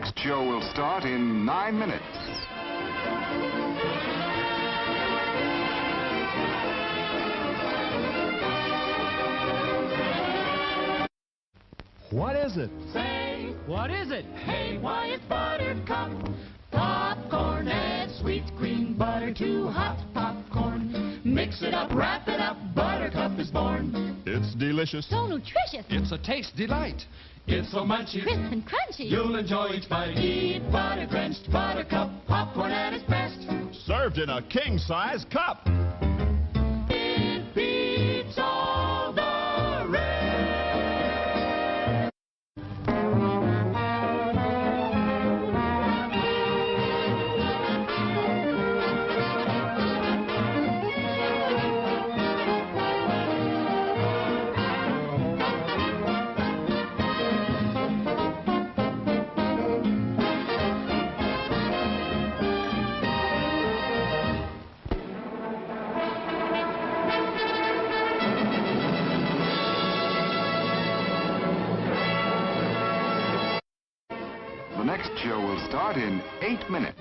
next show will start in 9 minutes. What is it? Say, What is it? hey, why it's Buttercup. Popcorn, add sweet green butter to hot popcorn. Mix it up, wrap it up, Buttercup is born. It's delicious. So nutritious. It's a taste delight. It's so munchy, Crisp and crunchy. you'll enjoy each bite. Eat butter-drenched Buttercup, popcorn at its best. Served in a king-size cup. It beats all the rest. The next show will start in 8 minutes.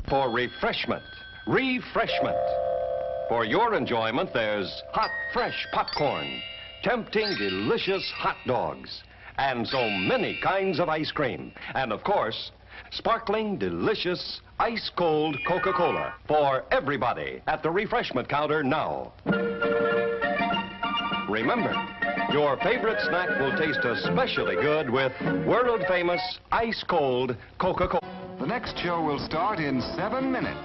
For refreshment. For your enjoyment, there's hot, fresh popcorn, tempting, delicious hot dogs, and so many kinds of ice cream. And of course, sparkling, delicious, ice-cold Coca-Cola for everybody at the refreshment counter now. Remember, your favorite snack will taste especially good with world-famous ice-cold Coca-Cola. The next show will start in 7 minutes.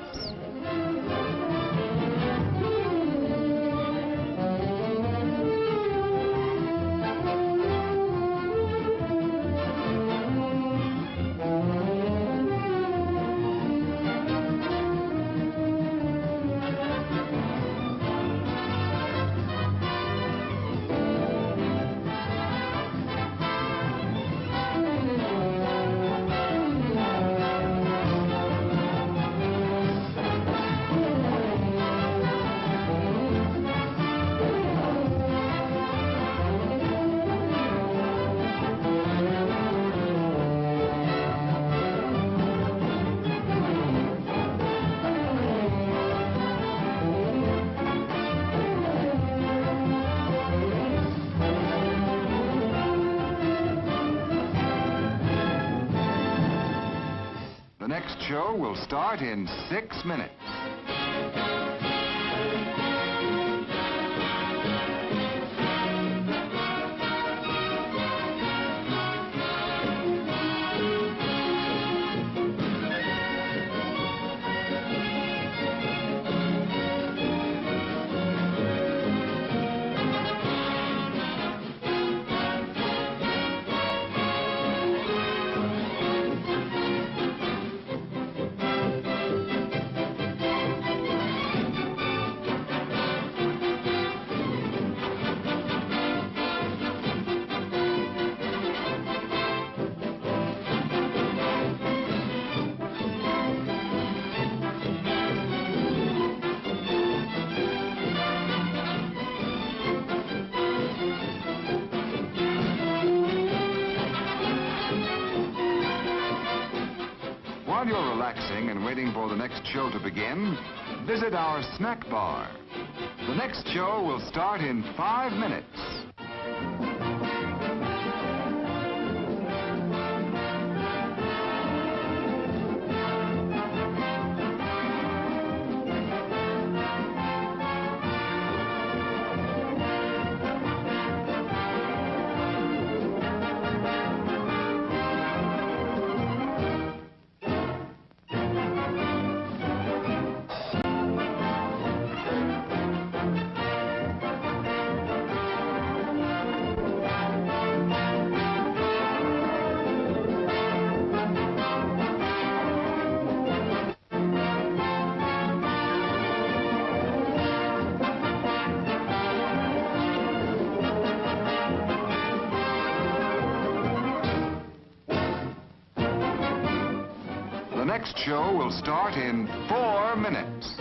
The next show will start in 6 minutes. While you're relaxing and waiting for the next show to begin, visit our snack bar. The next show will start in 5 minutes. next show will start in 4 minutes.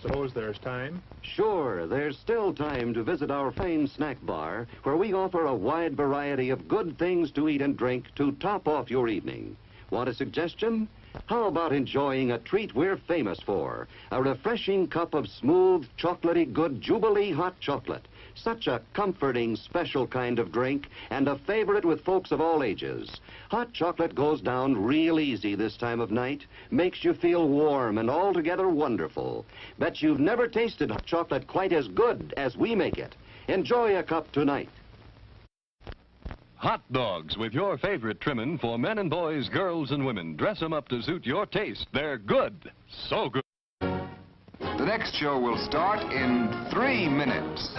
Suppose there's time? Sure, there's still time to visit our famed snack bar, where we offer a wide variety of good things to eat and drink to top off your evening. Want a suggestion? How about enjoying a treat we're famous for? A refreshing cup of smooth, chocolatey good Jubilee hot chocolate. Such a comforting, special kind of drink, and a favorite with folks of all ages. Hot chocolate goes down real easy this time of night, makes you feel warm and altogether wonderful. Bet you've never tasted hot chocolate quite as good as we make it. Enjoy a cup tonight. Hot dogs with your favorite trimming for men and boys, girls and women. Dress them up to suit your taste. They're good. So good. The next show will start in 3 minutes.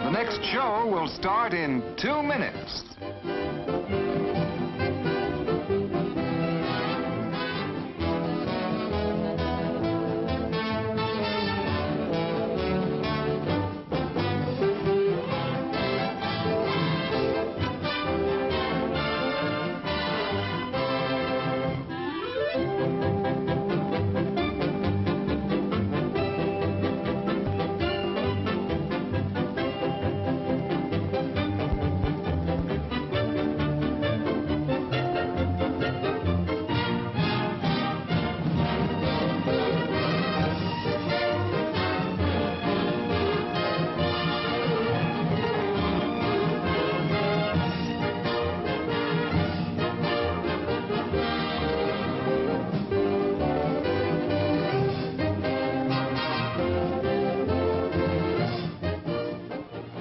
The next show will start in 2 minutes.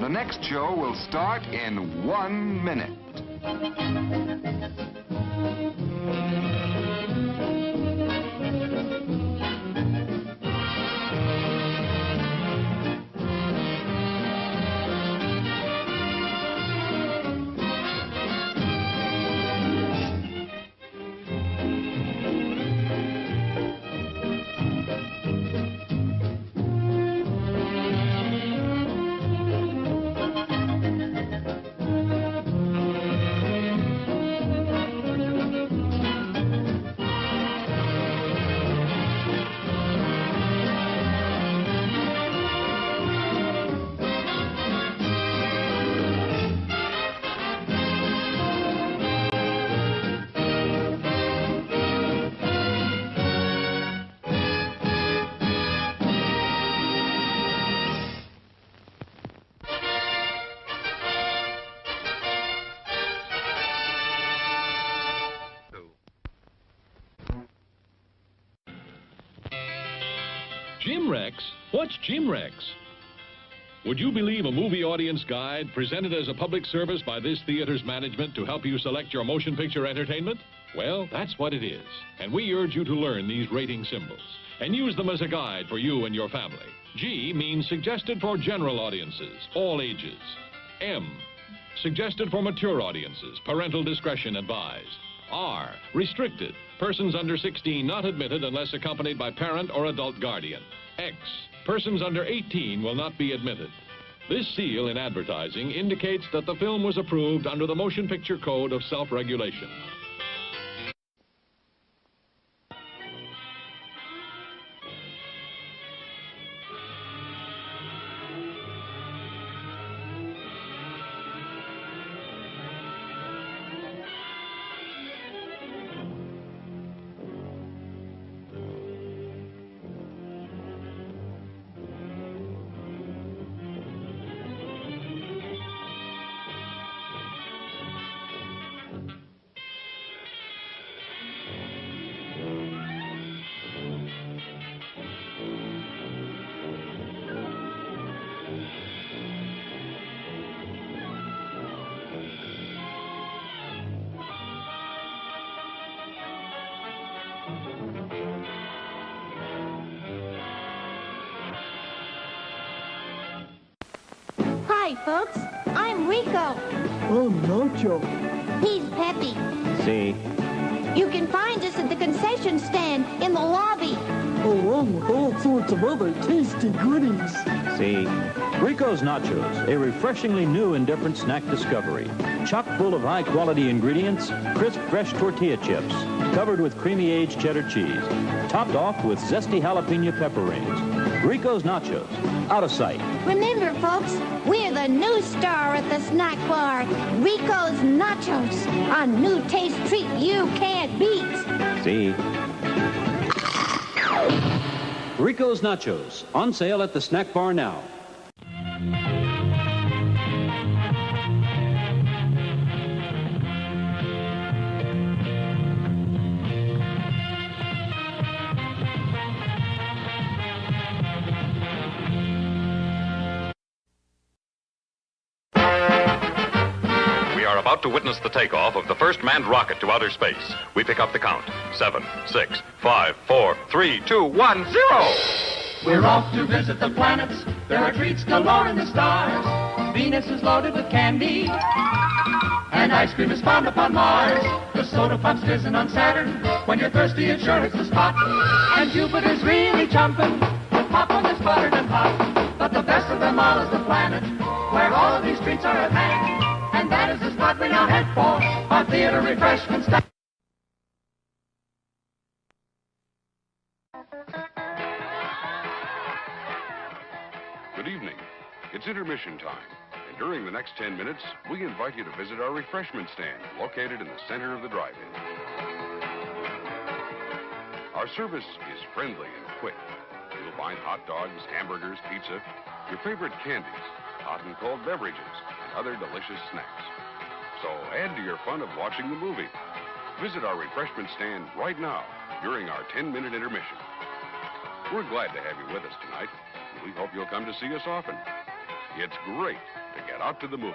The next show will start in 1 minute. Jim Rex? What's Jim Rex? Would you believe a movie audience guide presented as a public service by this theater's management to help you select your motion picture entertainment? Well, that's what it is. And we urge you to learn these rating symbols and use them as a guide for you and your family. G means suggested for general audiences, all ages. M, suggested for mature audiences, parental discretion advised. R, restricted, persons under 16 not admitted unless accompanied by parent or adult guardian. X, persons under 18 will not be admitted. This seal in advertising indicates that the film was approved under the Motion Picture Code of Self-Regulation. Hi, folks. I'm Rico. Oh, Nacho. He's Peppy. See? You can find us at the concession stand in the lobby. Along with all sorts of other tasty goodies. See? Rico's Nachos, a refreshingly new and different snack discovery. Chock full of high-quality ingredients, crisp, fresh tortilla chips, covered with creamy aged cheddar cheese, topped off with zesty jalapeno pepper rings. Rico's Nachos, out of sight. Remember, folks, we're the new star at the snack bar. Rico's Nachos, a new taste treat you can't beat. See? Rico's Nachos, on sale at the snack bar now. About to witness the takeoff of the first manned rocket to outer space. We pick up the count. 7, 6, 5, 4, 3, 2, 1, 0! We're off to visit the planets. There are treats galore in the stars. Venus is loaded with candy, and ice cream is found upon Mars. The soda pop's fizzing on Saturn. When you're thirsty, it sure hits the spot. And Jupiter's really jumping with popcorn that's buttered and hot. But the best of them all is the planet, where all of these treats are at hand. And that is the spot we now head for, our theater refreshment stand. Good evening. It's intermission time. And during the next 10 minutes, we invite you to visit our refreshment stand located in the center of the drive-in. Our service is friendly and quick. You'll find hot dogs, hamburgers, pizza, your favorite candies, hot and cold beverages, other delicious snacks. So add to your fun of watching the movie. Visit our refreshment stand right now during our 10-minute intermission. We're glad to have you with us tonight, and we hope you'll come to see us often. It's great to get out to the movies.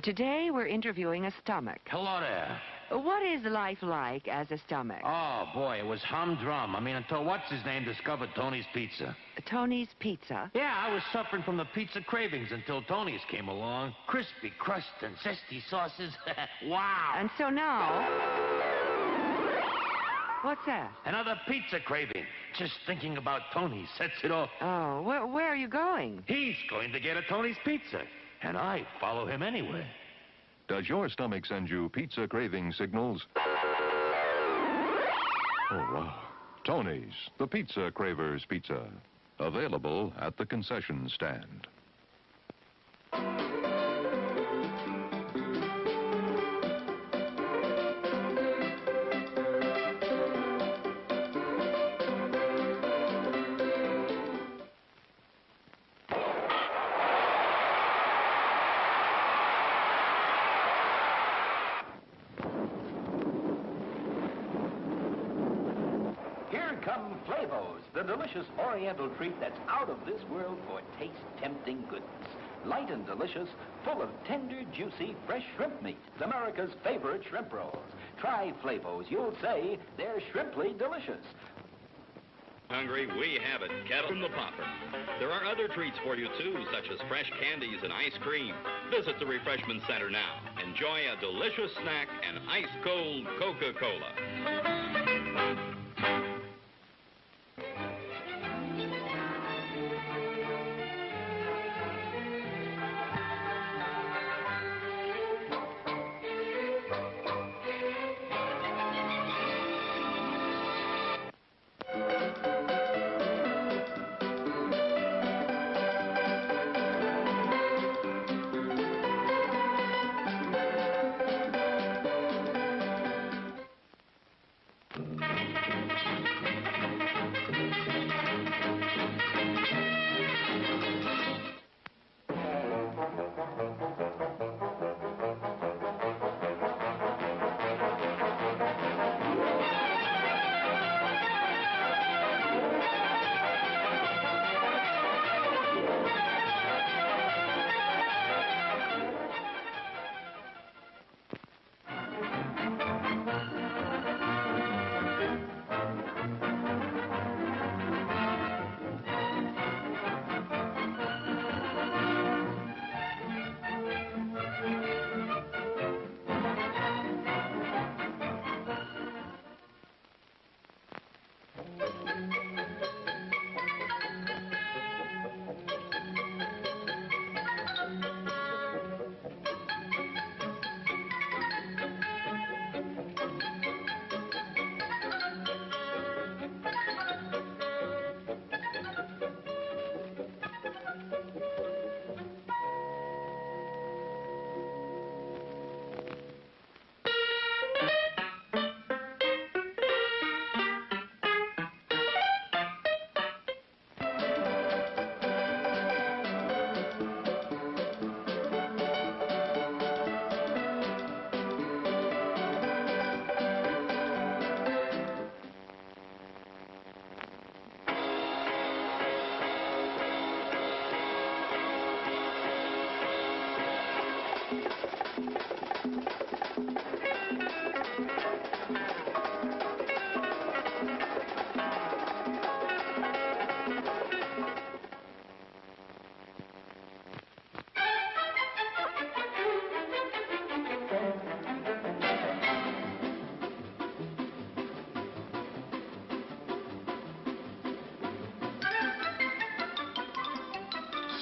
Today we're interviewing a stomach. Hello there. What is life like as a stomach? Oh, boy, it was humdrum. I mean, until what's-his-name discovered Tony's Pizza. Tony's Pizza? Yeah, I was suffering from the pizza cravings until Tony's came along. Crispy crust and zesty sauces. Wow. And so now... What's that? Another pizza craving. Just thinking about Tony sets it off. Oh, where are you going? He's going to get a Tony's Pizza, and I follow him anyway. Does your stomach send you pizza craving signals? Oh, wow. Tony's, the Pizza Cravers Pizza. Available at the concession stand. Come Flavos, the delicious oriental treat that's out of this world for taste-tempting goodness. Light and delicious, full of tender, juicy, fresh shrimp meat. It's America's favorite shrimp rolls. Try Flavos. You'll say they're shrimply delicious. Hungry? We have it. Kettle from the popper. There are other treats for you, too, such as fresh candies and ice cream. Visit the Refreshment Center now. Enjoy a delicious snack and ice-cold Coca-Cola.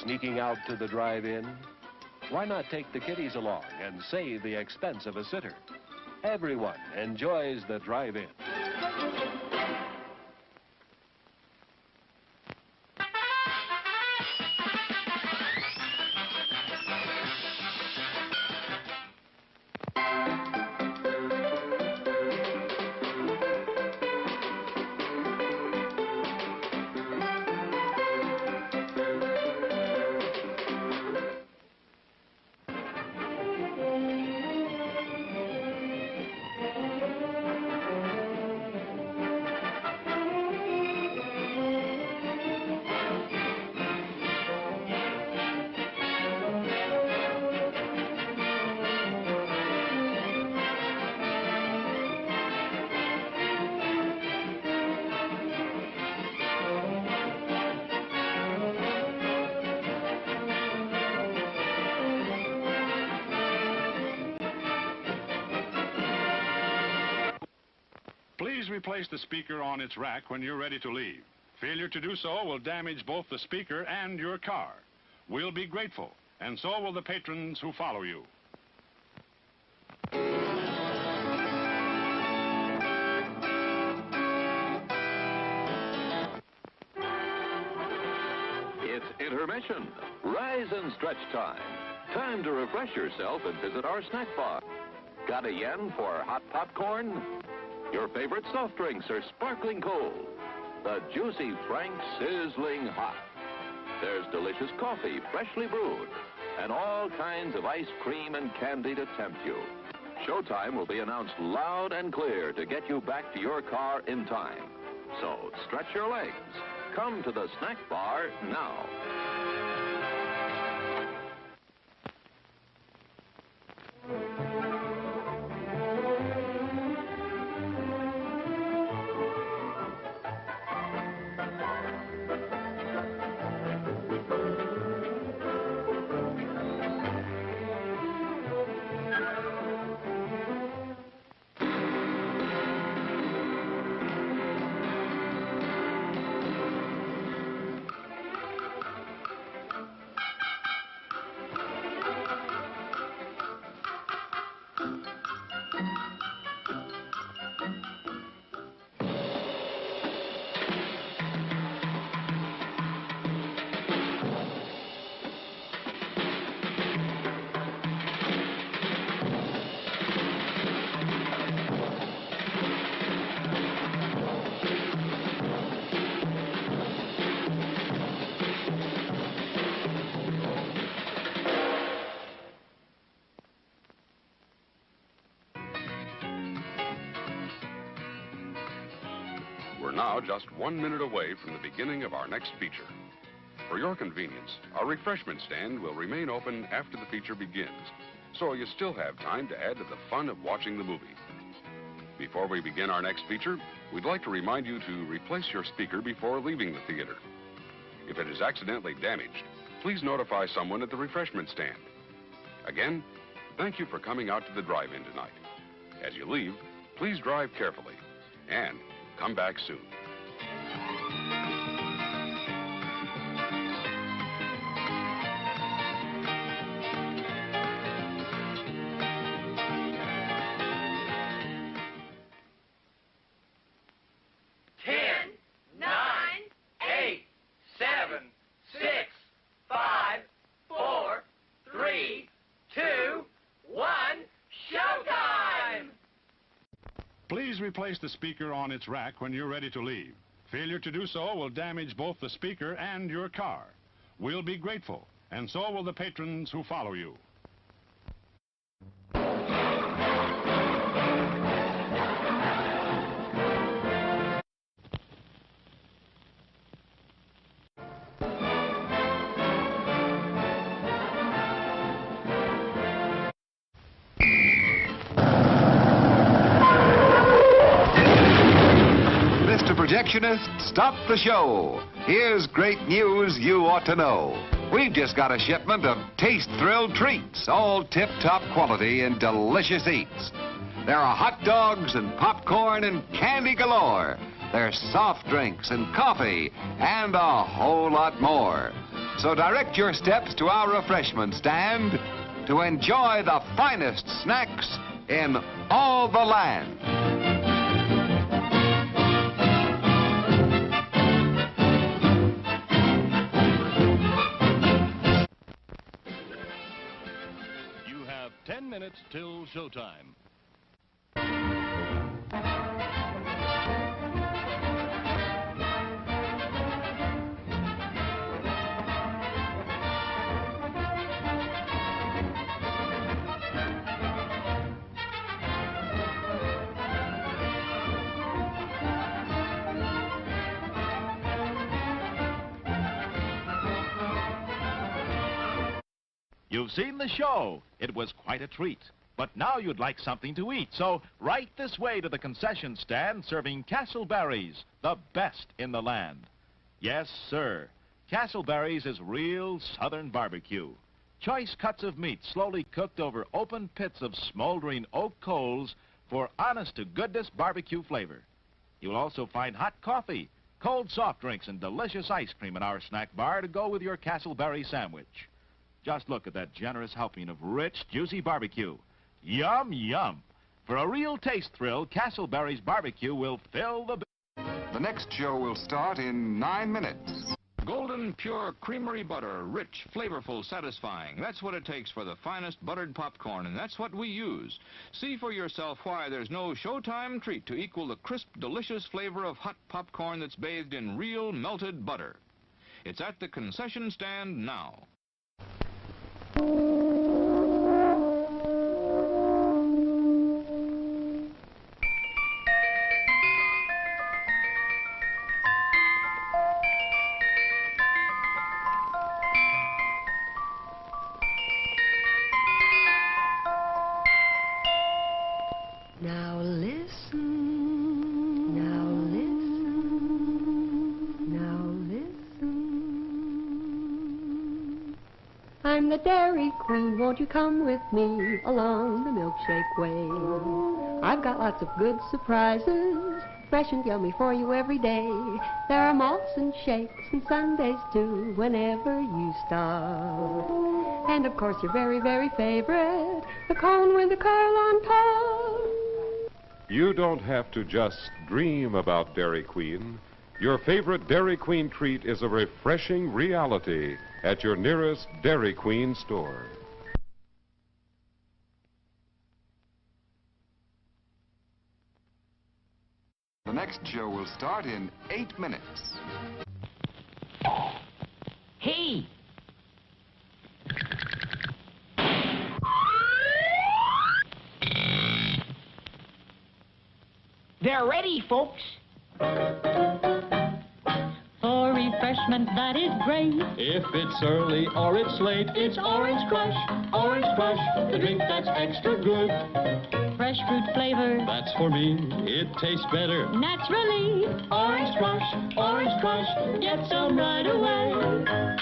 Sneaking out to the drive-in? Why not take the kiddies along and save the expense of a sitter? Everyone enjoys the drive-in. Please replace the speaker on its rack when you're ready to leave. Failure to do so will damage both the speaker and your car. We'll be grateful, and so will the patrons who follow you. It's intermission. Rise and stretch time. Time to refresh yourself and visit our snack bar. Got a yen for hot popcorn? Your favorite soft drinks are sparkling cold. The juicy Frank sizzling hot. There's delicious coffee, freshly brewed, and all kinds of ice cream and candy to tempt you. Showtime will be announced loud and clear to get you back to your car in time. So stretch your legs. Come to the snack bar now. We're now just 1 minute away from the beginning of our next feature. For your convenience, our refreshment stand will remain open after the feature begins, so you still have time to add to the fun of watching the movie. Before we begin our next feature, we'd like to remind you to replace your speaker before leaving the theater. If it is accidentally damaged, please notify someone at the refreshment stand. Again, thank you for coming out to the drive-in tonight. As you leave, please drive carefully and come back soon. Please replace the speaker on its rack when you're ready to leave. Failure to do so will damage both the speaker and your car. We'll be grateful, and so will the patrons who follow you. Projectionist, stop the show. Here's great news you ought to know. We've just got a shipment of taste-thrilled treats, all tip-top quality and delicious eats. There are hot dogs and popcorn and candy galore. There's soft drinks and coffee and a whole lot more. So direct your steps to our refreshment stand to enjoy the finest snacks in all the land. You have 10 minutes till showtime. You've seen the show. It was quite a treat. But now you'd like something to eat, so right this way to the concession stand serving Castleberry's, the best in the land. Yes, sir. Castleberry's is real southern barbecue. Choice cuts of meat slowly cooked over open pits of smoldering oak coals for honest-to-goodness barbecue flavor. You'll also find hot coffee, cold soft drinks, and delicious ice cream in our snack bar to go with your Castleberry sandwich. Just look at that generous helping of rich, juicy barbecue. Yum, yum. For a real taste thrill, Castleberry's barbecue will fill the... The next show will start in 9 minutes. Golden pure creamery butter, rich, flavorful, satisfying. That's what it takes for the finest buttered popcorn, and that's what we use. See for yourself why there's no Showtime treat to equal the crisp, delicious flavor of hot popcorn that's bathed in real melted butter. It's at the concession stand now. Now listen, now listen, now listen. I'm the Dairy Queen, won't you come with me along the milkshake way? I've got lots of good surprises, fresh and yummy for you every day. There are malts and shakes and sundaes too, whenever you stop. And of course your very, very favorite, the cone with the curl on top. You don't have to just dream about Dairy Queen. Your favorite Dairy Queen treat is a refreshing reality at your nearest Dairy Queen store. The next show will start in 8 minutes. Hey! They're ready, folks. For refreshment that is great. If it's early or it's late, It's Orange Crush, Orange Crush, the drink that's extra good. fresh fruit flavor. That's for me. It tastes better. Naturally, Orange Crush, Orange Crush. get some right away.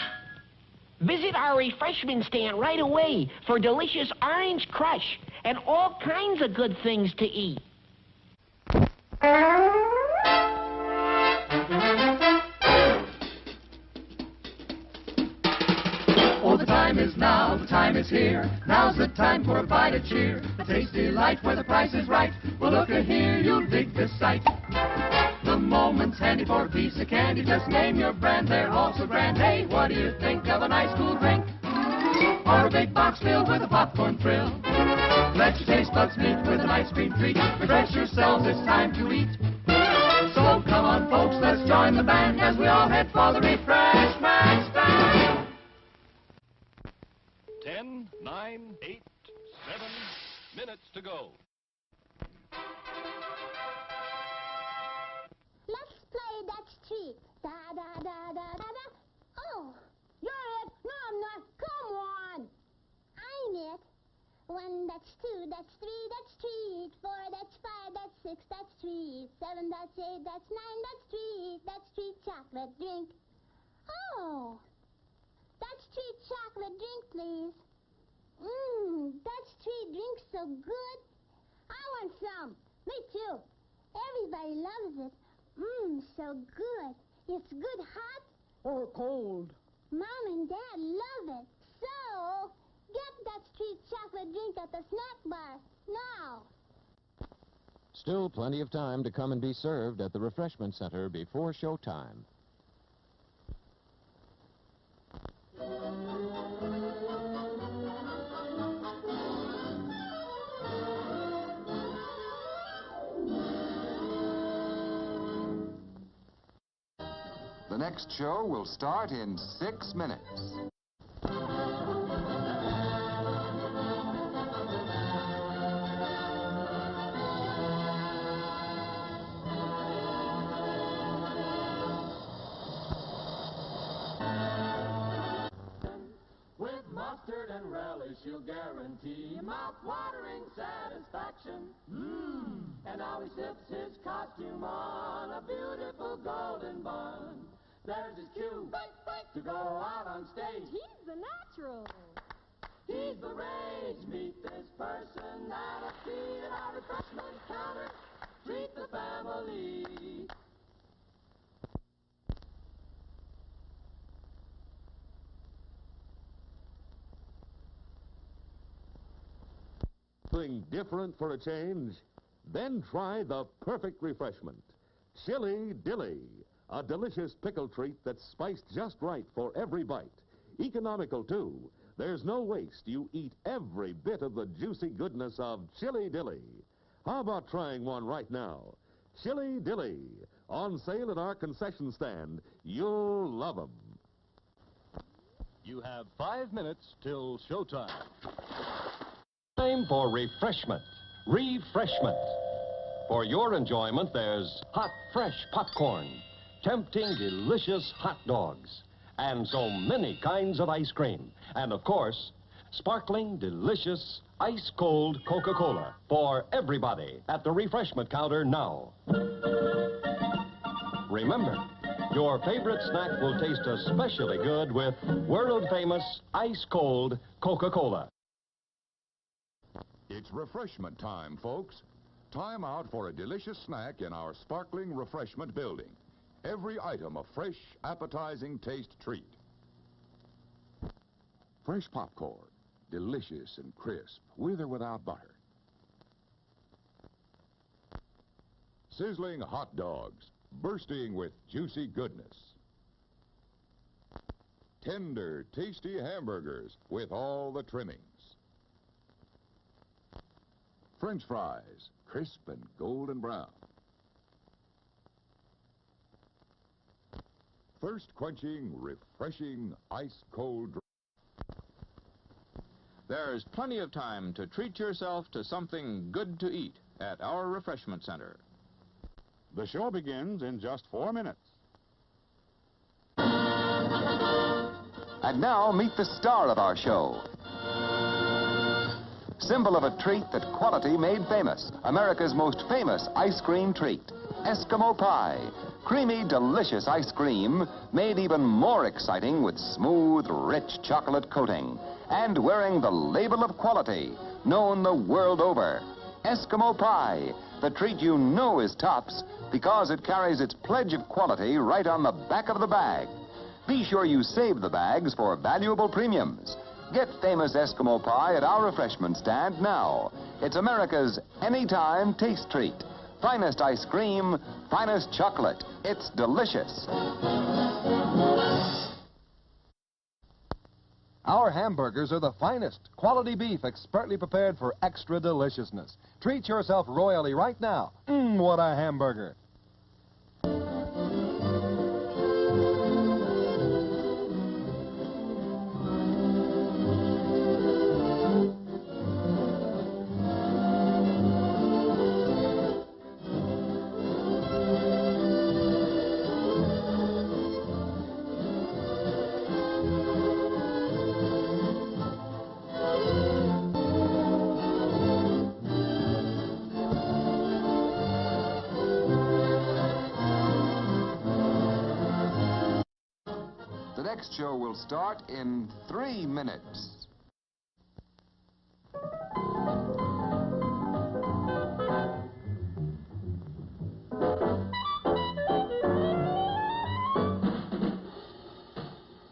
Visit our refreshment stand right away for delicious Orange Crush and all kinds of good things to eat. Oh, the time is now, the time is here. Now's the time for a bite of cheer. A tasty delight where the price is right. Well, look here, you'll dig this sight. The moment's handy for a piece of candy. Just name your brand, they're all so grand. Hey, what do you think of a nice cool drink? Or a big box filled with a popcorn thrill? Let your taste buds meet with an ice cream treat. Refresh yourselves, it's time to eat. So come on, folks, let's join the band as we all head for the refreshment stand. 10, 9, 8, 7 minutes to go. Let's play That's Cheap. Da da da da da da. Oh, you're it. No, I'm not. Come on. I'm it. 1, that's 2, that's 3, that's treat. 4, that's 5, that's 6, that's treat. 7, that's 8, that's 9, that's treat. That's treat chocolate drink. Oh, that's treat chocolate drink, please. That's treat drink so good. I want some. Me too. Everybody loves it. So good. It's good hot or cold. Mom and Dad love it. So, get that treat chocolate drink at the snack bar now. Still plenty of time to come and be served at the refreshment center before showtime. The next show will start in 6 minutes. With mustard and relish, you'll guarantee mouth-watering satisfaction. And now he slips his costume on a beautiful golden bun. There's his cue to go out on stage. He's the natural. He's the rage. Meet this person at a seat at our refreshment counter. Treat the family. Something different for a change? Then try the perfect refreshment. Chili Dilly, a delicious pickle treat that's spiced just right for every bite. Economical, too. There's no waste. You eat every bit of the juicy goodness of Chili Dilly. How about trying one right now? Chili Dilly, on sale at our concession stand. You'll love 'em. You have 5 minutes till showtime. Time for refreshment. Refreshment. For your enjoyment, there's hot, fresh popcorn, tempting, delicious hot dogs, and so many kinds of ice cream. And, of course, sparkling, delicious, ice-cold Coca-Cola for everybody at the refreshment counter now. Remember, your favorite snack will taste especially good with world-famous ice-cold Coca-Cola. It's refreshment time, folks. Time out for a delicious snack in our sparkling refreshment building. Every item a fresh, appetizing taste treat. Fresh popcorn, delicious and crisp, with or without butter. Sizzling hot dogs, bursting with juicy goodness. Tender, tasty hamburgers with all the trimmings. French fries, crisp and golden brown. Thirst-quenching, refreshing, ice-cold. There's plenty of time to treat yourself to something good to eat at our refreshment center. The show begins in just 4 minutes. And now, meet the star of our show. Symbol of a treat that quality made famous. America's most famous ice cream treat. Eskimo pie. Creamy, delicious ice cream made even more exciting with smooth, rich chocolate coating. And wearing the label of quality, known the world over. Eskimo pie, the treat you know is tops because it carries its pledge of quality right on the back of the bag. Be sure you save the bags for valuable premiums. Get famous Eskimo pie at our refreshment stand now. It's America's anytime taste treat. Finest ice cream, finest chocolate. It's delicious. Our hamburgers are the finest. Quality beef expertly prepared for extra deliciousness. Treat yourself royally right now. What a hamburger. The next show will start in 3 minutes.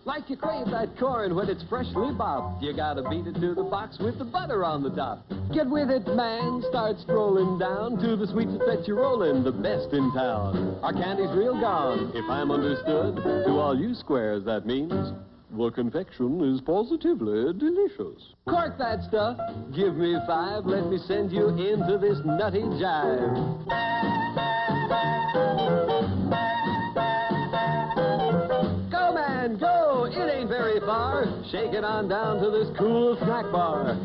Like you crave that corn when it's freshly bopped, you gotta beat it to the box with the butter on the top. Get with it, man. Start strolling down to the sweets that set you rolling, the best in town. Our candy's real gone, if I'm understood. To all you squares, that means the confection is positively delicious. Cork that stuff. Give me 5. Let me send you into this nutty jive. Go, man, go. It ain't very far. Shake it on down to this cool snack bar.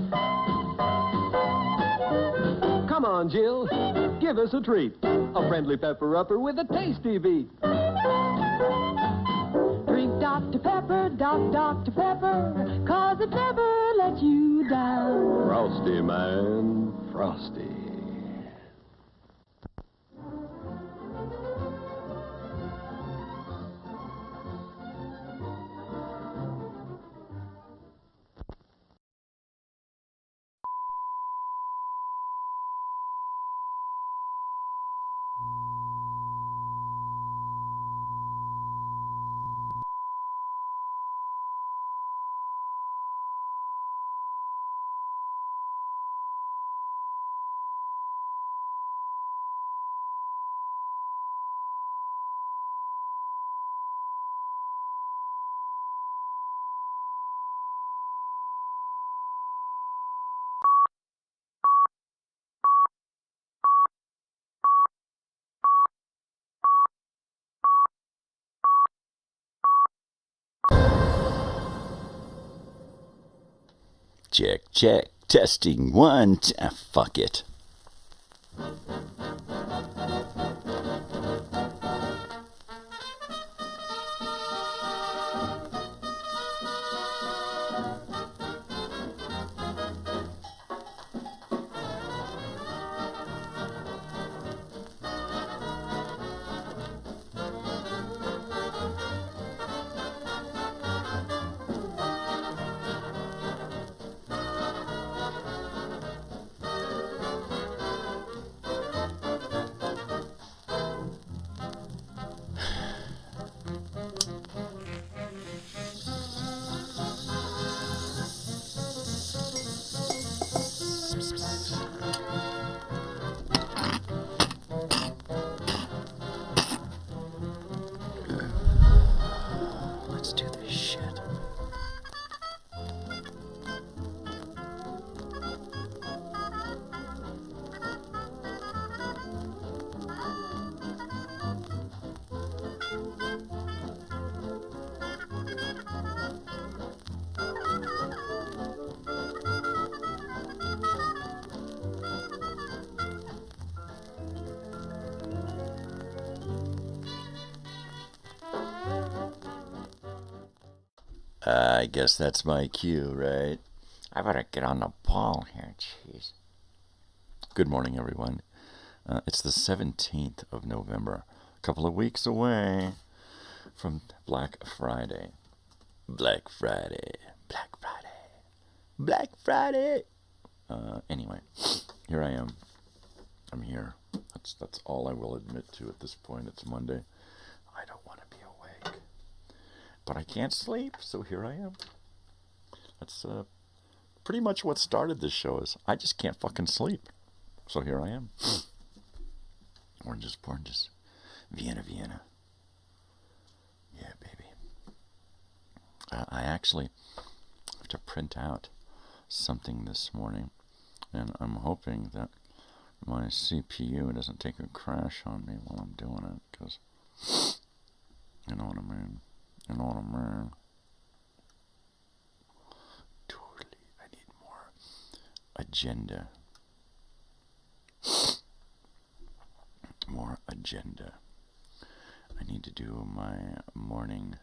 Come on, Jill. Give us a treat. A friendly pepper-upper with a tasty beat. Drink Dr. Pepper, Dr. Pepper, 'cause it never lets you down. Frosty, man. Frosty. Check, check. Testing one. Fuck it. Let's do this shit. I guess that's my cue, right? I better get on the ball here, jeez. Good morning, everyone. It's the 17th of November, a couple of weeks away from Black Friday. Black Friday, Black Friday, Black Friday. Anyway, here I am. I'm here. That's all I will admit to at this point. It's Monday. I don't want to be awake. But I can't sleep, so here I am. That's pretty much what started this show is I just can't fucking sleep. So here I am. Oranges, oranges. Vienna, Vienna. Yeah, baby. I actually have to print out something this morning, and I'm hoping that my CPU doesn't take a crash on me while I'm doing it, because you know what I mean. You know what I mean? Totally. I need more agenda. More agenda. I need to do my morning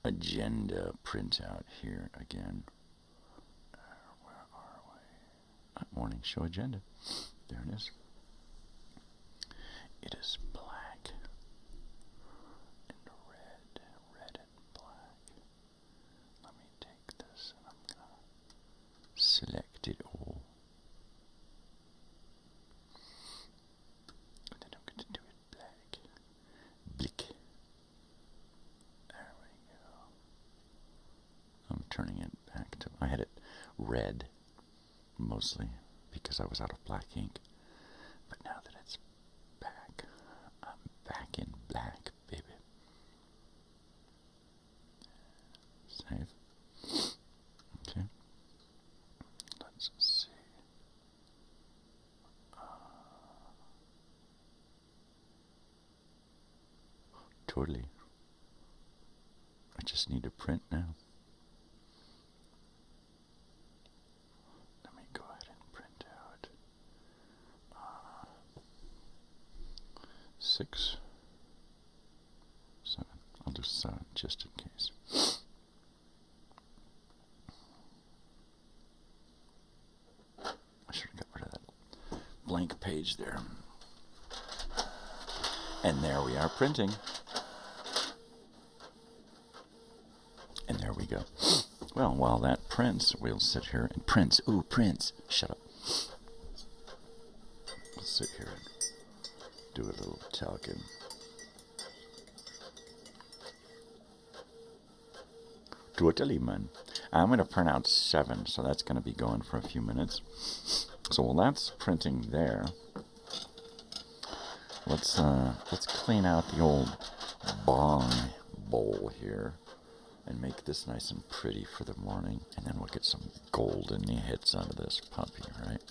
agenda printout here again. Where are we? Morning show agenda. There it is. It is black. Red and black. Let me take this and I'm gonna select it all. And then I'm gonna do it black. Blick. There we go. I'm turning it back to, I had it red mostly because I was out of black ink. But now that it's back, I'm back in black, baby. Save. Okay. Let's see. Totally. I just need to print now. Let me go ahead and print out 6, 7. I'll do 7 just in case. I should have got rid of that blank page there. And there we are printing. And there we go. Well, while that prints, we'll sit here and print. Ooh, prints. Shut up. We'll sit here and do a little talking. Totally, man. I'm going to print out 7, so that's going to be going for a few minutes. So while that's printing there, let's clean out the old Bong bowl here and make this nice and pretty for the morning, and then we'll get some golden hits out of this puppy, right?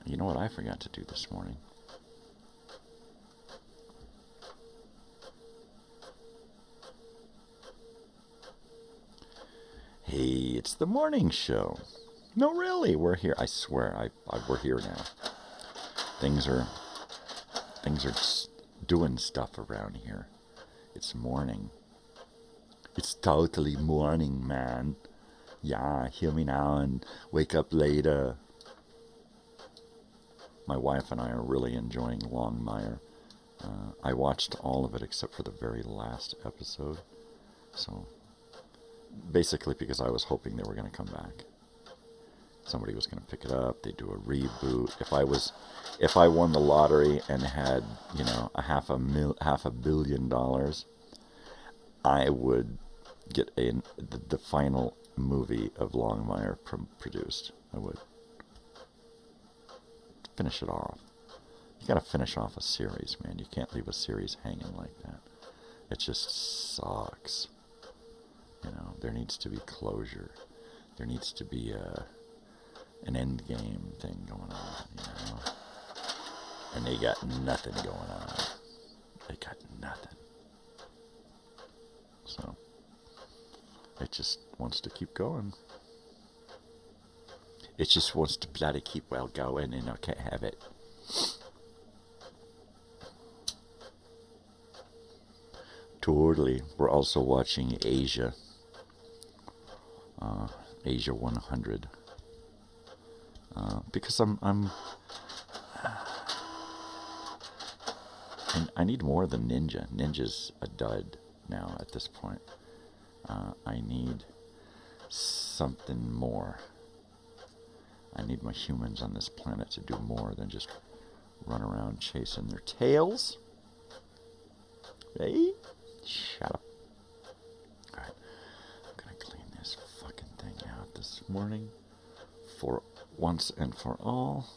You know what I forgot to do this morning? Hey, it's the morning show. No, really, we're here. I swear, we're here now. Things are doing stuff around here. It's morning. It's totally morning, man. Yeah, hear me now and wake up later. My wife and I are really enjoying Longmire. I watched all of it except for the very last episode. So, basically because I was hoping they were going to come back. Somebody was going to pick it up. They'd do a reboot. If I won the lottery and had, you know, $500 million, I would get the final movie of Longmire produced. I would finish it off. You got to finish off a series, man. You can't leave a series hanging like that. It just sucks. You know, there needs to be closure. There needs to be an end game thing going on, you know. And they got nothing going on. They got nothing. So, it just wants to keep going. It just wants to bloody keep well going, and I can't have it. Totally. We're also watching Asia. Asia 100. Because I need more than Ninja. Ninja's a dud now at this point. I need something more. I need my humans on this planet to do more than just run around chasing their tails. Hey? Shut up. Alright. I'm gonna clean this fucking thing out this morning for once and for all.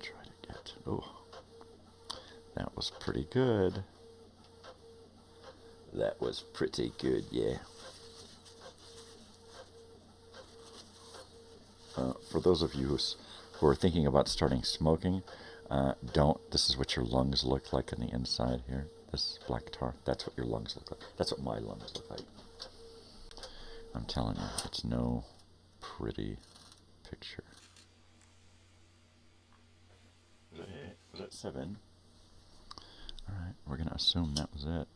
Try to get... Oh. That was pretty good. That was pretty good, yeah. For those of you who are thinking about starting smoking, don't. This is what your lungs look like on the inside here. This black tar. That's what your lungs look like. That's what my lungs look like. I'm telling you, it's no pretty picture. Was that 7? Alright, we're going to assume that was it.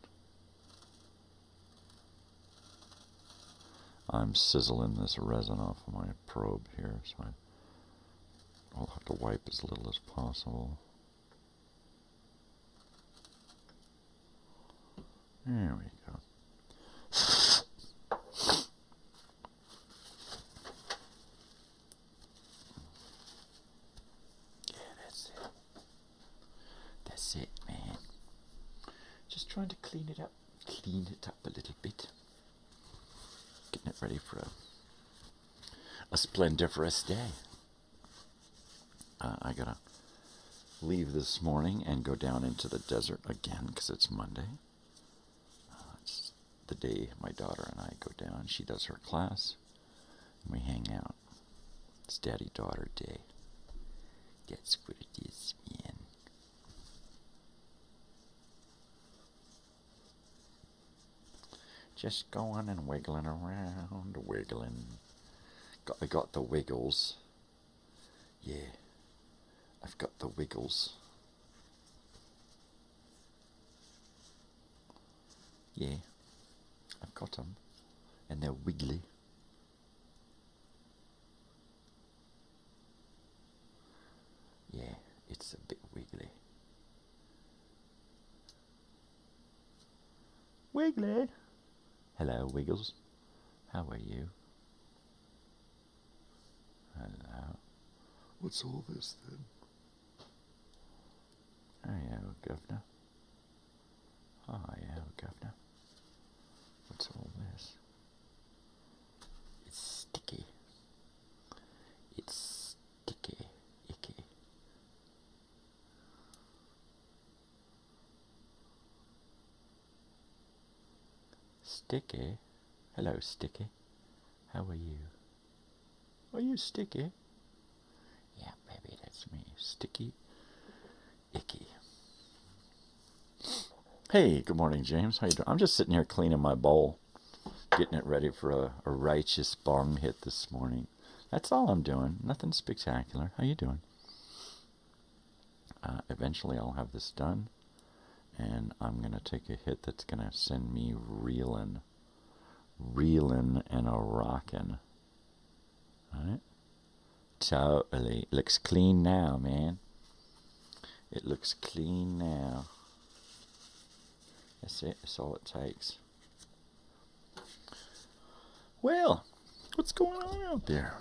I'm sizzling this resin off of my probe here, so I'll have to wipe as little as possible. There we go. Yeah, that's it. That's it, man. Just trying to clean it up. Clean it up a little bit. Getting it ready for a splendiferous day. I gotta leave this morning and go down into the desert again because it's Monday. It's the day my daughter and I go down. She does her class and we hang out. It's Daddy-Daughter Day. That's what it is, man. Just going and wiggling around, wiggling. I got the wiggles. Yeah, I've got the wiggles. Yeah, I've got them, and they're wiggly. Yeah, it's a bit wiggly. Wiggly. Hello, Wiggles. How are you? Hello. What's all this, then? Hiya, Governor. Hiya, Governor. What's all this? It's sticky. It's sticky. Icky. Sticky? Hello, Sticky. How are you? Are you Sticky? Yeah, baby, that's me. Sticky, Icky. Hey, good morning, James. How you doing? I'm just sitting here cleaning my bowl, getting it ready for a righteous bong hit this morning. That's all I'm doing. Nothing spectacular. How you doing? Eventually I'll have this done, and I'm going to take a hit that's going to send me reeling and a rockin'. Alright? Totally. Looks clean now, man. It looks clean now. That's it. That's all it takes. Well, what's going on out there?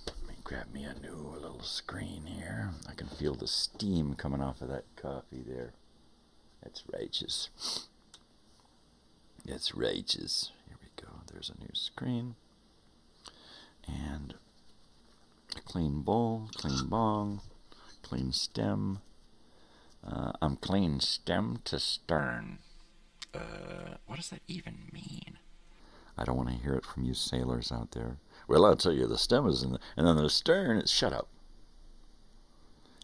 Let me grab me a new little screen here. I can feel the steam coming off of that coffee there. That's righteous. That's righteous. Here we go. There's a new screen. And a clean bowl, clean bong, clean stem. I'm clean stem to stern. What does that even mean? I don't want to hear it from you sailors out there. Well, I'll tell you, the stem is in the, and then the stern is, shut up.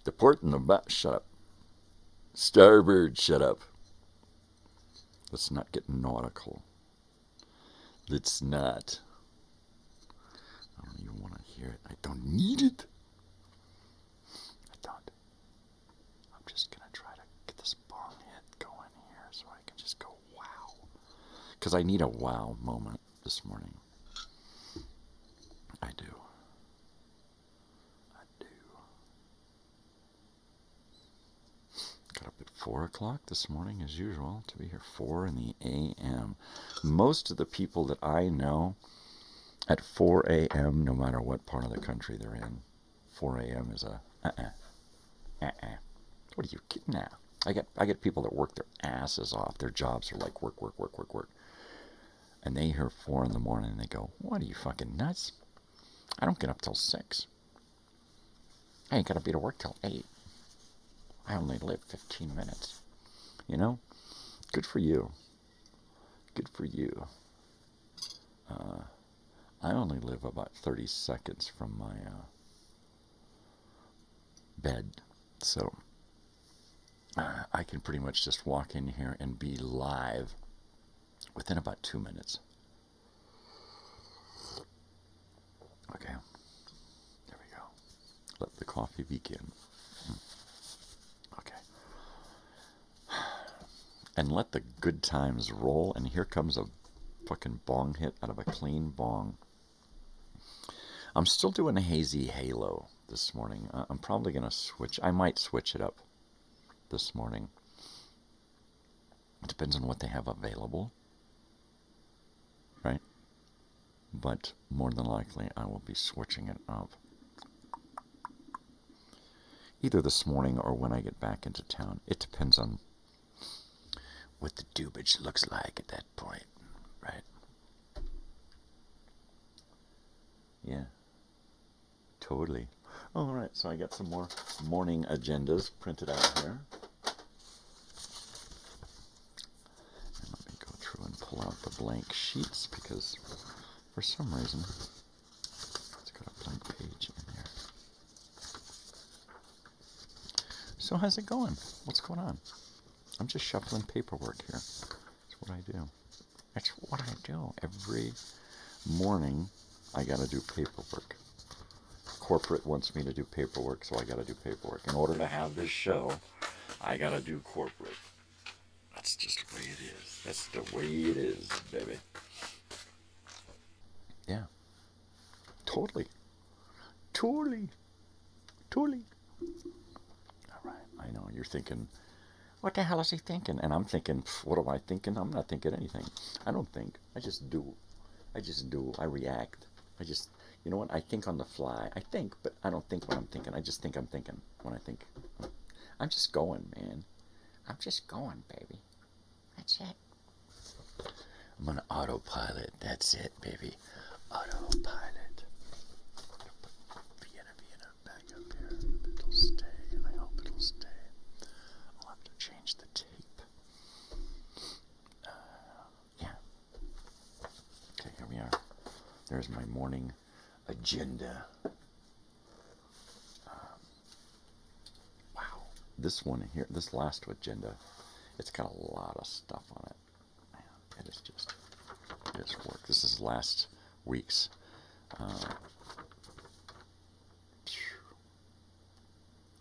The port and the back, shut up. Starboard, shut up. Let's not get nautical. Let's not. I don't even want to hear it. I don't need it. I don't. I'm just going to try to get this bong hit going here so I can just go wow. Because I need a wow moment this morning. I do. I do. Got up at 4 o'clock this morning as usual to be here 4 in the a.m. Most of the people that I know at 4 a.m., no matter what part of the country they're in, 4 a.m. is a What are you kidding now? I get people that work their asses off. Their jobs are like work. And they hear 4 in the morning and they go, what are you, fucking nuts? I don't get up till 6. I ain't got to be to work till 8. I only live 15 minutes. You know? Good for you. Good for you. I only live about 30 seconds from my bed. So I can pretty much just walk in here and be live within about 2 minutes. Okay. There we go. Let the coffee begin. Okay. And let the good times roll. And here comes a fucking bong hit out of a clean bong. I'm still doing a hazy halo this morning. I'm probably going to switch. I might switch it up this morning. It depends on what they have available. Right? But more than likely, I will be switching it up. Either this morning or when I get back into town. It depends on what the dubage looks like at that point. Right? Yeah. Totally. All right, so I got some more morning agendas printed out here. And let me go through and pull out the blank sheets because for some reason it's got a blank page in there. So how's it going? What's going on? I'm just shuffling paperwork here. That's what I do. That's what I do. Every morning I gotta do paperwork. Corporate wants me to do paperwork, so I gotta do paperwork. In order to have this show, I gotta do corporate. That's just the way it is. That's the way it is, baby. Yeah. Totally. Totally. Totally. Alright, I know, you're thinking, what the hell is he thinking? And I'm thinking, what am I thinking? I'm not thinking anything. I don't think. I just do. I just do. I react. You know what? I think on the fly. I think, but I don't think when I'm thinking. I just think I'm thinking when I think. I'm just going, man. I'm just going, baby. That's it. I'm on autopilot. That's it, baby. Autopilot. Put Vienna back up here. It'll stay. I hope it'll stay. I'll have to change the tape. Yeah. Okay, here we are. There's my morning agenda. Wow. This one here, this last agenda It's got a lot of stuff on it. Man, it is just work. This is last week's.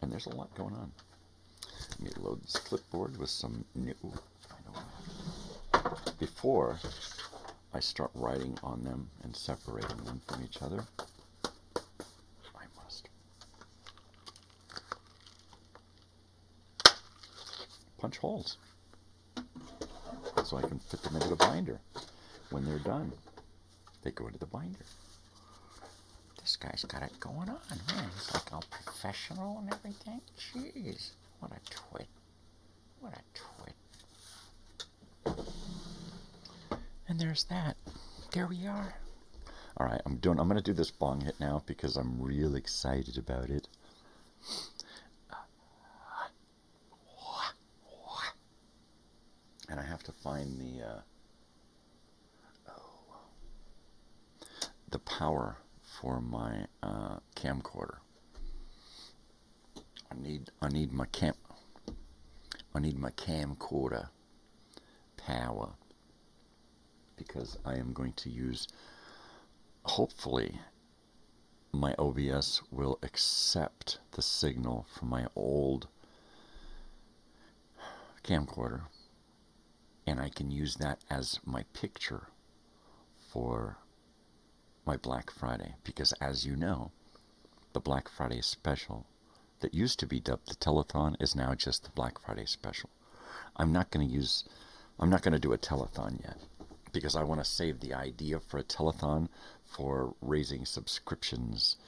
And there's a lot going on. Let me load this clipboard with some new. Before I start writing on them and separating them from each other, I must punch holes so I can fit them into the binder. When they're done, they go into the binder. This guy's got it going on, man. He's like all professional and everything. Jeez, what a twit. What a twit. And there's that. There we are. All right, I'm going to do this bong hit now because I'm real excited about it. And I have to find the power for my camcorder. I need my camcorder power, because I am going to use, hopefully my OBS will accept the signal from my old camcorder, and I can use that as my picture for my Black Friday, because as you know, the Black Friday special that used to be dubbed the telethon is now just the Black Friday special. I'm not going to do a telethon yet, because I want to save the idea for a telethon for raising subscriptions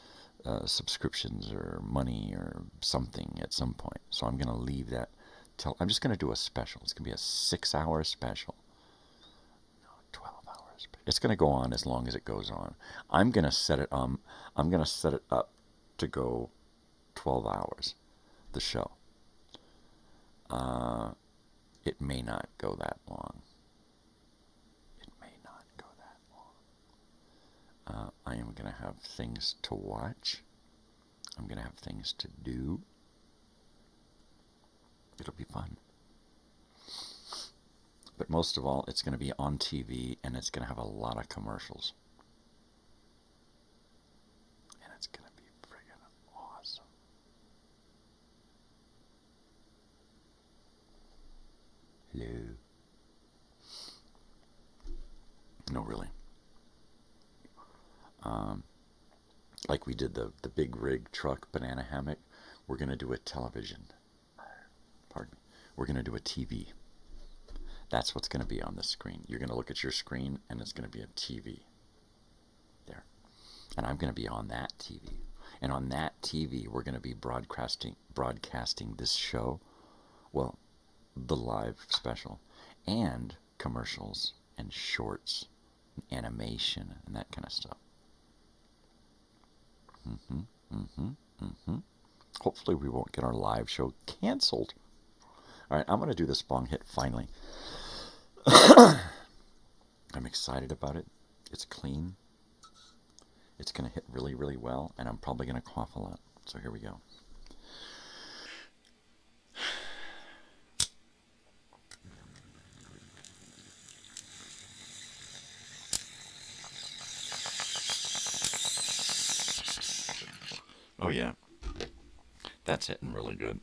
or money or something at some point. So I'm going to leave that till I'm just going to do a special. It's going to be a 6-hour special. No, 12 hours. It's going to go on as long as it goes on. I'm going to set it up to go 12 hours, the show. It may not go that long. I am going to have things to watch. I'm going to have things to do. It'll be fun. But most of all, it's going to be on TV, and it's going to have a lot of commercials. And it's going to be friggin' awesome. Hello. No, really. Like we did the big rig truck banana hammock, we're going to do a television. Pardon me. We're going to do a TV. That's what's going to be on the screen. You're going to look at your screen, and it's going to be a TV. There. And I'm going to be on that TV. And on that TV, we're going to be broadcasting this show. Well, the live special. And commercials and shorts and animation and that kind of stuff. Hopefully we won't get our live show canceled. All right, I'm going to do this bong hit finally. I'm excited about it. It's clean. It's going to hit really, really well, and I'm probably going to cough a lot. So here we go. Oh yeah, that's hitting really good.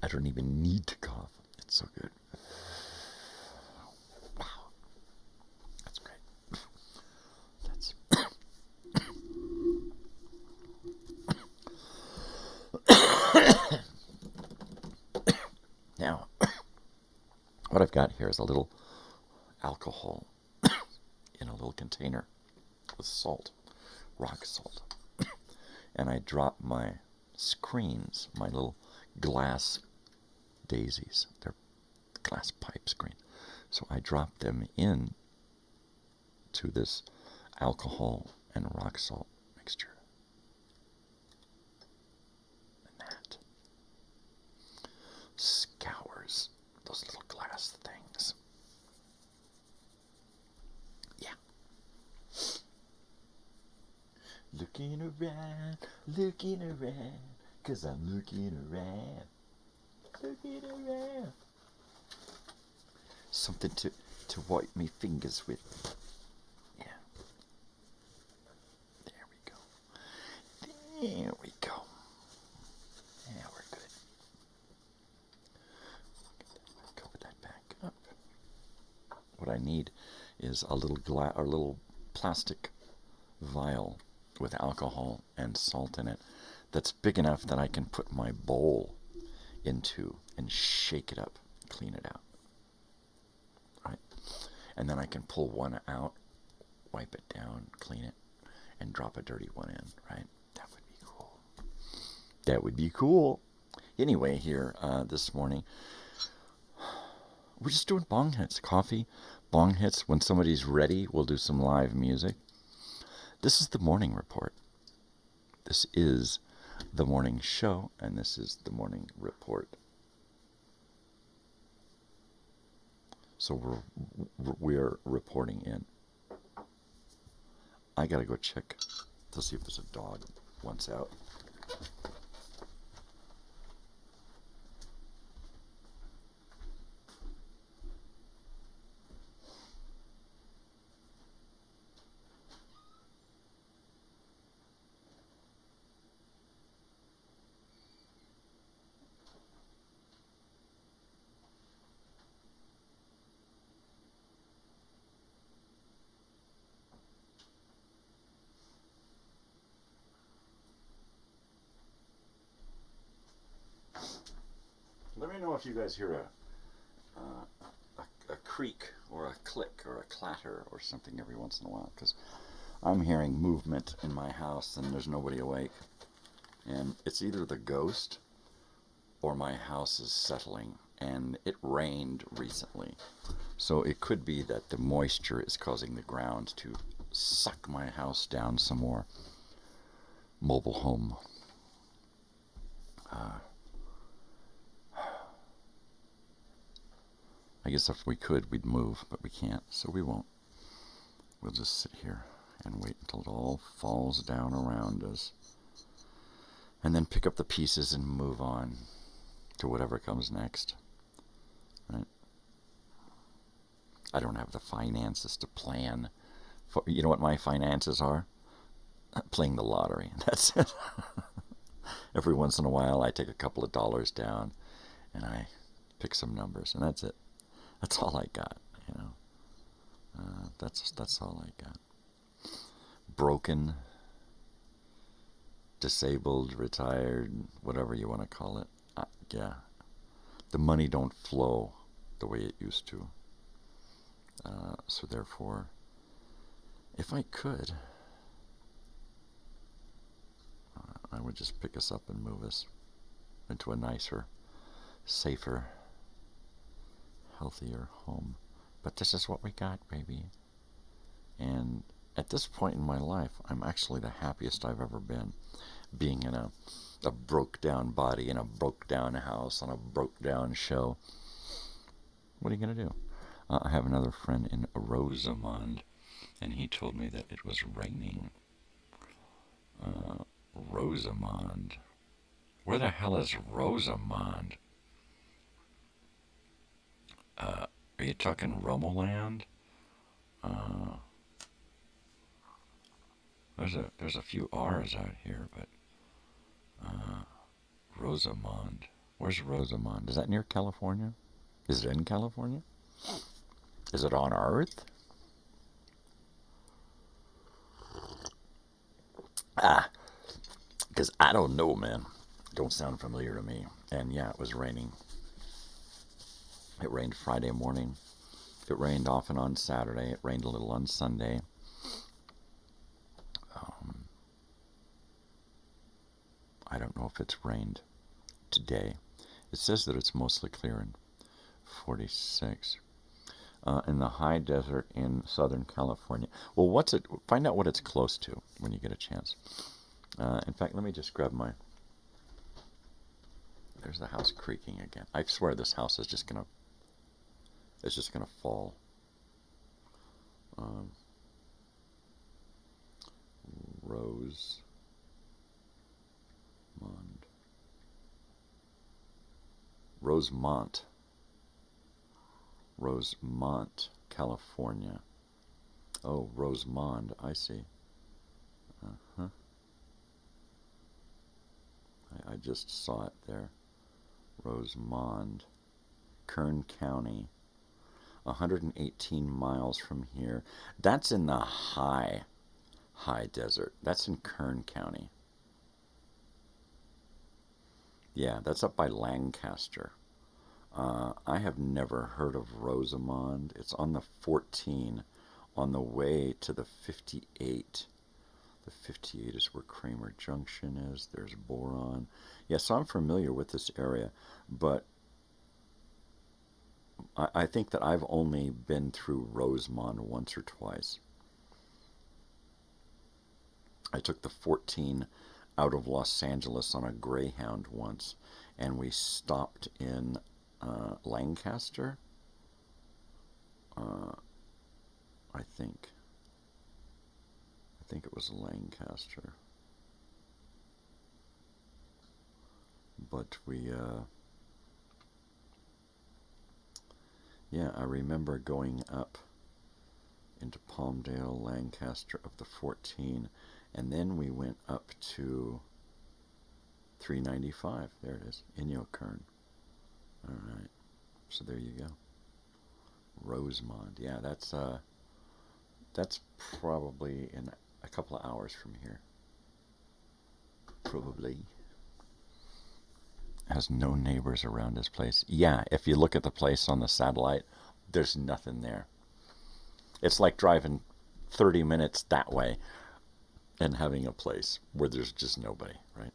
I don't even need to cough. It's so good. Wow. That's great. That's... Now, what I've got here is a little alcohol in a little container with salt, rock salt. And I drop my screens, my little glass daisies. They're glass pipe screen. So I drop them in to this alcohol and rock salt mixture. And that scours those little glass things. Yeah. Looking around, 'cause I'm looking around. Looking around. Something to wipe me fingers with. Yeah. There we go. There we go. Yeah, we're good. Cover that back up. What I need is a little plastic vial with alcohol and salt in it that's big enough that I can put my bowl into and shake it up, clean it out. Right? And then I can pull one out, wipe it down, clean it, and drop a dirty one in, right? That would be cool. That would be cool. Anyway, here this morning, we're just doing bong hits, coffee, bong hits. When somebody's ready, we'll do some live music. This is the morning report. This is the morning show, and this is the morning report. So we're reporting in. I gotta go check to see if there's a dog once out. Let me know if you guys hear a creak or a click or a clatter or something every once in a while, because I'm hearing movement in my house and there's nobody awake. And it's either the ghost or my house is settling, and it rained recently. So it could be that the moisture is causing the ground to suck my house down some more. Mobile home. I guess if we could, we'd move, but we can't, so we won't. We'll just sit here and wait until it all falls down around us, and then pick up the pieces and move on to whatever comes next. Right? I don't have the finances to plan for, you know what my finances are? Playing the lottery. That's it. Every once in a while, I take a couple of dollars down, and I pick some numbers, and that's it. That's all I got, you know. That's all I got. Broken, disabled, retired, whatever you want to call it. Yeah, the money don't flow the way it used to. So therefore, if I could, I would just pick us up and move us into a nicer, safer, healthier home. But this is what we got, baby. And at this point in my life, I'm actually the happiest I've ever been, being in a broke down body, in a broke down house, on a broke down show. What are you going to do? I have another friend in Rosamond, and he told me that it was raining. Rosamond? Where the hell is Rosamond? Are you talking Romoland? There's a few R's out here, but Rosamond. Where's Rosamond? Is that near California? Is it in California? Is it on Earth? Because I don't know, man. Don't sound familiar to me. And yeah, it was raining. It rained Friday morning. It rained off and on Saturday. It rained a little on Sunday. I don't know if it's rained today. It says that it's mostly clear in 46. In the high desert in Southern California. Well, what's it? Find out what it's close to when you get a chance. In fact, let me just grab my... There's the house creaking again. I swear this house is just gonna... It's just gonna fall. Rosamond. Rosemont, California. Oh, Rosemond, I see. Uh-huh. I just saw it there. Rosemond, Kern County, 118 miles from here. That's in the high desert. That's in Kern County. Yeah, that's up by Lancaster. I have never heard of Rosamond. It's on the 14, on the way to the 58. The 58 is where Kramer Junction is. There's Boron. Yeah, so I'm familiar with this area, but I think that I've only been through Rosemont once or twice. I took the 14 out of Los Angeles on a Greyhound once, and we stopped in Lancaster, I think it was Lancaster, but we yeah, I remember going up into Palmdale, Lancaster of the 14, and then we went up to 395. There it is, Inyokern. All right, so there you go. Rosemont, yeah, that's probably in a couple of hours from here. Probably. Has no neighbors around this place. Yeah, if you look at the place on the satellite, there's nothing there. It's like driving 30 minutes that way and having a place where there's just nobody, right?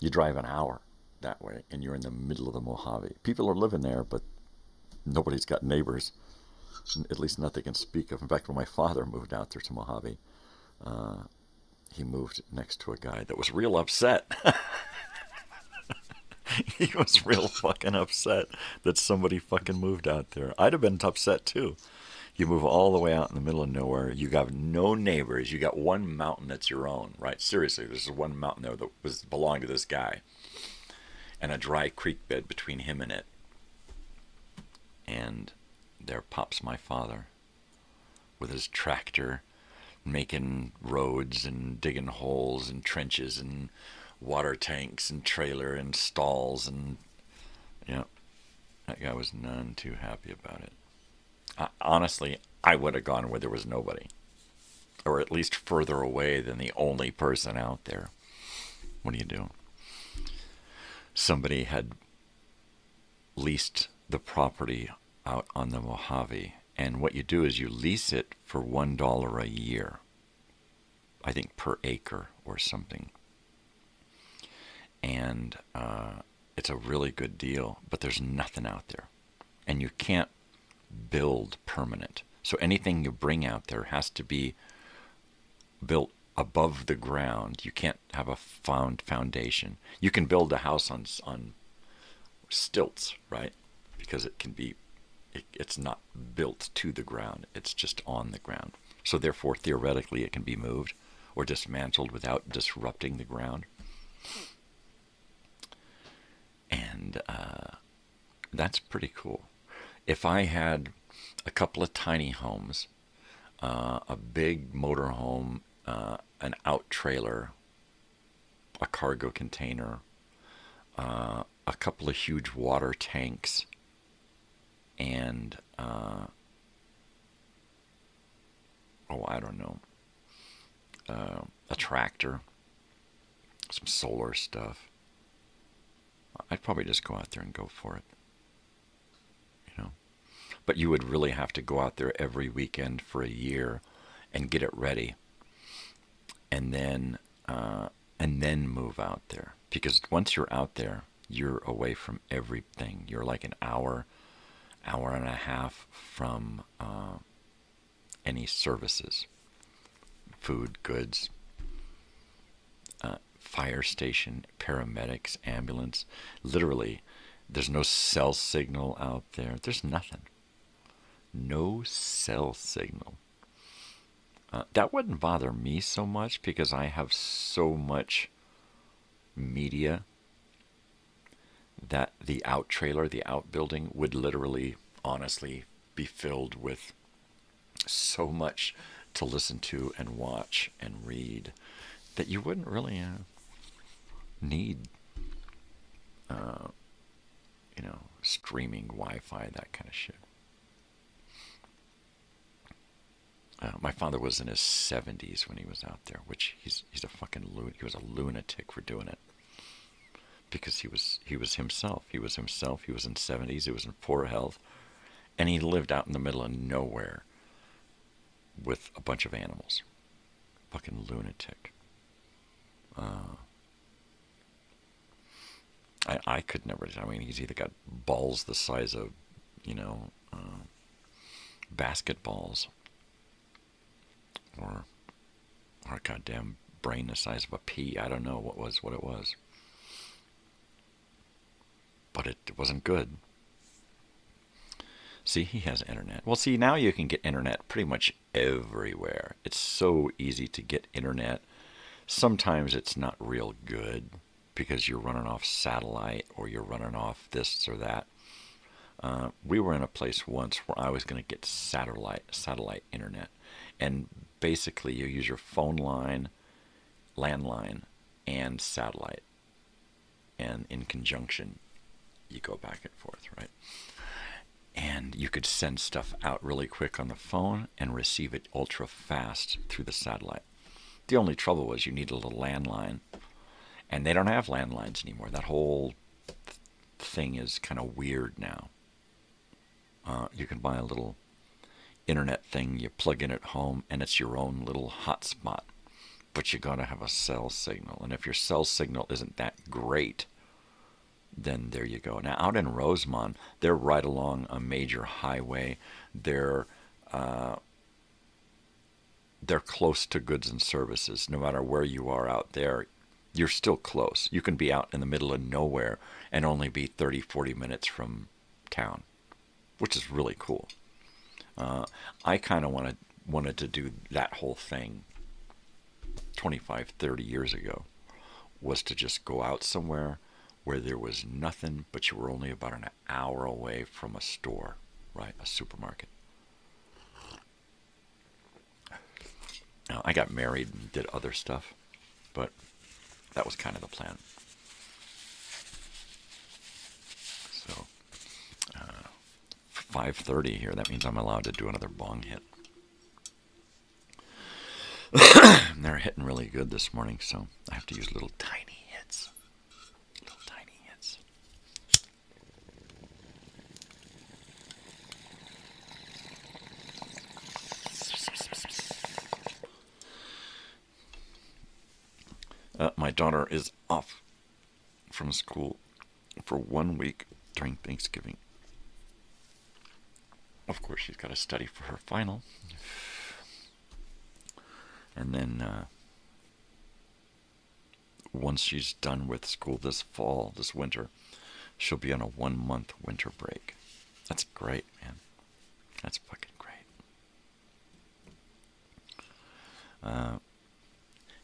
You drive an hour that way and you're in the middle of the Mojave. People are living there, but nobody's got neighbors, at least not they can speak of. In fact, when my father moved out there to Mojave, he moved next to a guy that was real upset. He was real fucking upset that somebody fucking moved out there. I'd have been upset too. You move all the way out in the middle of nowhere. You got no neighbors. You got one mountain that's your own, right? Seriously, there's one mountain there that belonged to this guy, and a dry creek bed between him and it. And there pops my father with his tractor, making roads and digging holes and trenches and water tanks and trailer and stalls, and yeah, that guy was none too happy about it. Honestly, I would have gone where there was nobody, or at least further away than the only person out there. What do you do? Somebody had leased the property out on the Mojave, and what you do is you lease it for $1 a year, I think per acre or something. And it's a really good deal, but there's nothing out there. And you can't build permanent. So anything you bring out there has to be built above the ground. You can't have a foundation. You can build a house on stilts, right? Because it can be, it's not built to the ground. It's just on the ground. So therefore, theoretically, it can be moved or dismantled without disrupting the ground. And that's pretty cool. If I had a couple of tiny homes, a big motor home, an out trailer, a cargo container, a couple of huge water tanks, and I don't know, a tractor, some solar stuff, I'd probably just go out there and go for it, you know. But you would really have to go out there every weekend for a year and get it ready, and then move out there. Because once you're out there, you're away from everything. You're like an hour and a half from any services, food, goods, fire station, paramedics, ambulance. Literally, there's no cell signal out there. There's nothing. No cell signal. That wouldn't bother me so much because I have so much media that the out trailer, the out building, would literally, honestly, be filled with so much to listen to and watch and read that you wouldn't really need, streaming Wi-Fi, that kind of shit. My father was in his 70s when he was out there, which he's a fucking he was a lunatic for doing it. Because he was himself. He was himself. He was in 70s. He was in poor health. And he lived out in the middle of nowhere with a bunch of animals. Fucking lunatic. I could never. I mean, he's either got balls the size of, basketballs, or a goddamn brain the size of a pea. I don't know what it was. But it wasn't good. See, he has internet. Well, see, now you can get internet pretty much everywhere. It's so easy to get internet. Sometimes it's not real good because you're running off satellite or you're running off this or that. We were in a place once where I was going to get satellite internet. And basically you use your phone line, landline, and satellite. And in conjunction, you go back and forth, right? And you could send stuff out really quick on the phone and receive it ultra fast through the satellite. The only trouble was you needed a little landline, and they don't have landlines anymore. That whole thing is kind of weird now. You can buy a little internet thing, you plug in at home, and it's your own little hotspot. But you gotta have a cell signal, and if your cell signal isn't that great, then there you go. Now, out in Rosemont, they're right along a major highway. They're close to goods and services. No matter where you are out there, you're still close. You can be out in the middle of nowhere and only be 30, 40 minutes from town, which is really cool. I kind of wanted to do that whole thing 25, 30 years ago, was to just go out somewhere where there was nothing, but you were only about an hour away from a store, right? A supermarket. Now, I got married and did other stuff, but that was kind of the plan. So, 5:30 here. That means I'm allowed to do another bong hit. They're hitting really good this morning, so I have to use little tiny hits. Little tiny hits. My daughter is off from school for 1 week during Thanksgiving. Of course, she's got to study for her final. And then once she's done with school this winter, she'll be on a 1-month winter break. That's great, man. That's fucking great.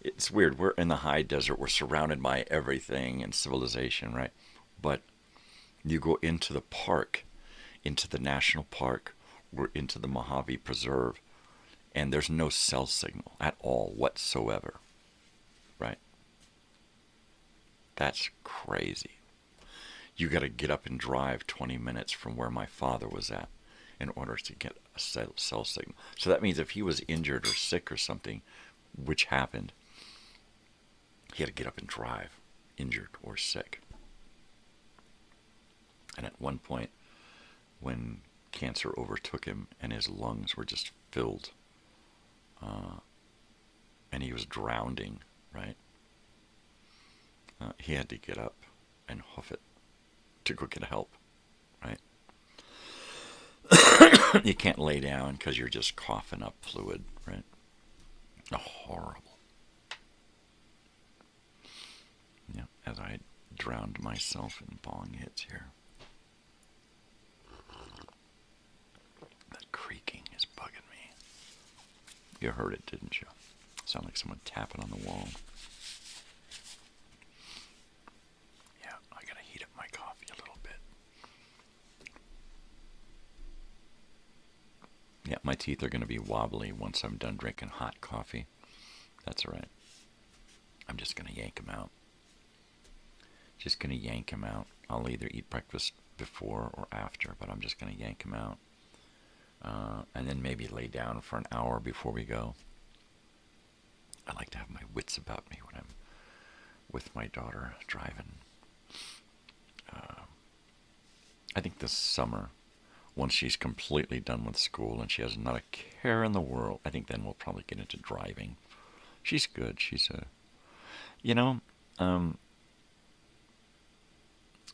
It's weird. We're in the high desert. We're surrounded by everything and civilization, right? But you go into the park, into the national park, or into the Mojave Preserve, and there's no cell signal at all whatsoever, right? That's crazy. You got to get up and drive 20 minutes from where my father was at in order to get a cell signal. So that means if he was injured or sick or something, which happened, he had to get up and drive, injured or sick. And at one point, when cancer overtook him and his lungs were just filled, and he was drowning, right? He had to get up and hoof it to go get help, right? You can't lay down because you're just coughing up fluid, right? Horrible. Yeah, as I drowned myself in bong hits here. That creaking is bugging me. You heard it, didn't you? Sound like someone tapping on the wall. Yeah, I gotta heat up my coffee a my teeth are going to be wobbly once I'm done drinking hot coffee. That's all right. I'm just going to yank them out. Just going to yank them out. I'll either eat breakfast before or after, but I'm just going to yank them out. And then maybe lay down for an hour before we go. I like to have my wits about me when I'm with my daughter driving. I think this summer, once she's completely done with school and she has not a care in the world, I think then we'll probably get into driving. She's good. She's a, you know,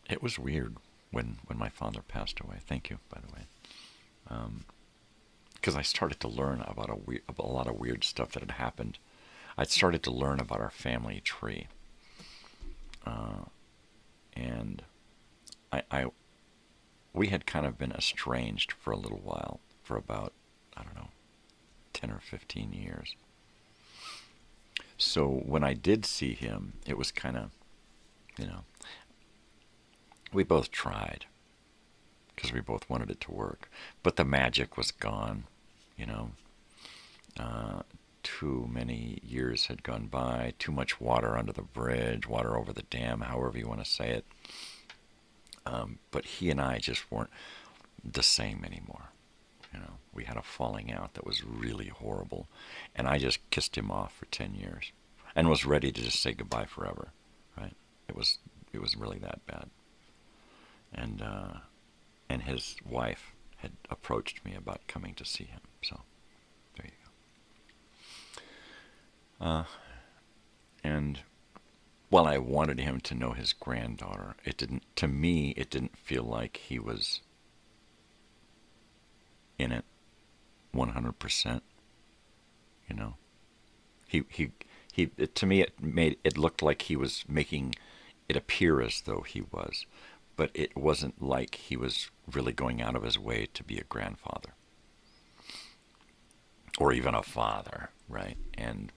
it was weird when my father passed away. Thank you, by the way. Because I started to learn about a lot of weird stuff that had happened. I started to learn about our family tree. And we had kind of been estranged for a little while, for about, I don't know, 10 or 15 years. So when I did see him, it was kind of, you know, we both tried, because we both wanted it to work. But the magic was gone, you know. Too many years had gone by, too much water under the bridge, water over the dam, however you want to say it. But he and I just weren't the same anymore. You know, we had a falling out that was really horrible, and I just kissed him off for 10 years, and was ready to just say goodbye forever. Right? It was really that bad. And his wife had approached me about coming to see him. So there you go. And while I wanted him to know his granddaughter, to me, it didn't feel like he was in it 100%. You know, to me, it looked like he was making it appear as though he was, but it wasn't like he was really going out of his way to be a grandfather or even a father, right? And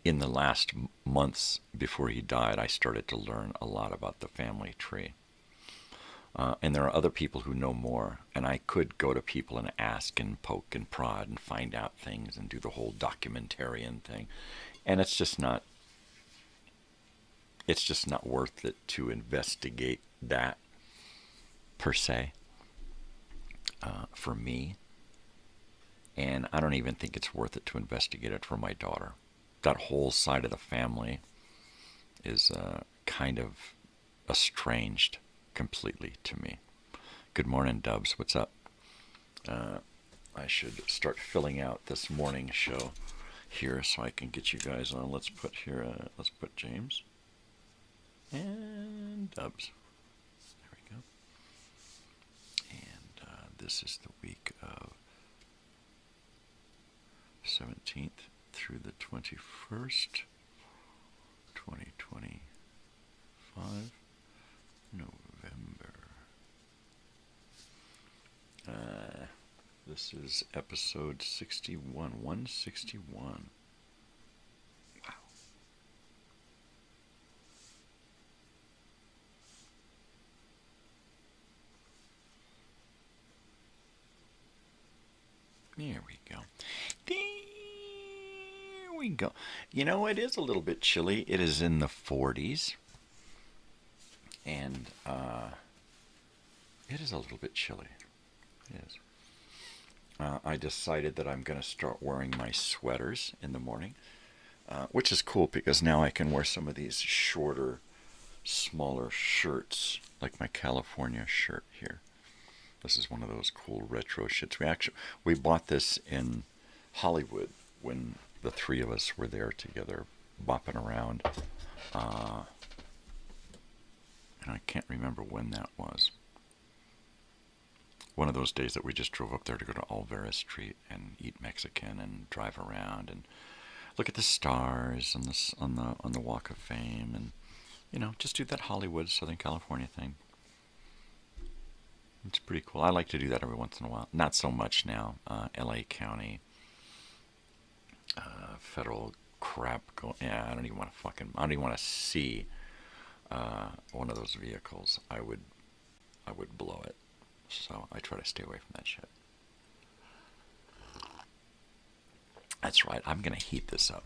in the last months before he died, I started to learn a lot about the family tree. And there are other people who know more, and I could go to people and ask and poke and prod and find out things and do the whole documentarian thing. And it's just not worth it to investigate that per se for me. And I don't even think it's worth it to investigate it for my daughter. That whole side of the family is kind of estranged completely to me. Good morning, Dubs. What's up? I should start filling out this morning show here so I can get you guys on. Let's put James and Dubs. There we go. And this is the week of 17th through the 21st, 2025, November. This is episode 61, 161. Wow. There we go. We go. You know, it is a little bit chilly. It is in the 40s. And it is a little bit chilly. It is. I decided that I'm going to start wearing my sweaters in the morning, which is cool because now I can wear some of these shorter, smaller shirts, like my California shirt here. This is one of those cool retro shirts. We bought this in Hollywood when the three of us were there together, bopping around. And I can't remember when that was. One of those days that we just drove up there to go to Olvera Street and eat Mexican and drive around and look at the stars on the Walk of Fame and, you know, just do that Hollywood, Southern California thing. It's pretty cool. I like to do that every once in a while. Not so much now. L.A. County, federal crap. I don't even want to see one of those vehicles. I would blow it. So I try to stay away from that shit. That's right, I'm going to heat this up.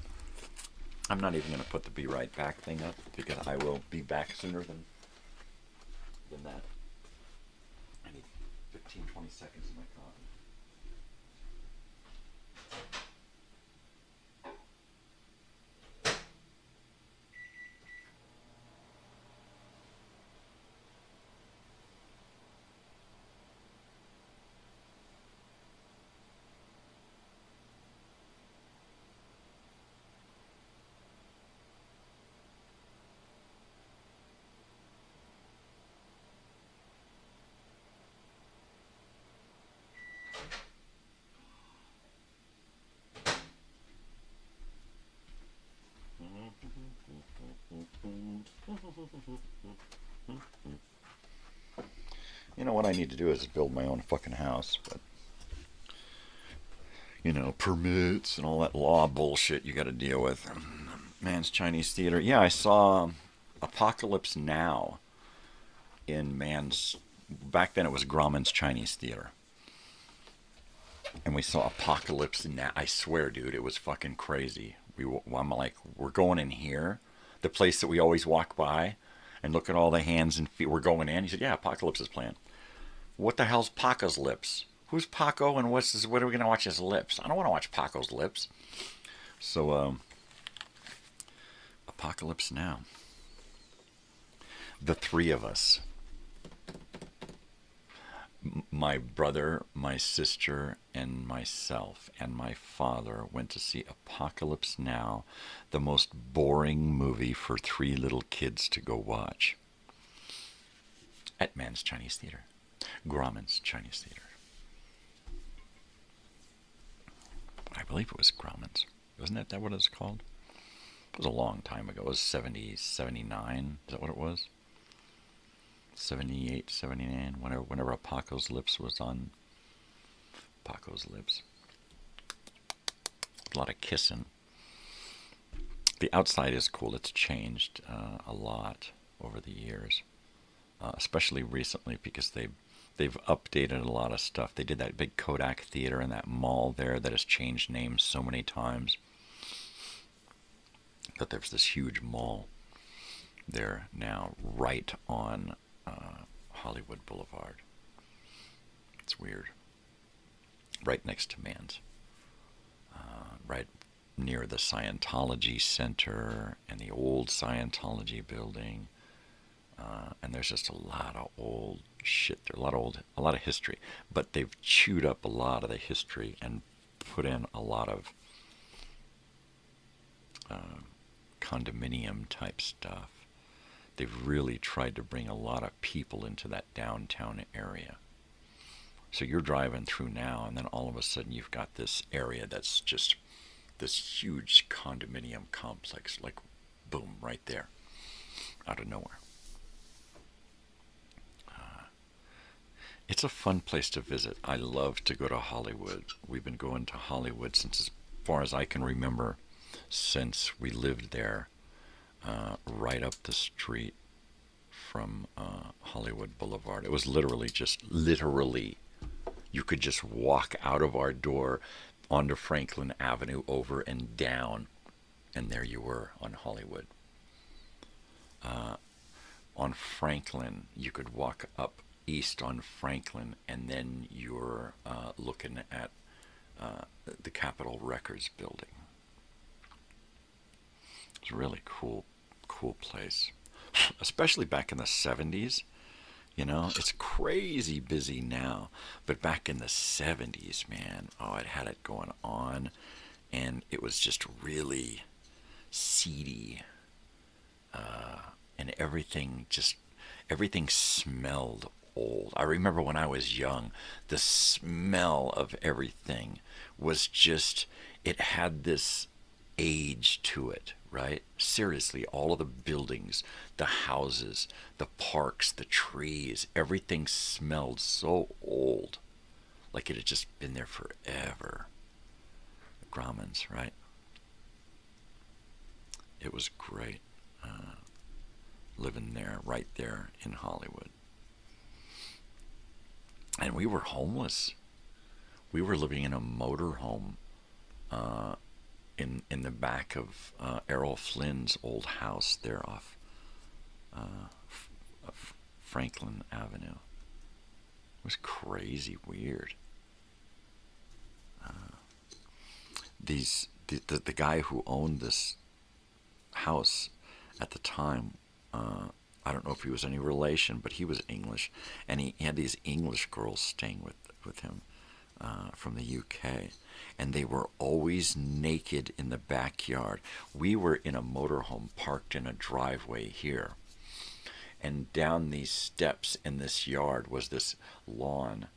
I'm not even going to put the be right back thing up because I will be back sooner than that. I need 15, 20 seconds in my coffee. You know what I need to do is build my own fucking house, but you know, permits and all that law bullshit you got to deal with. Man's Chinese Theater. Yeah, I saw Apocalypse Now in Man's. Back then it was Grauman's Chinese Theater. And we saw Apocalypse Now. I swear, dude, it was fucking crazy. I'm like, we're going in here, the place that we always walk by and look at all the hands and feet. We're going in. He said, yeah, Apocalypse is playing. What the hell's Paco's lips? Who's Paco and what are we going to watch his lips? I don't want to watch Paco's lips. So, Apocalypse Now. The three of us. My brother, my sister, and myself, and my father went to see Apocalypse Now, the most boring movie for three little kids to go watch. At Man's Chinese Theater. Grauman's Chinese Theater. I believe it was Grauman's. Wasn't that what it was called? It was a long time ago. It was 70, 79. Is that what it was? 78, 79. Whenever Paco's Lips was on. Paco's Lips. A lot of kissing. The outside is cool. It's changed a lot over the years. Especially recently because they've updated a lot of stuff. They did that big Kodak Theater in that mall there that has changed names so many times. But there's this huge mall there now right on Hollywood Boulevard. It's weird. Right next to Man's. Right near the Scientology Center and the old Scientology building. And there's just a lot of old shit there, a lot of history. But they've chewed up a lot of the history and put in a lot of condominium type stuff. They've really tried to bring a lot of people into that downtown area. So you're driving through now, and then all of a sudden you've got this area that's just this huge condominium complex, like boom, right there, out of nowhere. It's a fun place to visit. I love to go to Hollywood. We've been going to Hollywood since, as far as I can remember, since we lived there, right up the street from Hollywood Boulevard. It was literally, you could just walk out of our door onto Franklin Avenue, over and down, and there you were on Hollywood. On Franklin, you could walk up east on Franklin, and then you're looking at the Capitol Records building. It's a really cool place, especially back in the 70s. You know, it's crazy busy now, but back in the 70s, man, it had it going on, and it was just really seedy, and everything smelled old. I remember when I was young, the smell of everything was just, it had this age to it, right? Seriously, all of the buildings, the houses, the parks, the trees, everything smelled so old, like it had just been there forever. Grauman's, right? It was great living there, right there in Hollywood. And we were homeless. We were living in a motorhome in the back of Errol Flynn's old house there off Franklin Avenue. It was crazy weird. The guy who owned this house at the time, I don't know if he was any relation, but he was English, and he had these English girls staying with him from the UK, and they were always naked in the backyard. We were in a motorhome parked in a driveway here, and down these steps in this yard was this lawn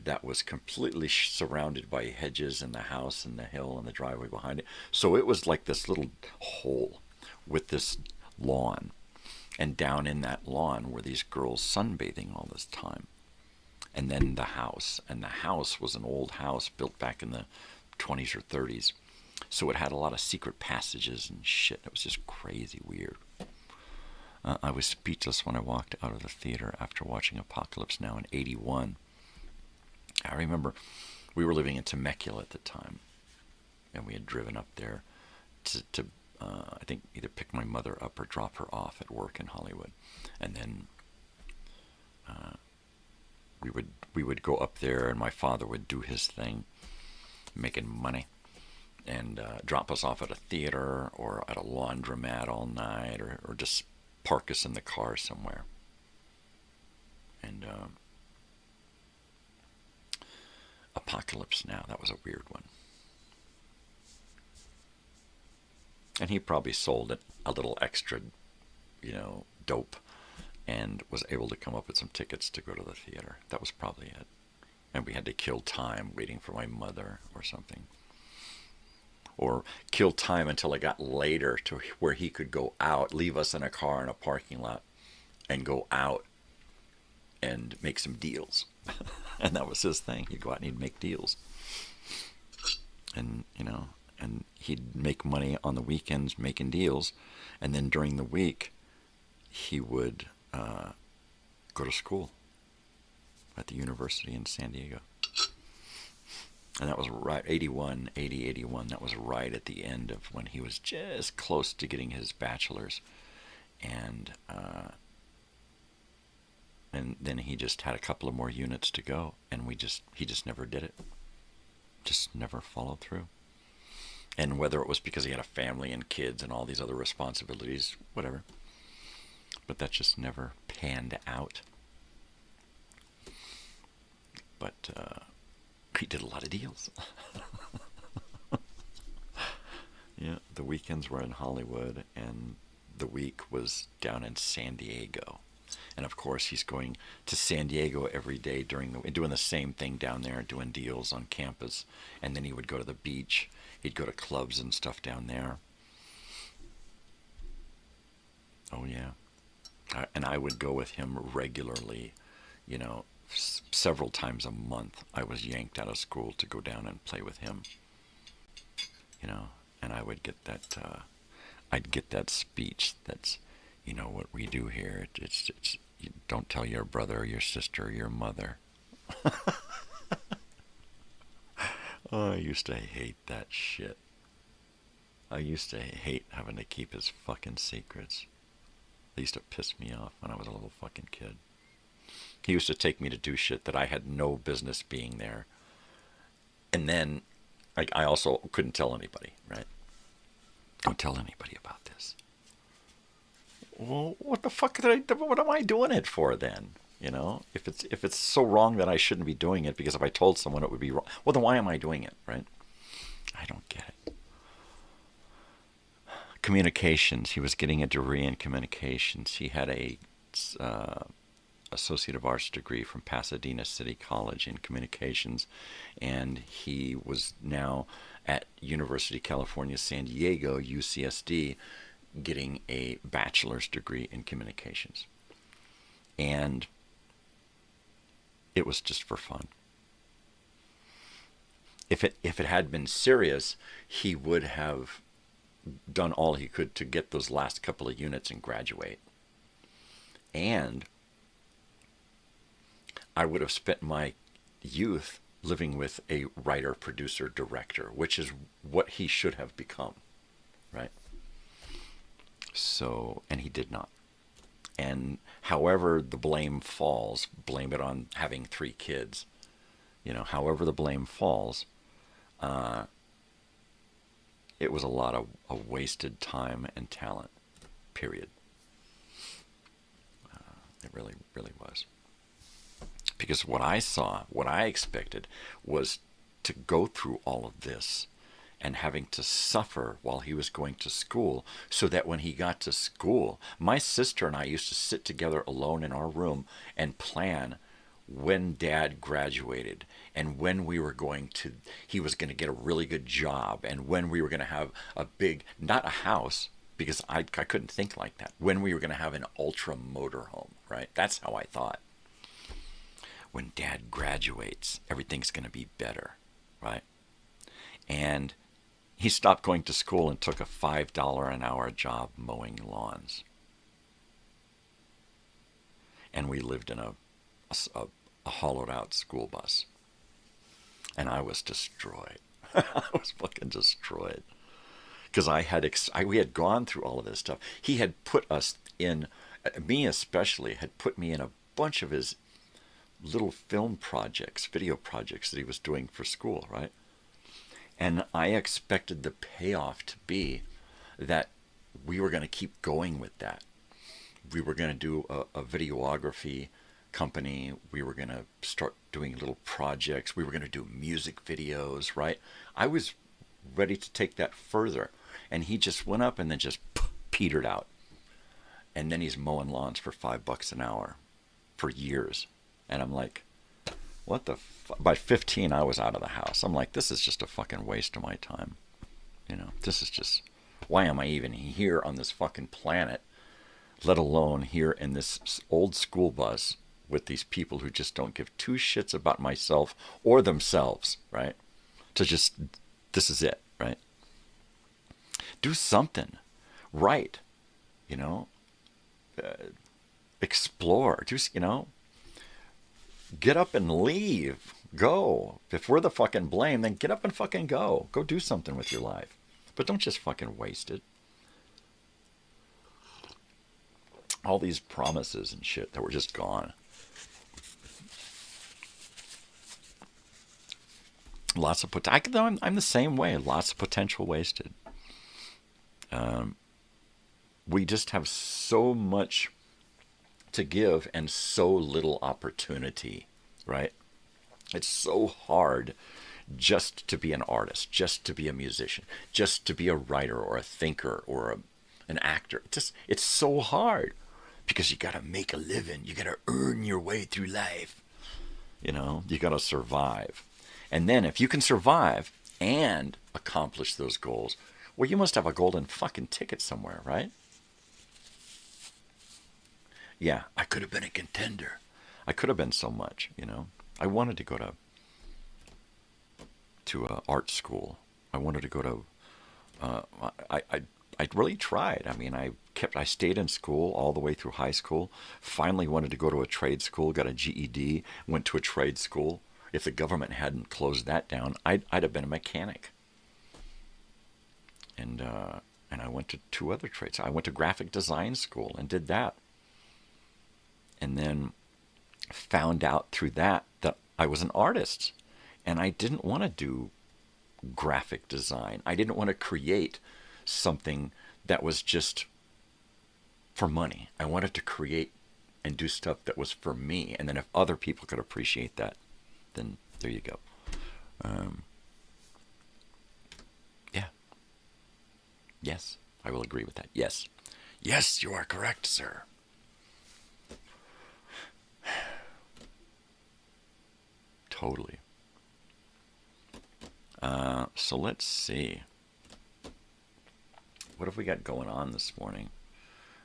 that was completely surrounded by hedges and the house and the hill and the driveway behind it. So it was like this little hole with this lawn. And down in that lawn were these girls sunbathing all this time. And then the house. And the house was an old house built back in the 20s or 30s. So it had a lot of secret passages and shit. It was just crazy weird. I was speechless when I walked out of the theater after watching Apocalypse Now in '81. I remember we were living in Temecula at the time, and we had driven up there to I think either pick my mother up or drop her off at work in Hollywood, and then we would go up there, and my father would do his thing, making money, and drop us off at a theater or at a laundromat all night, or just park us in the car somewhere, and Apocalypse Now, that was a weird one. And he probably sold it a little extra, dope, and was able to come up with some tickets to go to the theater. That was probably it. And we had to kill time waiting for my mother or something. Or kill time until it got later to where he could go out, leave us in a car in a parking lot, and go out and make some deals. And that was his thing. He'd go out and he'd make deals. And, and he'd make money on the weekends making deals. And then during the week, he would go to school at the university in San Diego. And that was right, 81, that was right at the end of when he was just close to getting his bachelor's. And then he just had a couple of more units to go, and he just never did it. Just never followed through. And whether it was because he had a family and kids and all these other responsibilities, whatever. But that just never panned out. But he did a lot of deals. Yeah, the weekends were in Hollywood, and the week was down in San Diego. And of course, he's going to San Diego every day doing the same thing down there, doing deals on campus. And then he would go to the beach. He'd go to clubs and stuff down there. Oh, yeah. And I would go with him regularly, several times a month. I was yanked out of school to go down and play with him. And I would get that, I'd get that speech that's, what we do here, it's you don't tell your brother or your sister or your mother. Oh, I used to hate that shit. I used to hate having to keep his fucking secrets. They used to piss me off when I was a little fucking kid. He used to take me to do shit that I had no business being there. And then I also couldn't tell anybody, right? Don't tell anybody about this. Well, what the fuck what am I doing it for then? If it's so wrong that I shouldn't be doing it, because if I told someone it would be wrong, well, then why am I doing it, right? I don't get it. Communications. He was getting a degree in communications. He had a Associate of Arts degree from Pasadena City College in communications, and he was now at University of California, San Diego, UCSD, getting a bachelor's degree in communications. And it was just for fun. If it had been serious, he would have done all he could to get those last couple of units and graduate. And I would have spent my youth living with a writer, producer, director, which is what he should have become, right? So, and he did not. And however the blame falls, blame it on having 3 kids. You know, however the blame falls, it was a lot of wasted time and talent, period. It really, really was. Because what I saw, what I expected, was to go through all of this and having to suffer while he was going to school, so that when he got to school, my sister and I used to sit together alone in our room and plan when Dad graduated and when we were going to, he was going to get a really good job, and when we were going to have a big, not a house, because I couldn't think like that, when we were going to have an ultra motorhome, right? That's how I thought. When Dad graduates, everything's going to be better, right? And he stopped going to school and took a $5 an hour job mowing lawns. And we lived in a hollowed out school bus. And I was destroyed. I was fucking destroyed. Because we had gone through all of this stuff. He had put us in, me especially, had put me in a bunch of his little film projects, video projects that he was doing for school, right? And I expected the payoff to be that we were going to keep going with that. We were going to do a videography company. We were going to start doing little projects. We were going to do music videos, right? I was ready to take that further. And he just went up and then just petered out. And then he's mowing lawns for $5 an hour for years. And I'm like, what the fuck? By 15, I was out of the house. I'm like, this is just a fucking waste of my time. You know, this is just, why am I even here on this fucking planet, let alone here in this old school bus with these people who just don't give 2 shits about myself or themselves, right? To just, this is it, right? Do something. Write, you know, explore, just, you know, get up and leave. Go. If we're the fucking blame, then get up and fucking go. Go do something with your life. But don't just fucking waste it. All these promises and shit that were just gone. Lots of potential. I'm the same way. Lots of potential wasted. We just have so much to give and so little opportunity, right? It's so hard just to be an artist, just to be a musician, just to be a writer or a thinker or an actor. It's so hard because you got to make a living. You got to earn your way through life. You know, you got to survive. And then if you can survive and accomplish those goals, well, you must have a golden fucking ticket somewhere, right? Yeah, I could have been a contender. I could have been so much, you know. I wanted to go to art school. I wanted to go to. I really tried. I mean, I stayed in school all the way through high school. Finally, wanted to go to a trade school. Got a GED. Went to a trade school. If the government hadn't closed that down, I'd have been a mechanic. And I went to 2 other trades. I went to graphic design school and did that. And then found out through that I was an artist. And I didn't want to do graphic design. I didn't want to create something that was just for money. I wanted to create and do stuff that was for me. And then if other people could appreciate that, then there you go. Yeah. Yes, I will agree with that. Yes. Yes, you are correct, sir. Totally. So let's see. What have we got going on this morning?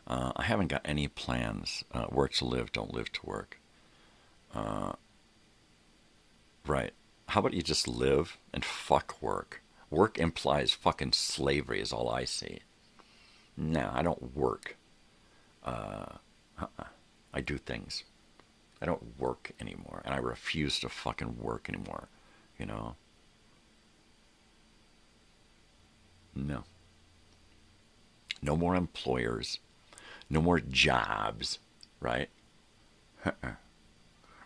I haven't got any plans. Work to live, don't live to work. Right. How about you just live and fuck work? Work implies fucking slavery is all I see. No, I don't work. I do things. I don't work anymore, and I refuse to fucking work anymore, you know? No. No more employers. No more jobs, right?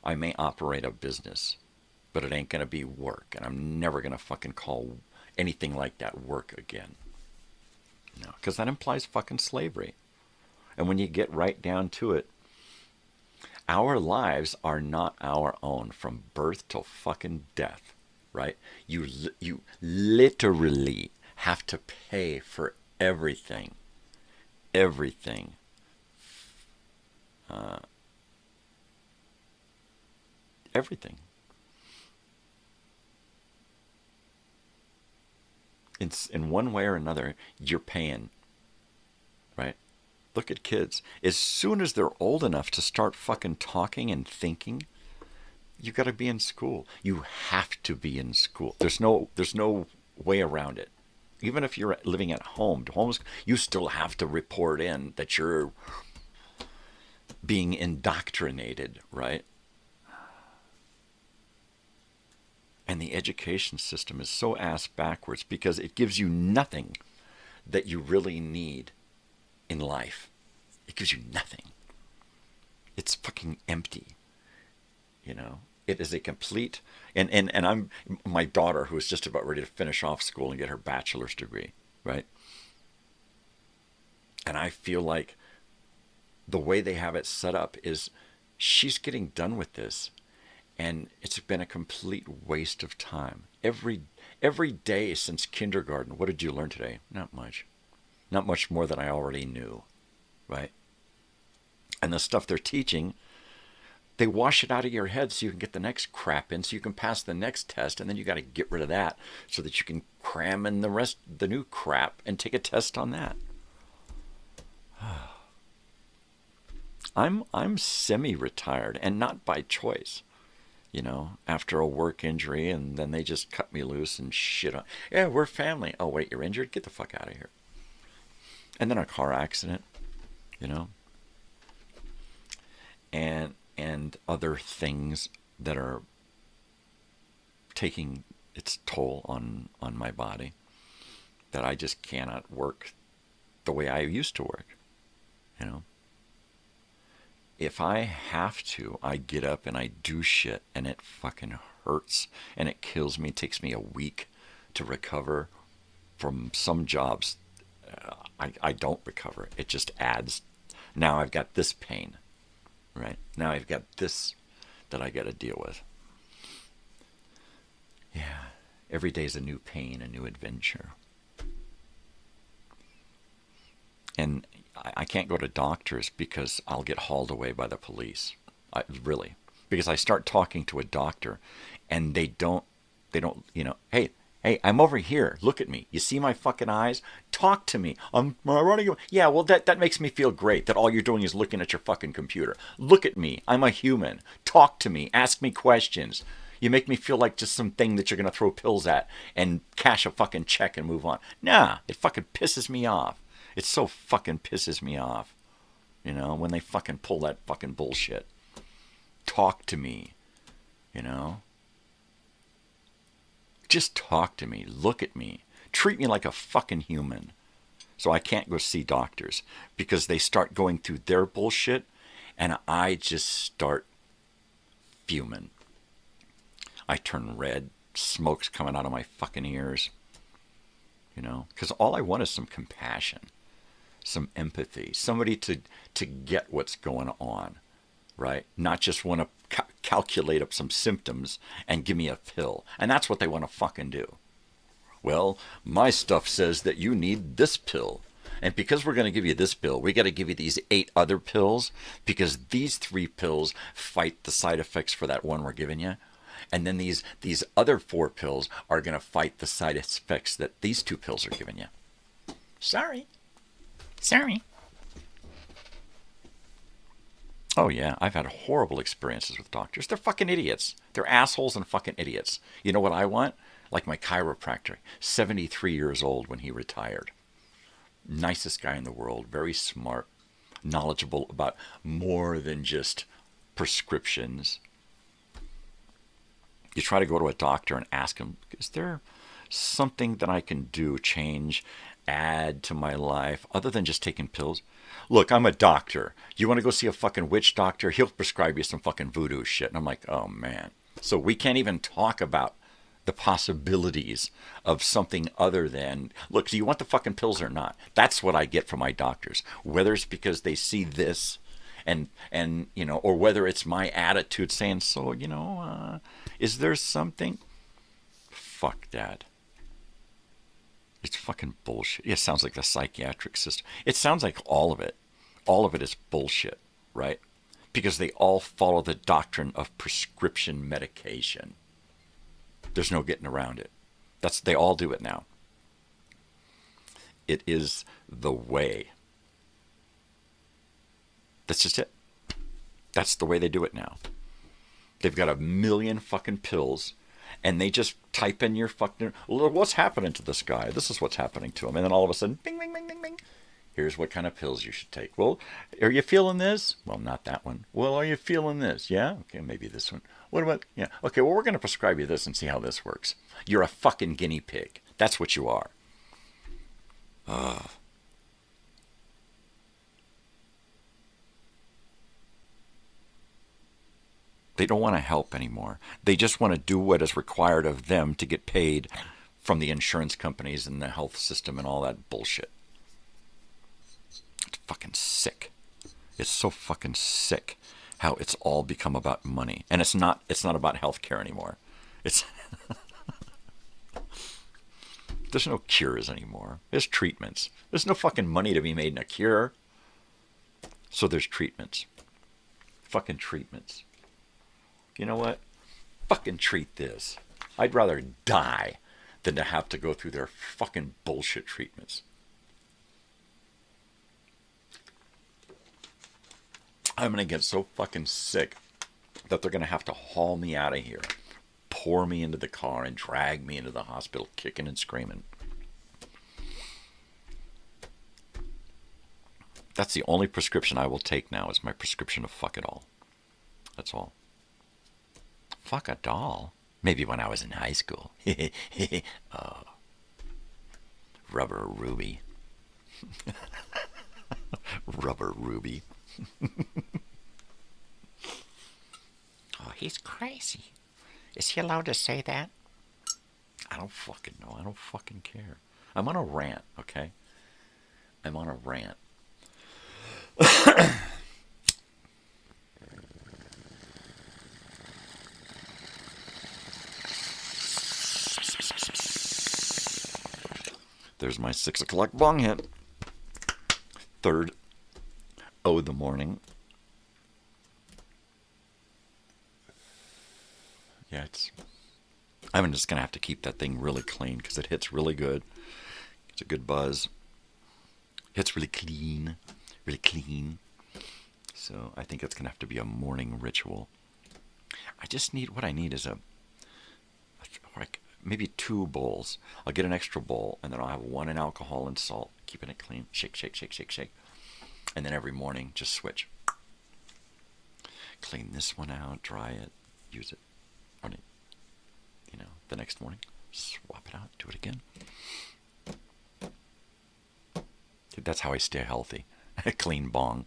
I may operate a business, but it ain't going to be work, and I'm never going to fucking call anything like that work again. No, because that implies fucking slavery. And when you get right down to it, our lives are not our own from birth till fucking death, right? You literally have to pay for everything. Everything. Everything. In one way or another, you're paying, right? Look at kids. As soon as they're old enough to start fucking talking and thinking, you got to be in school. You have to be in school. There's no way around it. Even if you're living at home, you still have to report in that you're being indoctrinated, right? And the education system is so ass backwards because it gives you nothing that you really need in life. It gives you nothing. It's fucking empty. You know? It is a complete... And I'm my daughter, who is just about ready to finish off school and get her bachelor's degree, right? And I feel like the way they have it set up is she's getting done with this. And it's been a complete waste of time. Every day since kindergarten, what did you learn today? Not much. Not much more than I already knew, right? And the stuff they're teaching, they wash it out of your head so you can get the next crap in, so you can pass the next test, and then you got to get rid of that so that you can cram in the new crap and take a test on that. I'm semi-retired, and not by choice. You know, after a work injury, and then they just cut me loose and shit on. Yeah, we're family. Oh, wait, you're injured? Get the fuck out of here. And then a car accident, you know. And other things that are taking its toll on my body, that I just cannot work the way I used to work, you know. If I have to, I get up and I do shit, and it fucking hurts, and it kills me. It takes me a week to recover from some jobs. I don't recover. It just adds. Now I've got this pain, right? Now I've got this that I got to deal with. Yeah, every day's a new pain, a new adventure. And I can't go to doctors because I'll get hauled away by the police. Really. Because I start talking to a doctor and they don't, you know, hey, I'm over here. Look at me. You see my fucking eyes? Talk to me. I'm running. Yeah, well, that makes me feel great that all you're doing is looking at your fucking computer. Look at me. I'm a human. Talk to me. Ask me questions. You make me feel like just some thing that you're going to throw pills at and cash a fucking check and move on. Nah, it fucking pisses me off. It so fucking pisses me off, you know, when they fucking pull that fucking bullshit. Talk to me, you know. Just talk to me. Look at me. Treat me like a fucking human. So I can't go see doctors because they start going through their bullshit and I just start fuming. I turn red. Smoke's coming out of my fucking ears. You know, because all I want is some compassion. Some empathy, somebody to get what's going on, right? Not just want to calculate up some symptoms and give me a pill. And that's what they want to fucking do. Well, my stuff says that you need this pill. And because we're going to give you this pill, we got to give you these 8 other pills because these 3 pills fight the side effects for that one we're giving you. And then these other 4 pills are going to fight the side effects that these 2 pills are giving you. Sorry. Oh, yeah, I've had horrible experiences with doctors. They're fucking idiots. They're assholes and fucking idiots. You know what I want? Like my chiropractor, 73 years old when he retired. Nicest guy in the world, very smart, knowledgeable about more than just prescriptions. You try to go to a doctor and ask him, is there something that I can do, change, add to my life other than just taking pills? Look, I'm a doctor. You want to go see a fucking witch doctor? He'll prescribe you some fucking voodoo shit. And I'm like, oh man. So we can't even talk about the possibilities of something other than, look, do you want the fucking pills or not? That's what I get from my doctors. Whether it's because they see this and you know, or whether it's my attitude saying, so, you know, is there something? Fuck that. It's fucking bullshit. It sounds like the psychiatric system. It sounds like all of it. All of it is bullshit, right? Because they all follow the doctrine of prescription medication. There's no getting around it. They all do it now. It is the way. That's just it. That's the way they do it now. They've got a million fucking pills, and they just type in your fucking, what's happening to this guy? This is what's happening to him. And then all of a sudden, bing, bing, bing, bing, bing. Here's what kind of pills you should take. Well, are you feeling this? Well, not that one. Well, are you feeling this? Yeah? Okay, maybe this one. What about, yeah. Okay, well, we're going to prescribe you this and see how this works. You're a fucking guinea pig. That's what you are. They don't want to help anymore. They just want to do what is required of them to get paid from the insurance companies and the health system and all that bullshit. It's fucking sick. It's so fucking sick how it's all become about money. And it's not about healthcare anymore. It's there's no cures anymore. There's treatments. There's no fucking money to be made in a cure. So there's treatments. Fucking treatments. You know what? Fucking treat this. I'd rather die than to have to go through their fucking bullshit treatments. I'm going to get so fucking sick that they're going to have to haul me out of here, pour me into the car, and drag me into the hospital kicking and screaming. That's the only prescription I will take now is my prescription of fuck it all. That's all. Fuck a doll? Maybe when I was in high school. Oh. Rubber Ruby. Rubber Ruby. Oh, he's crazy. Is he allowed to say that? I don't fucking know. I don't fucking care. I'm on a rant, okay? I'm on a rant. There's my 6 o'clock bong hit. 3rd of the morning. Yeah, I'm just going to have to keep that thing really clean because it hits really good. It's a good buzz. Hits really clean. Really clean. So I think it's going to have to be a morning ritual. What I need is maybe 2 bowls. I'll get an extra bowl, and then I'll have 1 in alcohol and salt, keeping it clean. Shake, shake, shake, shake, shake. And then every morning, just switch. Clean this one out, dry it, use it. Run it. You know, the next morning, swap it out, do it again. That's how I stay healthy. Clean bong.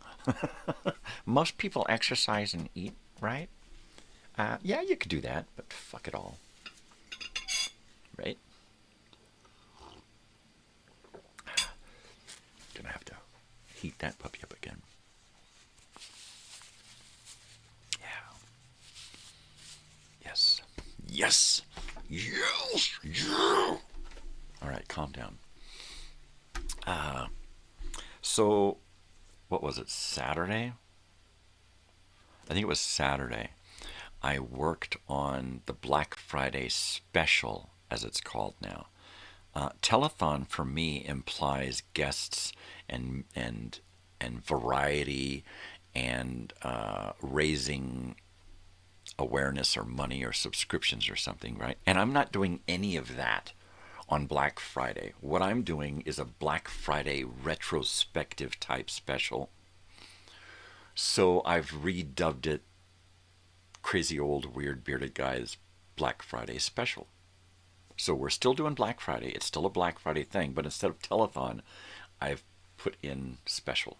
Most people exercise and eat, right? Yeah, you could do that, but fuck it all. Right? Gonna have to heat that puppy up again. Yeah. Yes. Yes. Yes. Yeah. All right, calm down. So, what was it, Saturday? I think it was Saturday. I worked on the Black Friday special, as it's called now. Telethon for me implies guests and variety and raising awareness or money or subscriptions or something, right? And I'm not doing any of that on Black Friday. What I'm doing is a Black Friday retrospective type special. So I've redubbed it Crazy Old Weird Bearded Guy's Black Friday special. So we're still doing Black Friday. It's still a Black Friday thing, but instead of telethon, I've put in special.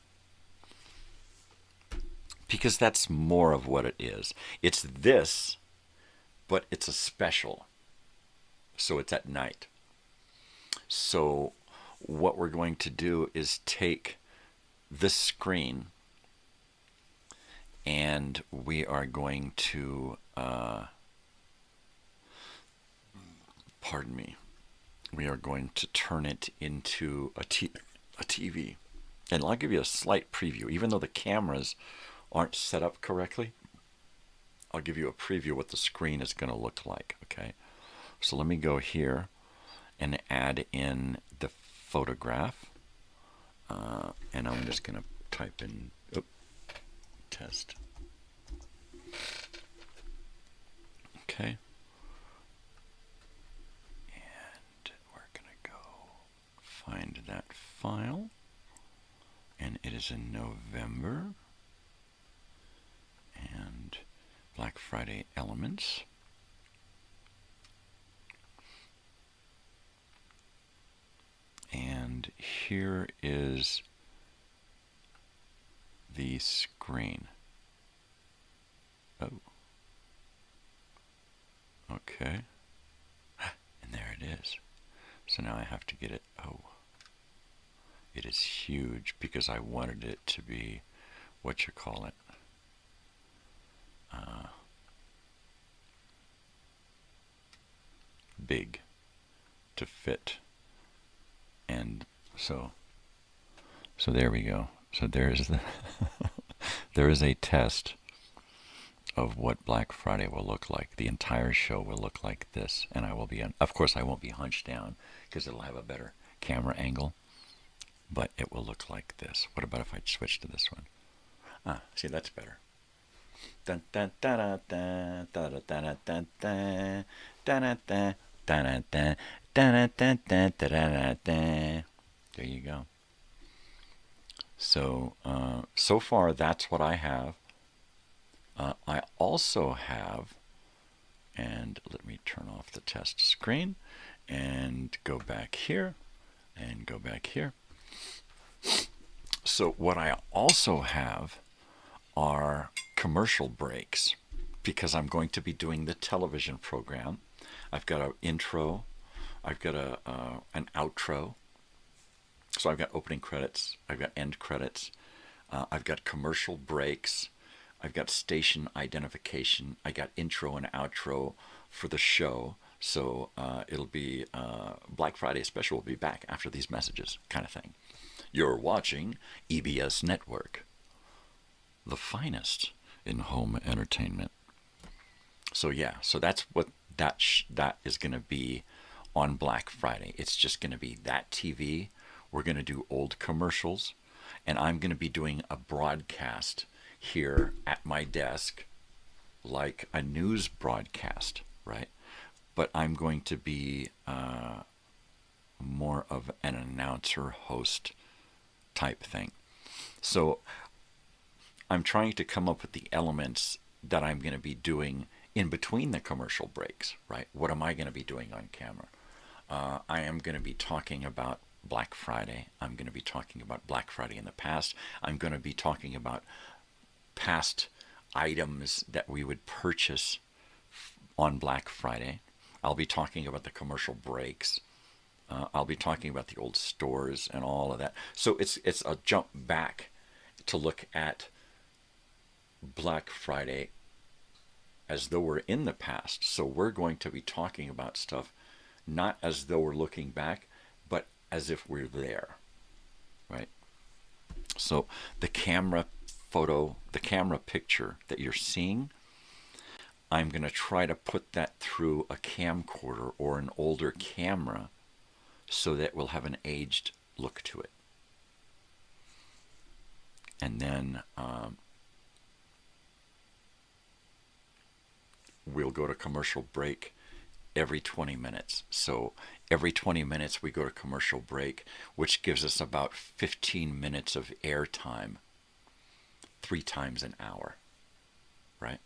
Because that's more of what it is. It's this, but it's a special. So it's at night. So what we're going to do is take this screen and we are going to, pardon me, we are going to turn it into a TV. And I'll give you a slight preview. Even though the cameras aren't set up correctly, I'll give you a preview of what the screen is going to look like, okay? So let me go here and add in the photograph. And I'm just going to type in test. Okay. And we're going to go find that file. And it is in November. And Black Friday elements. And here is the screen. Oh. Okay. And there it is. So now I have to get it. Oh. It is huge because I wanted it to be, what you call it, big to fit. And so there we go. So there's the there is a test of what Black Friday will look like. The entire show will look like this, and I will be of course I won't be hunched down because it'll have a better camera angle, but it will look like this. What about if I switch to this one? Ah, see, that's better. Dun dun dun dun dun dun dun dun dun dun dun dun dun dun dun dun dun. There you go. So, so far that's what I have. I also have, and let me turn off the test screen and go back here and go back here. So what I also have are commercial breaks because I'm going to be doing the television program. I've got an intro, I've got an outro. So I've got opening credits, I've got end credits, I've got commercial breaks, I've got station identification, I got intro and outro for the show. So it'll be Black Friday special will be back after these messages, kind of thing. You're watching EBS Network, the finest in home entertainment. So yeah, so that's what that is going to be on Black Friday. It's just going to be that TV. We're going to do old commercials, and I'm going to be doing a broadcast here at my desk, like a news broadcast, right? But I'm going to be more of an announcer, host type thing. So I'm trying to come up with the elements that I'm going to be doing in between the commercial breaks, right? What am I going to be doing on camera? I am going to be talking about Black Friday. I'm going to be talking about Black Friday in the past. I'm going to be talking about past items that we would purchase on Black Friday. I'll be talking about the commercial breaks. I'll be talking about the old stores and all of that. So it's a jump back to look at Black Friday as though we're in the past. So we're going to be talking about stuff not as though we're looking back, but as if we're there, right? So the camera photo, the camera picture that you're seeing, I'm going to try to put that through a camcorder or an older camera so that we'll have an aged look to it. And then we'll go to commercial break every 20 minutes. So every 20 minutes we go to commercial break, which gives us about 15 minutes of air time, 3 times an hour, right?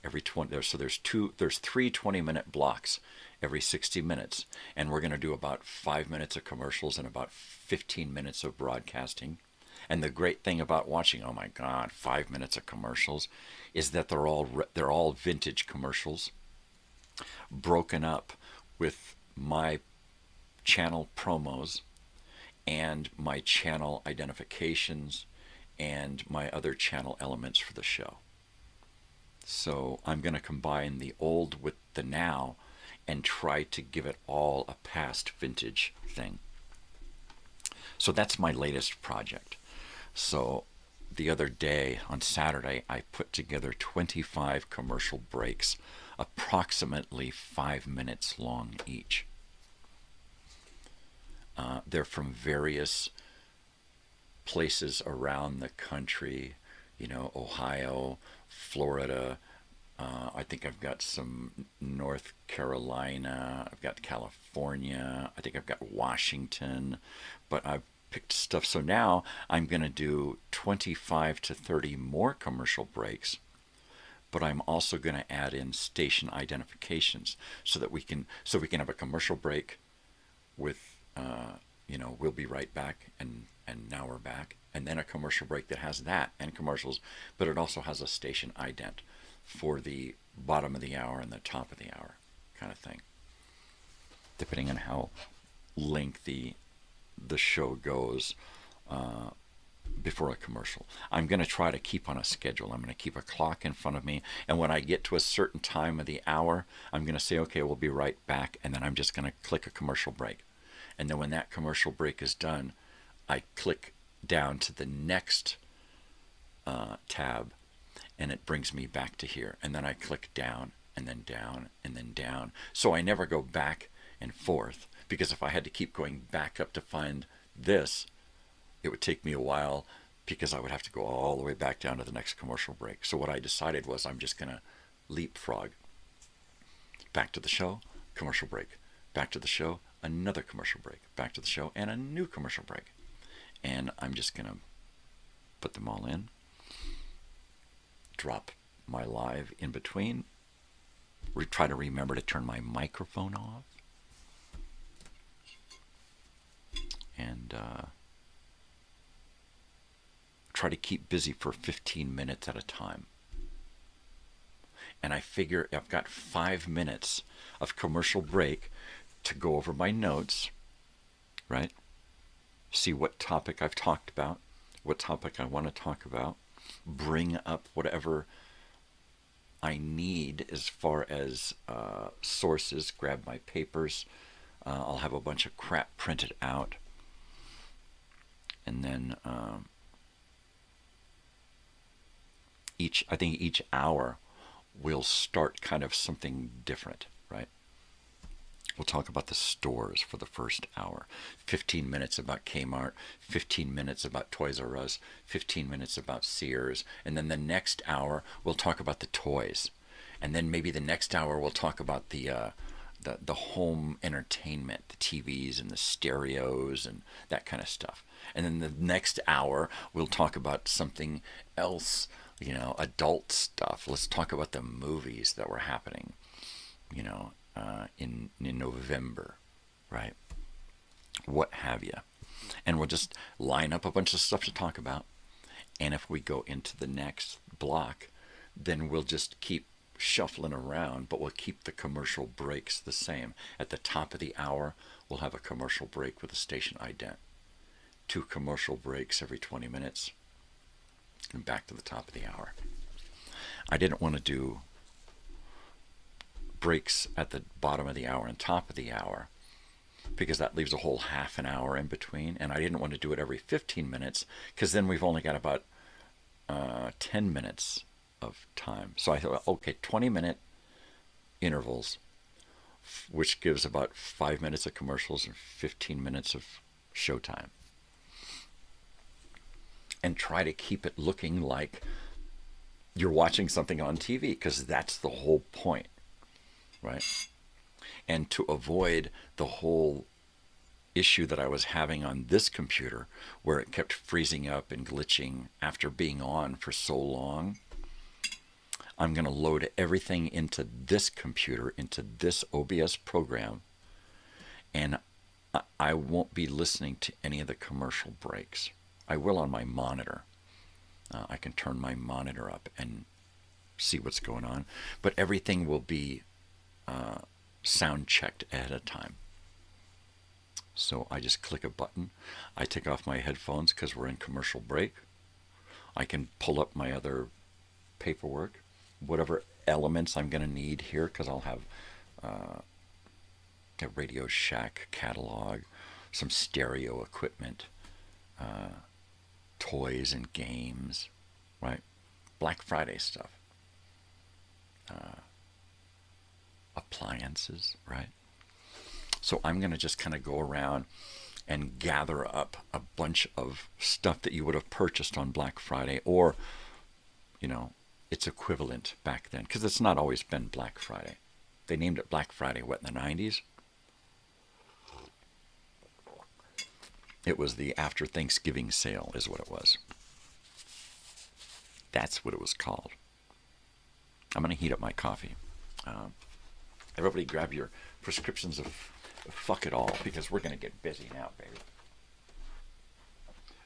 every 20. So there's 3 20-minute blocks every 60 minutes, and we're going to do about 5 minutes of commercials and about 15 minutes of broadcasting. And the great thing about watching, oh my God, 5 minutes of commercials, is that they're all vintage commercials, broken up with my channel promos and my channel identifications and my other channel elements for the show. So I'm going to combine the old with the now and try to give it all a past vintage thing. So that's my latest project. So the other day, on Saturday, I put together 25 commercial breaks, approximately 5 minutes long each. They're from various places around the country, you know, Ohio, Florida. I think I've got some North Carolina. I've got California. I think I've got Washington. But I've picked stuff. So now I'm going to do 25 to 30 more commercial breaks. But I'm also going to add in station identifications so that we can have a commercial break with, you know, we'll be right back, and now we're back, and then a commercial break that has that and commercials, but it also has a station ident for the bottom of the hour and the top of the hour kind of thing, depending on how lengthy the show goes before a commercial. I'm going to try to keep on a schedule. I'm going to keep a clock in front of me, and when I get to a certain time of the hour, I'm going to say, okay, we'll be right back, and then I'm just going to click a commercial break. And then when that commercial break is done, I click down to the next tab, and it brings me back to here. And then I click down, and then down, and then down. So I never go back and forth, because if I had to keep going back up to find this, it would take me a while, because I would have to go all the way back down to the next commercial break. So what I decided was I'm just going to leapfrog. Back to the show, commercial break. Back to the show, another commercial break. Back to the show, and a new commercial break. And I'm just going to put them all in. Drop my live in between. Try to remember to turn my microphone off. And try to keep busy for 15 minutes at a time. And I figure I've got 5 minutes of commercial break to go over my notes, right? See what topic I've talked about, what topic I want to talk about, bring up whatever I need as far as sources, grab my papers. I'll have a bunch of crap printed out. And then I think each hour we'll start kind of something different, right? We'll talk about the stores for the first hour. 15 minutes about Kmart, 15 minutes about Toys R Us, 15 minutes about Sears, and then the next hour we'll talk about the toys. And then maybe the next hour we'll talk about the home entertainment, the TVs and the stereos and that kind of stuff. And then the next hour we'll talk about something else, you know, adult stuff. Let's talk about the movies that were happening, you know, in November, right? What have you. And we'll just line up a bunch of stuff to talk about. And if we go into the next block, then we'll just keep shuffling around, but we'll keep the commercial breaks the same. At the top of the hour, we'll have a commercial break with a station ident. 2 commercial breaks every 20 minutes. And back to the top of the hour. I didn't want to do breaks at the bottom of the hour and top of the hour, because that leaves a whole half an hour in between, and I didn't want to do it every 15 minutes, because then we've only got about 10 minutes of time. So I thought, okay, 20-minute intervals, which gives about 5 minutes of commercials and 15 minutes of showtime. And try to keep it looking like you're watching something on TV, because that's the whole point, right? And to avoid the whole issue that I was having on this computer, where it kept freezing up and glitching after being on for so long, I'm going to load everything into this computer, into this OBS program, and I won't be listening to any of the commercial breaks. I will on my monitor. I can turn my monitor up and see what's going on, but everything will be sound checked ahead of time. So I just click a button. I take off my headphones because we're in commercial break. I can pull up my other paperwork, whatever elements I'm going to need here, because I'll have a Radio Shack catalog, some stereo equipment, toys and games, right? Black Friday stuff. Appliances, right? So I'm going to just kind of go around and gather up a bunch of stuff that you would have purchased on Black Friday, or, you know, its equivalent back then, because it's not always been Black Friday. They named it Black Friday, what, in the 90s? It was the after Thanksgiving sale is what it was. That's what it was called. I'm going to heat up my coffee. Everybody grab your prescriptions of fuck it all, because we're going to get busy now, baby.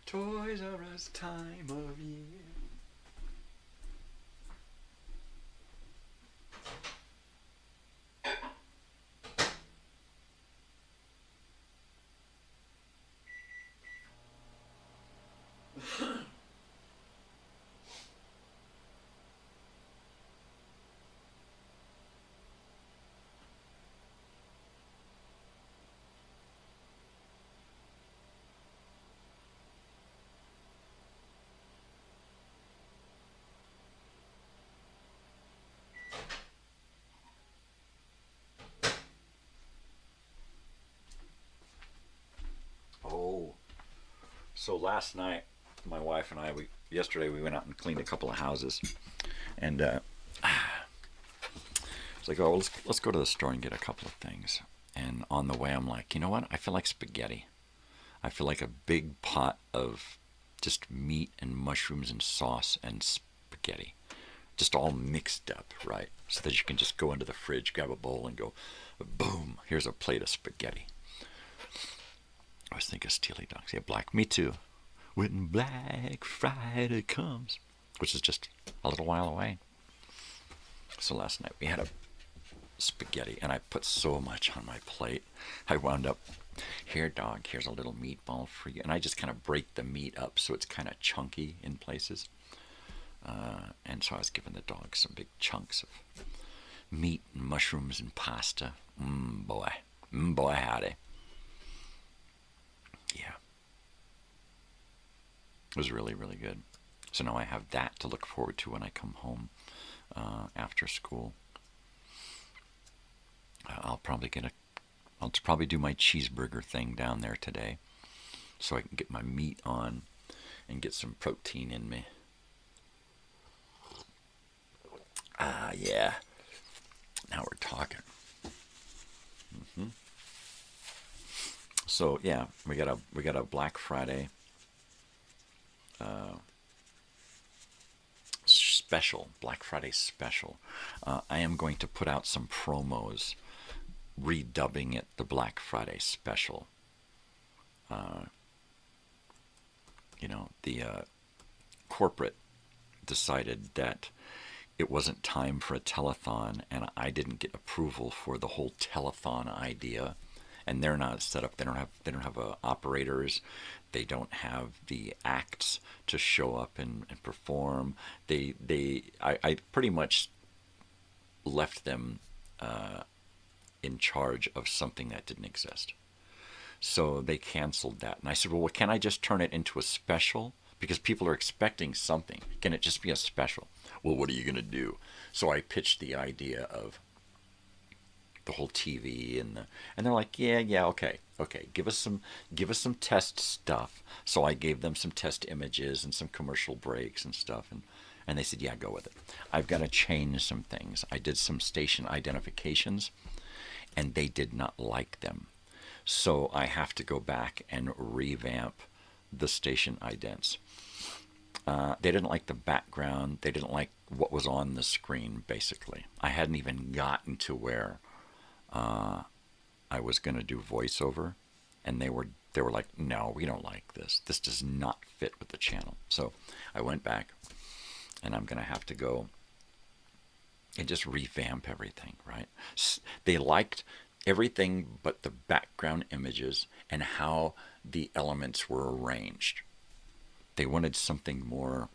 Toys R Us time of year. So last night, my wife and I, yesterday we went out and cleaned a couple of houses, and it's like, oh, let's go to the store and get a couple of things. And on the way, I'm like, you know what? I feel like spaghetti. I feel like a big pot of just meat and mushrooms and sauce and spaghetti, just all mixed up, right? So that you can just go into the fridge, grab a bowl, and go, boom, here's a plate of spaghetti. I was thinking Steely Dogs. Yeah, Black. Me too. When Black Friday comes, which is just a little while away. So last night we had a spaghetti, and I put so much on my plate. I wound up, here, dog, here's a little meatball for you. And I just kind of break the meat up so it's kind of chunky in places. And so I was giving the dog some big chunks of meat and mushrooms and pasta. Boy. Boy, howdy. Yeah. It was really, really good. So now I have that to look forward to when I come home after school. I'll probably do my cheeseburger thing down there today, so I can get my meat on and get some protein in me. Yeah. Now we're talking. So yeah, we got a Black Friday special, Black Friday special. I am going to put out some promos, redubbing it the Black Friday special. You know, the corporate decided that it wasn't time for a telethon, and I didn't get approval for the whole telethon idea. And they're not set up. They don't have operators. They don't have the acts to show up and perform. I pretty much left them in charge of something that didn't exist. So they canceled that. And I said, well, can't I just turn it into a special? Because people are expecting something. Can it just be a special? Well, what are you going to do? So I pitched the idea of the whole TV and they're like, yeah, okay, give us some test stuff. So I gave them some test images and some commercial breaks and stuff, and they said, yeah, go with it. I've got to change some things. I did some station identifications, and they did not like them, so I have to go back and revamp the station idents. They didn't like the background. They didn't like what was on the screen, basically. I hadn't even gotten to where I was going to do voiceover, and they were like, no, we don't like this. This does not fit with the channel. So I went back, and I'm going to have to go and just revamp everything, right? They liked everything but the background images and how the elements were arranged. They wanted something more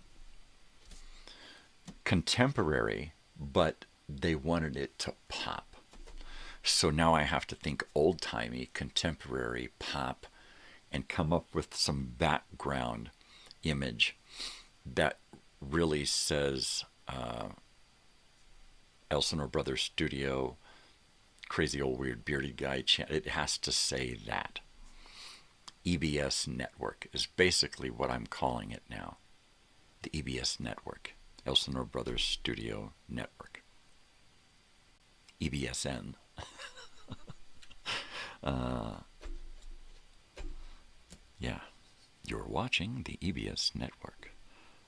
contemporary, but they wanted it to pop. So now I have to think old-timey, contemporary, pop, and come up with some background image that really says Elsinore Brothers Studio, Crazy Old Weird Bearded Guy. It has to say that. EBS Network is basically what I'm calling it now. The EBS Network. Elsinore Brothers Studio Network. EBSN. Yeah. You're watching the EBS Network.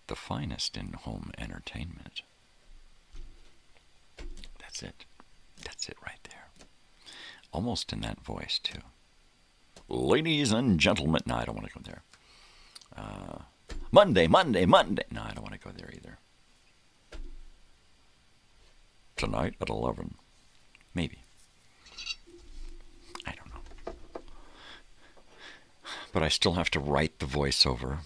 The finest in home entertainment. That's it. That's it right there. Almost in that voice, too. Ladies and gentlemen. No, I don't want to go there. Monday. No, I don't want to go there either. Tonight at 11. Maybe. I don't know. But I still have to write the voiceover,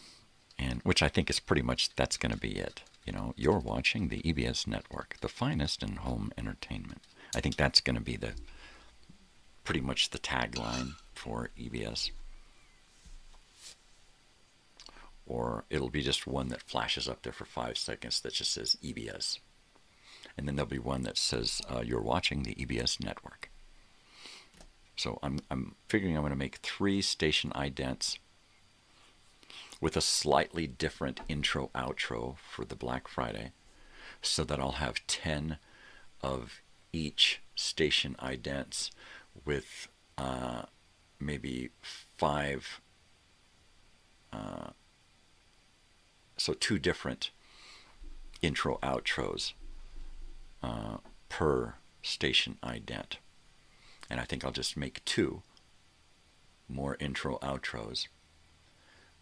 and which I think is pretty much, that's going to be it. You know, you're watching the EBS Network, the finest in home entertainment. I think that's going to be the pretty much the tagline for EBS. Or it'll be just one that flashes up there for 5 seconds that just says EBS. And then there'll be one that says, you're watching the EBS Network. So I'm figuring I'm going to make 3 station idents with a slightly different intro-outro for the Black Friday, so that I'll have 10 of each station idents with maybe 5, so 2 different intro-outros per station ident. And I think I'll just make 2 more intro-outros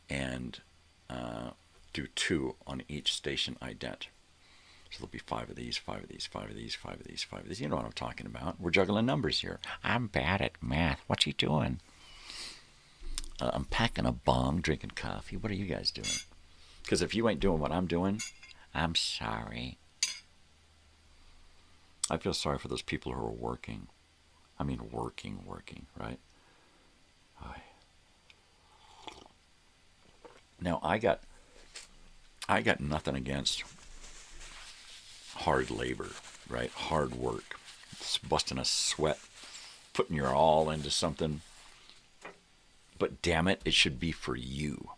and do 2 on each station ident. So there'll be 5 of these, 5 of these, 5 of these, 5 of these, 5 of these. You know what I'm talking about. We're juggling numbers here. I'm bad at math. What you doing? I'm packing a bong, drinking coffee. What are you guys doing? Because if you ain't doing what I'm doing, I'm sorry. I feel sorry for those people who are working. I mean working, right? Now, I got nothing against hard labor, right? Hard work. It's busting a sweat, putting your all into something. But damn it, it should be for you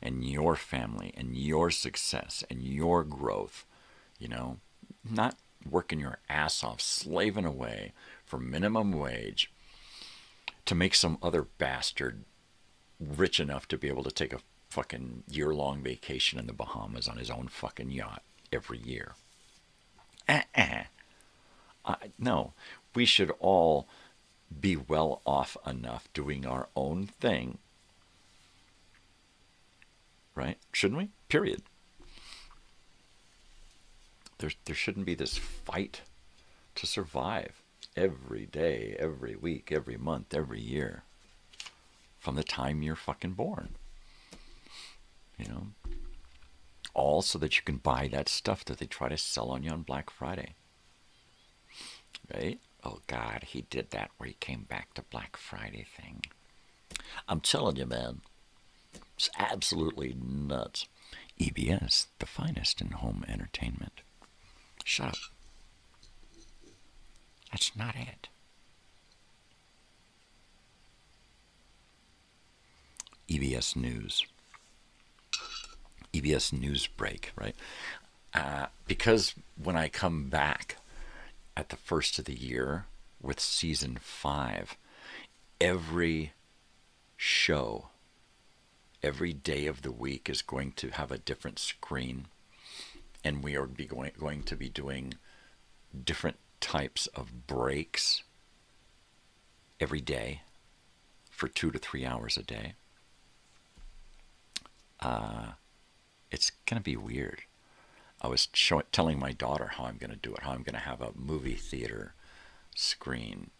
and your family and your success and your growth, you know? Not working your ass off, slaving away for minimum wage to make some other bastard rich enough to be able to take a fucking year-long vacation in the Bahamas on his own fucking yacht every year. No, we should all be well off enough doing our own thing, right? Shouldn't we? Period. There shouldn't be this fight to survive every day, every week, every month, every year from the time you're fucking born. You know, all so that you can buy that stuff that they try to sell on you on Black Friday. Right? Oh, God, he did that where he came back to Black Friday thing. I'm telling you, man, it's absolutely nuts. EBS, the finest in home entertainment. Shut up. That's not it. EBS News. EBS News Break, right? Because when I come back at the first of the year with Season 5, every show every day of the week is going to have a different screen, and we are going to be doing different types of breaks every day for 2 to 3 hours a day. It's going to be weird. I was telling my daughter how I'm going to do it, how I'm going to have a movie theater screen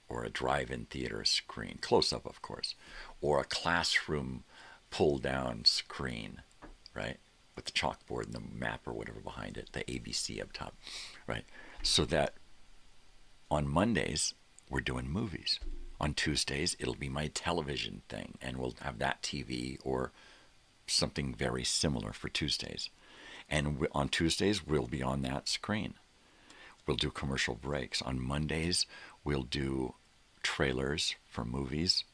or a drive-in theater screen, close-up of course, or a classroom pull-down screen, right, with the chalkboard and the map or whatever behind it, the ABC up top, right, so that on Mondays we're doing movies. On Tuesdays it'll be my television thing, and we'll have that TV or something very similar for Tuesdays. And on Tuesdays, we'll be on that screen. We'll do commercial breaks. On Mondays, we'll do trailers for movies.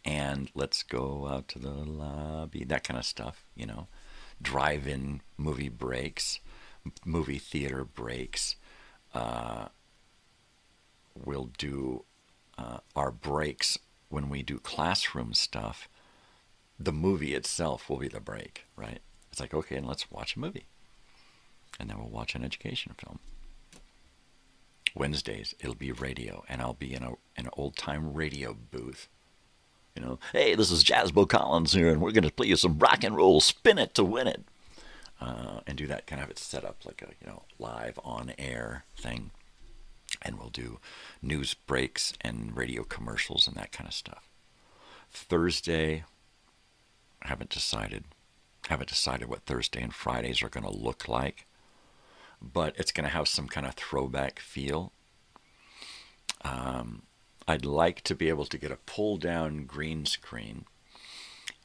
And let's go out to the lobby, that kind of stuff, you know. Drive-in movie breaks, movie theater breaks. We'll do our breaks when we do classroom stuff. The movie itself will be the break, right? It's like, okay, and let's watch a movie. And then we'll watch an education film. Wednesdays, it'll be radio, and I'll be in an old-time radio booth. You know, hey, this is Jasbo Collins here, and we're going to play you some rock and roll, spin it to win it. And do that, kind of have it set up like a, you know, live on-air thing. And we'll do news breaks and radio commercials and that kind of stuff. Thursday, I haven't decided what Thursday and Fridays are going to look like, but it's going to have some kind of throwback feel. I'd like to be able to get a pull-down green screen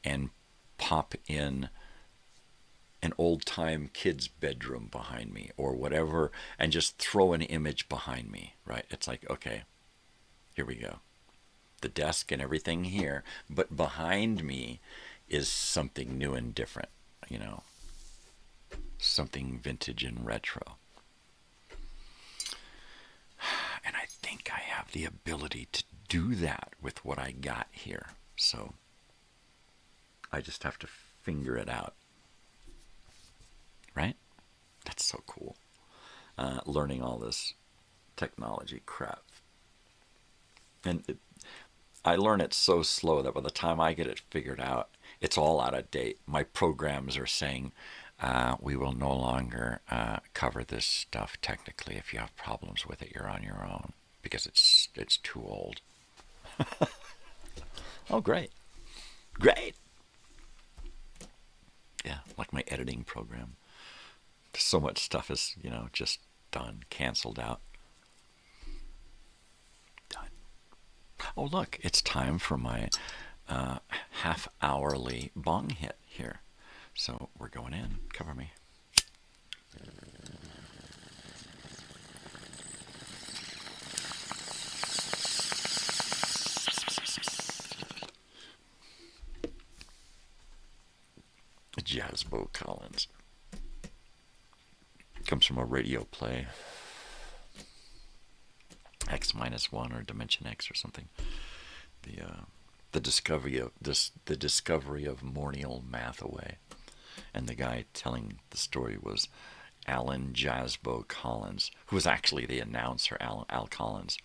and pop in an old-time kid's bedroom behind me or whatever, and just throw an image behind me, right? It's like, okay, here we go. The desk and everything here, but behind me is something new and different, you know, something vintage and retro. And I think I have the ability to do that with what I got here. So I just have to figure it out. Right? That's so cool. Learning all this technology crap. And I learn it so slow that by the time I get it figured out, it's all out of date. My programs are saying, we will no longer cover this stuff technically. If you have problems with it, you're on your own, because it's too old. Oh, great. Great. Yeah, like my editing program. So much stuff is, you know, just done, canceled out. Done. Oh, look, it's time for my half-hourly bong hit here. So we're going in. Cover me. Jasbo Collins. Comes from a radio play, X-1 or Dimension X or something. The discovery of the discovery of Mornial Mathaway, and the guy telling the story was Alan Jasbo Collins, who was actually the announcer, Al Collins.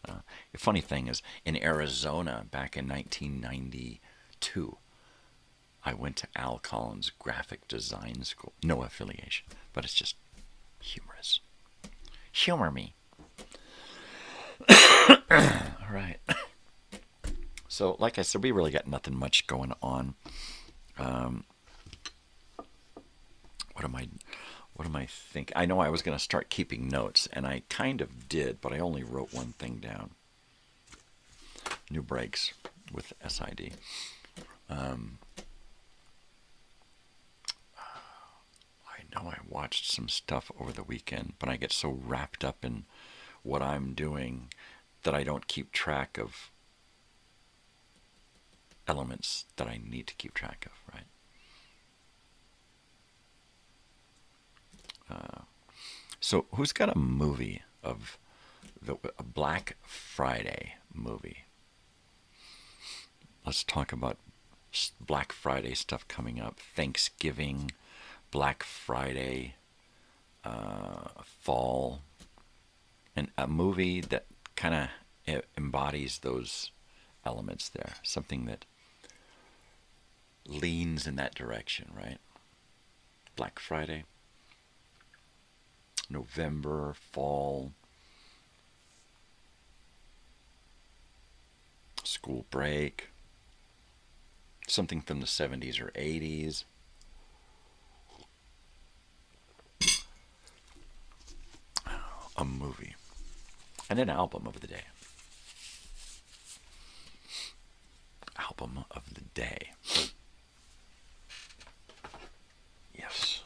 The funny thing is, in Arizona back in 1992, I went to Al Collins' graphic design school. No affiliation, but it's just humorous. Humor me. All right. So, like I said, we really got nothing much going on. What am I thinking? I know I was going to start keeping notes, and I kind of did, but I only wrote one thing down. New breaks with SID. I know I watched some stuff over the weekend, but I get so wrapped up in what I'm doing that I don't keep track of elements that I need to keep track of, right? So who's got a movie of a Black Friday movie? Let's talk about Black Friday stuff coming up, Thanksgiving, Black Friday, fall, and a movie that kind of embodies those elements there, something that leans in that direction, right? Black Friday, November, fall, school break, something from the 70s or 80s. A movie. And an album of the day. Album of the day. Yes.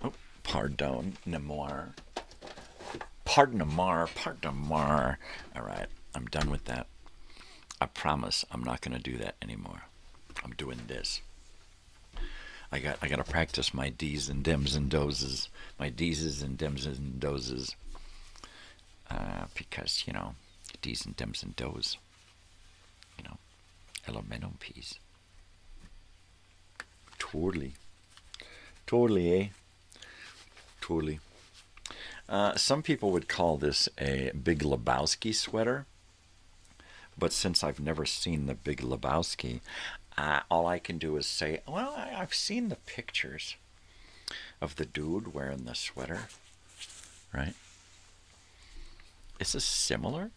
Oh, pardon, Namor. Pardon-a-mar. All right, I'm done with that. I promise I'm not going to do that anymore. I'm doing this. I got to practice my D's and Dems and dozes. My D's and Dems and dozes. Because, you know, D's and Dems and does. You know, elemental peas. Totally, eh? Totally. Some people would call this a Big Lebowski sweater. But since I've never seen the Big Lebowski, all I can do is say, well, I've seen the pictures of the dude wearing the sweater, right? This is similar,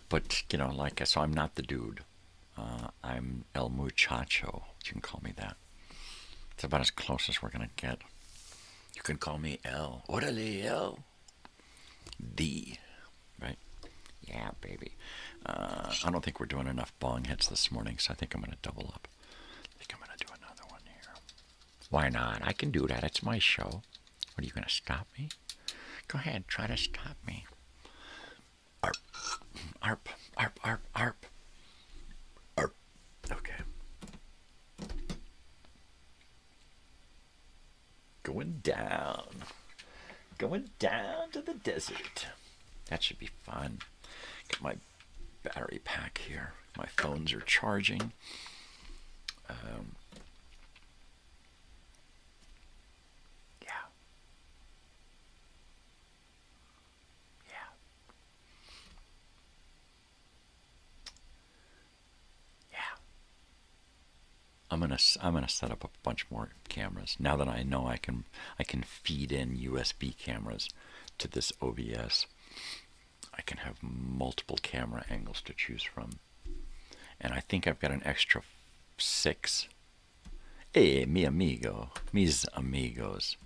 but, you know, so I'm not the dude. I'm El Muchacho. You can call me that. It's about as close as we're going to get. You can call me El. Orale, El. Right? Yeah, baby. I don't think we're doing enough bong hits this morning, so I think I'm going to double up. I think I'm going to do another one here. Why not? I can do that. It's my show. What, are you going to stop me? Go ahead, try to stop me. Arp. Arp. Arp. Arp. Arp. Arp. Okay. Going down. Going down to the desert. That should be fun. Get my battery pack here. My phones are charging. I'm gonna set up a bunch more cameras now that I know I can feed in USB cameras to this OBS. I can have multiple camera angles to choose from, and I think I've got an extra 6. Hey, mi amigo, mis amigos.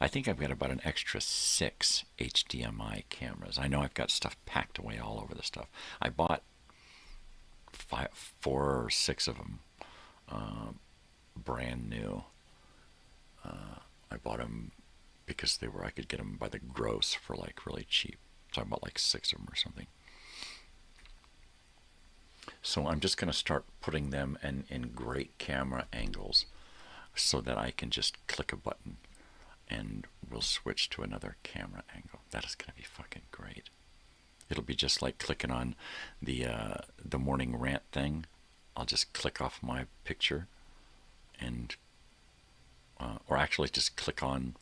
I think I've got about an extra 6 HDMI cameras. I know I've got stuff packed away all over the stuff. I bought 4 or 6 of them. Brand new. I bought them because I could get them by the gross for like really cheap. So I bought like 6 of them or something. So I'm just going to start putting them in great camera angles so that I can just click a button and we'll switch to another camera angle. That is going to be fucking great. It'll be just like clicking on the morning rant thing. I'll just click off my picture and or actually just click on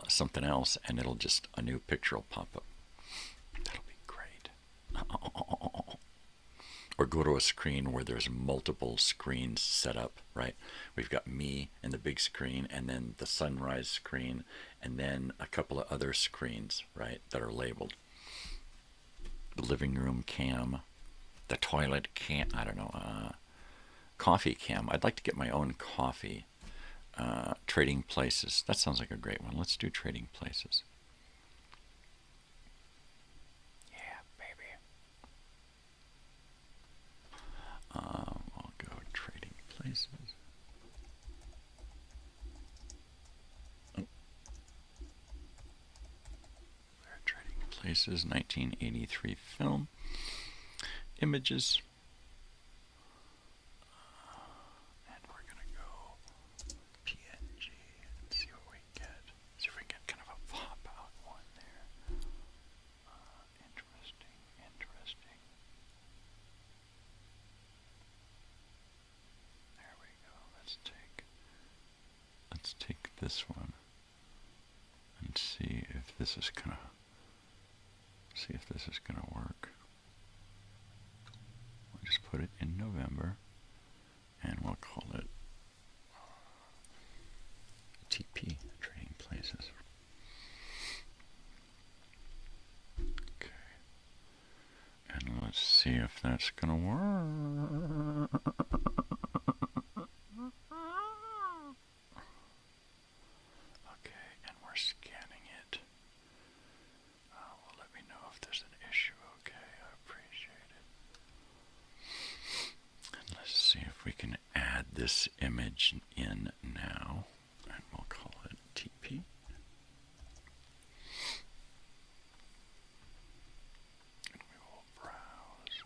something else and it'll just, a new picture will pop up. That'll be great. Or go to a screen where there's multiple screens set up, right? We've got me and the big screen and then the sunrise screen and then a couple of other screens, right, that are labeled. The living room cam, the toilet cam, I don't know, coffee cam. I'd like to get my own coffee. Trading Places. That sounds like a great one. Let's do Trading Places. Yeah, baby. I'll go Trading Places. Oh. Trading Places, 1983 film. Images. And we're going to go PNG and see what we get. See if we get kind of a pop out one there. Interesting. this one and see if this is gonna work. We'll just put it in November, and we'll call it TP, Trading Places. Okay, and let's see if that's gonna work. Scanning it. Well, let me know if there's an issue. Okay, I appreciate it. And let's see if we can add this image in now, and we'll call it TP. And we will browse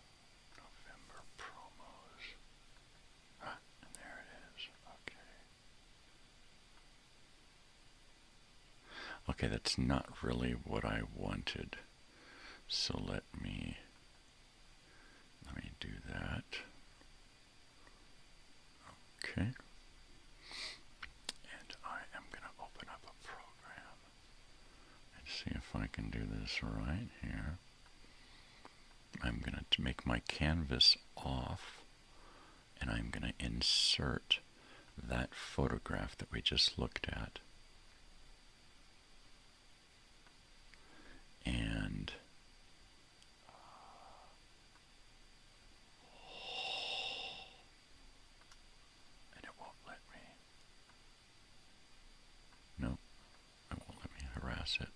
November promos. And there it is. Okay. Okay, that's not really what I wanted. So let me do that. Okay. And I am going to open up a program and see if I can do this right here. I'm going to make my canvas off, and I'm going to insert that photograph that we just looked at. And it won't let me. No, it won't let me harass it.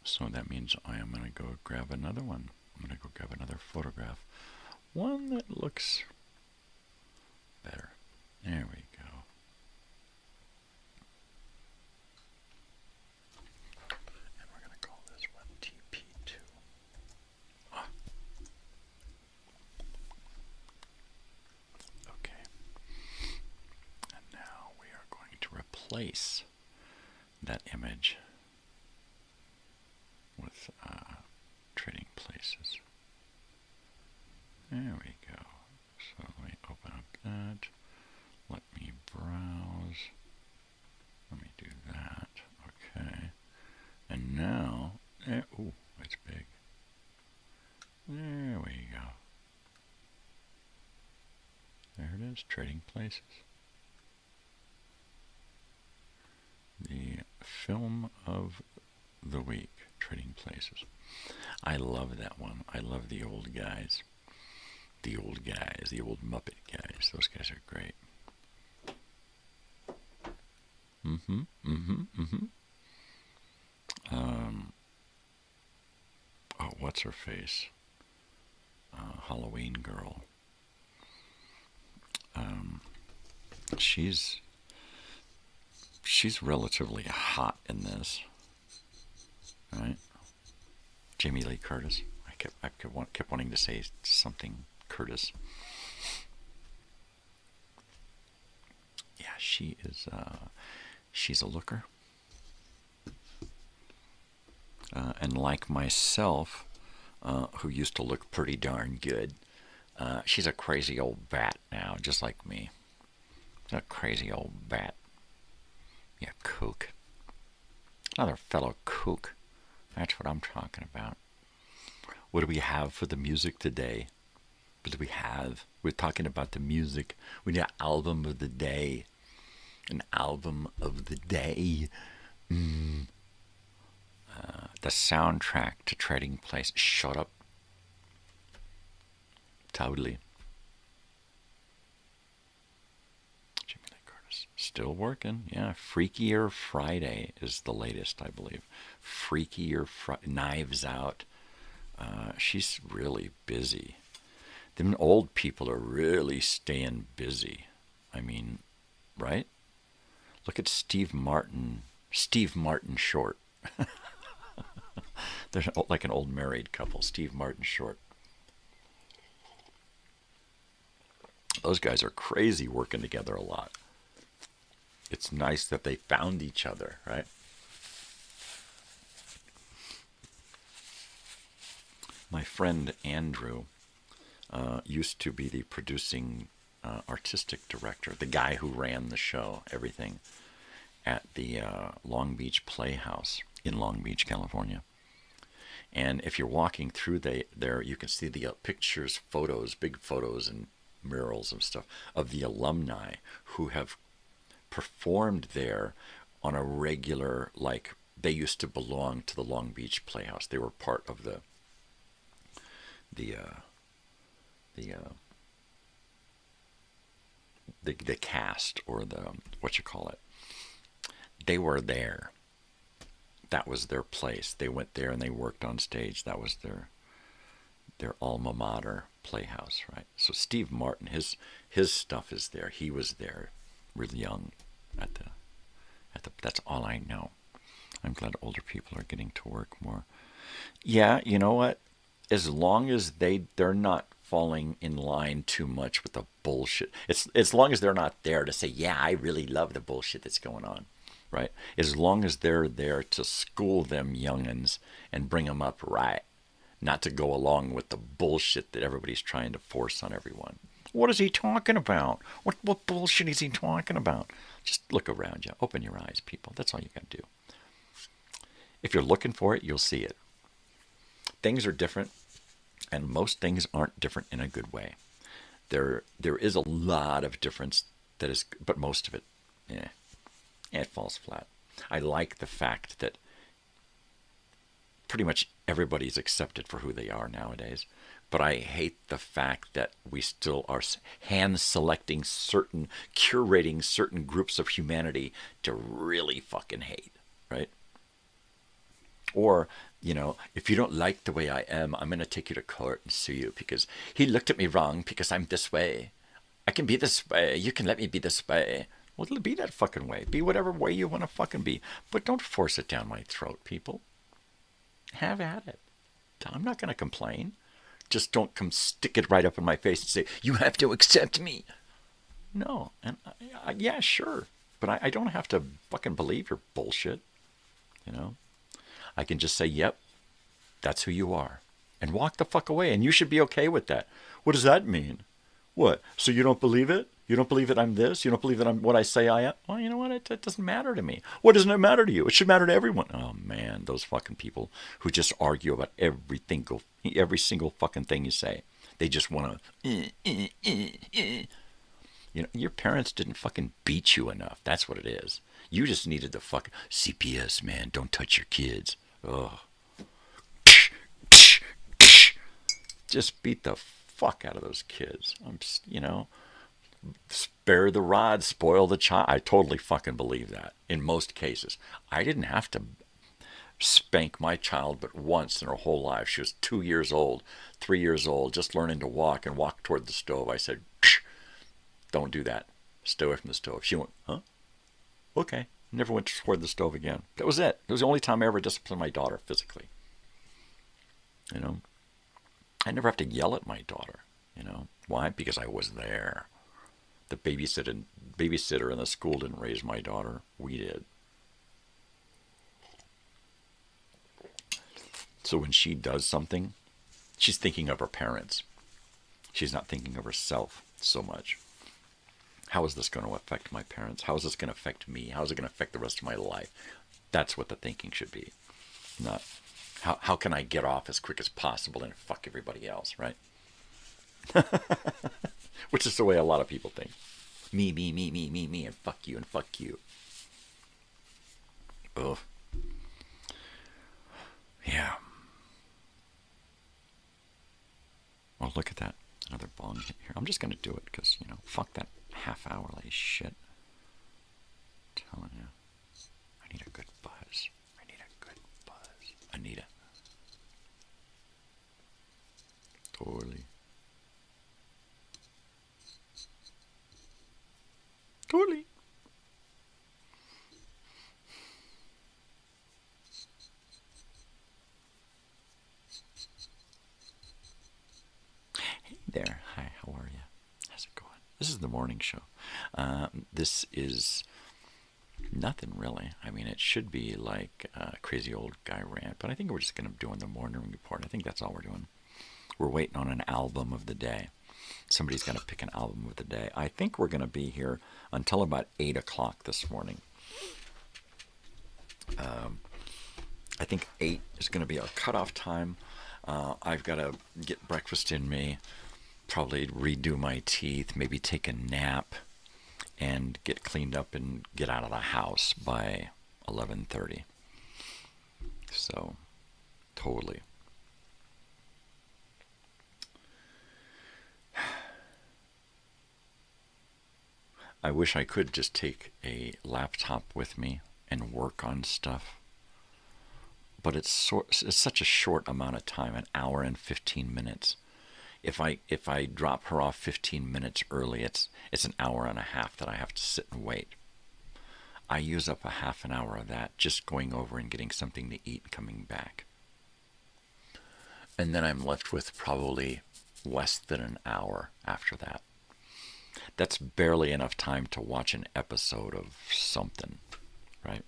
So that means I am going to go grab another one. I'm going to go grab another photograph. One that looks better. There we go. Replace that image with Trading Places. There we go. So let me open up that. Let me browse. Let me do that. Okay. And now, ooh, it's big. There we go. There it is, Trading Places. The film of the week, Trading Places. I love that one. I love the old guys. The old guys, the old Muppet guys. Those guys are great. Oh, what's her face? Halloween girl. She's relatively hot in this, right? Jamie Lee Curtis. I kept wanting to say something Curtis. Yeah, she is. She's a looker, and like myself, who used to look pretty darn good, she's a crazy old bat now, just like me. She's a crazy old bat. Yeah, kook. Another fellow kook. That's what I'm talking about. What do we have for the music today? What do we have? We're talking about the music. We need an album of the day. An album of the day. The soundtrack to Trading Places. Shut up. Totally. Still working, yeah. Freakier Friday is the latest, I believe. Freakier Knives Out. She's really busy. Them old people are really staying busy. I mean, right? Look at Steve Martin. Steve Martin Short. They're like an old married couple. Steve Martin Short. Those guys are crazy working together a lot. It's nice that they found each other, right? My friend Andrew used to be the producing artistic director, the guy who ran the show, everything. at the Long Beach Playhouse in Long Beach, California. And if you're walking through there, you can see the pictures, photos, big photos and murals and stuff of the alumni who have performed there on a regular, like, they used to belong to the Long Beach Playhouse. They were part of the cast, or the, what you call it. They were there. That was their place. They went there and they worked on stage. That was their alma mater playhouse, right? So Steve Martin, his stuff is there. He was there, really young, at the. That's all I know. I'm glad older people are getting to work more. Yeah, you know what? As long as they're not falling in line too much with the bullshit. It's as long as they're not there to say, yeah, I really love the bullshit that's going on, right? As long as they're there to school them youngins and bring them up right, not to go along with the bullshit that everybody's trying to force on everyone. What is he talking about? What bullshit is he talking about? Just look around you. Open your eyes, people. That's all you got to do. If you're looking for it, you'll see it. Things are different, and most things aren't different in a good way. There is a lot of difference that is, but most of it, it falls flat. I like the fact that pretty much everybody's accepted for who they are nowadays, but I hate the fact that we still are hand-selecting curating certain groups of humanity to really fucking hate, right? Or, if you don't like the way I am, I'm going to take you to court and sue you because he looked at me wrong because I'm this way. I can be this way. You can let me be this way. Well, be that fucking way. Be whatever way you want to fucking be. But don't force it down my throat, people. Have at it. I'm not going to complain. Just don't come stick it right up in my face and say, you have to accept me. No. And yeah, sure. But I don't have to fucking believe your bullshit. I can just say, yep, that's who you are. And walk the fuck away. And you should be okay with that. What does that mean? What? So you don't believe it? You don't believe that I'm this? You don't believe that I'm what I say I am? Well, you know what? It doesn't matter to me. What doesn't it matter to you? It should matter to everyone. Oh, man, those fucking people who just argue about every single fucking thing you say. They just want to... your parents didn't fucking beat you enough. That's what it is. You just needed the fucking... CPS, man. Don't touch your kids. Ugh. Just beat the fuck out of those kids. Spare the rod, spoil the child. I totally fucking believe that in most cases. I didn't have to spank my child but once in her whole life. She was 2 years old, 3 years old, just learning to walk and walk toward the stove. I said, don't do that. Stay away from the stove. She went, huh? Okay. Never went toward the stove again. That was it. It was the only time I ever disciplined my daughter physically. I never have to yell at my daughter. Why? Because I was there. The babysitter in the school didn't raise my daughter. We did. So when she does something, she's thinking of her parents. She's not thinking of herself so much. How is this going to affect my parents? How is this going to affect me? How is it going to affect the rest of my life? That's what the thinking should be. Not, how can I get off as quick as possible and fuck everybody else, right? Which is the way a lot of people think. Me, and fuck you, and fuck you. Ugh. Yeah. Well, look at that. Another bong hit here. I'm just going to do it because, fuck that half-hourly shit. I'm telling you. I need a good buzz. I need it. Totally. Hey there. Hi, how are you? How's it going? This is the morning show. This is nothing really. I mean, it should be like Crazy Old Guy rant, but I think we're just going to do the morning report. I think that's all we're doing. We're waiting on an album of the day. Somebody's going to pick an album of the day. I think we're going to be here until about 8 o'clock this morning. I think 8 is going to be our cutoff time. I've got to get breakfast in me, probably redo my teeth, maybe take a nap, and get cleaned up and get out of the house by 11:30. So, totally. I wish I could just take a laptop with me and work on stuff. But it's such a short amount of time, an hour and 15 minutes. If I drop her off 15 minutes early, it's an hour and a half that I have to sit and wait. I use up a half an hour of that just going over and getting something to eat and coming back. And then I'm left with probably less than an hour after that. That's barely enough time to watch an episode of something, right?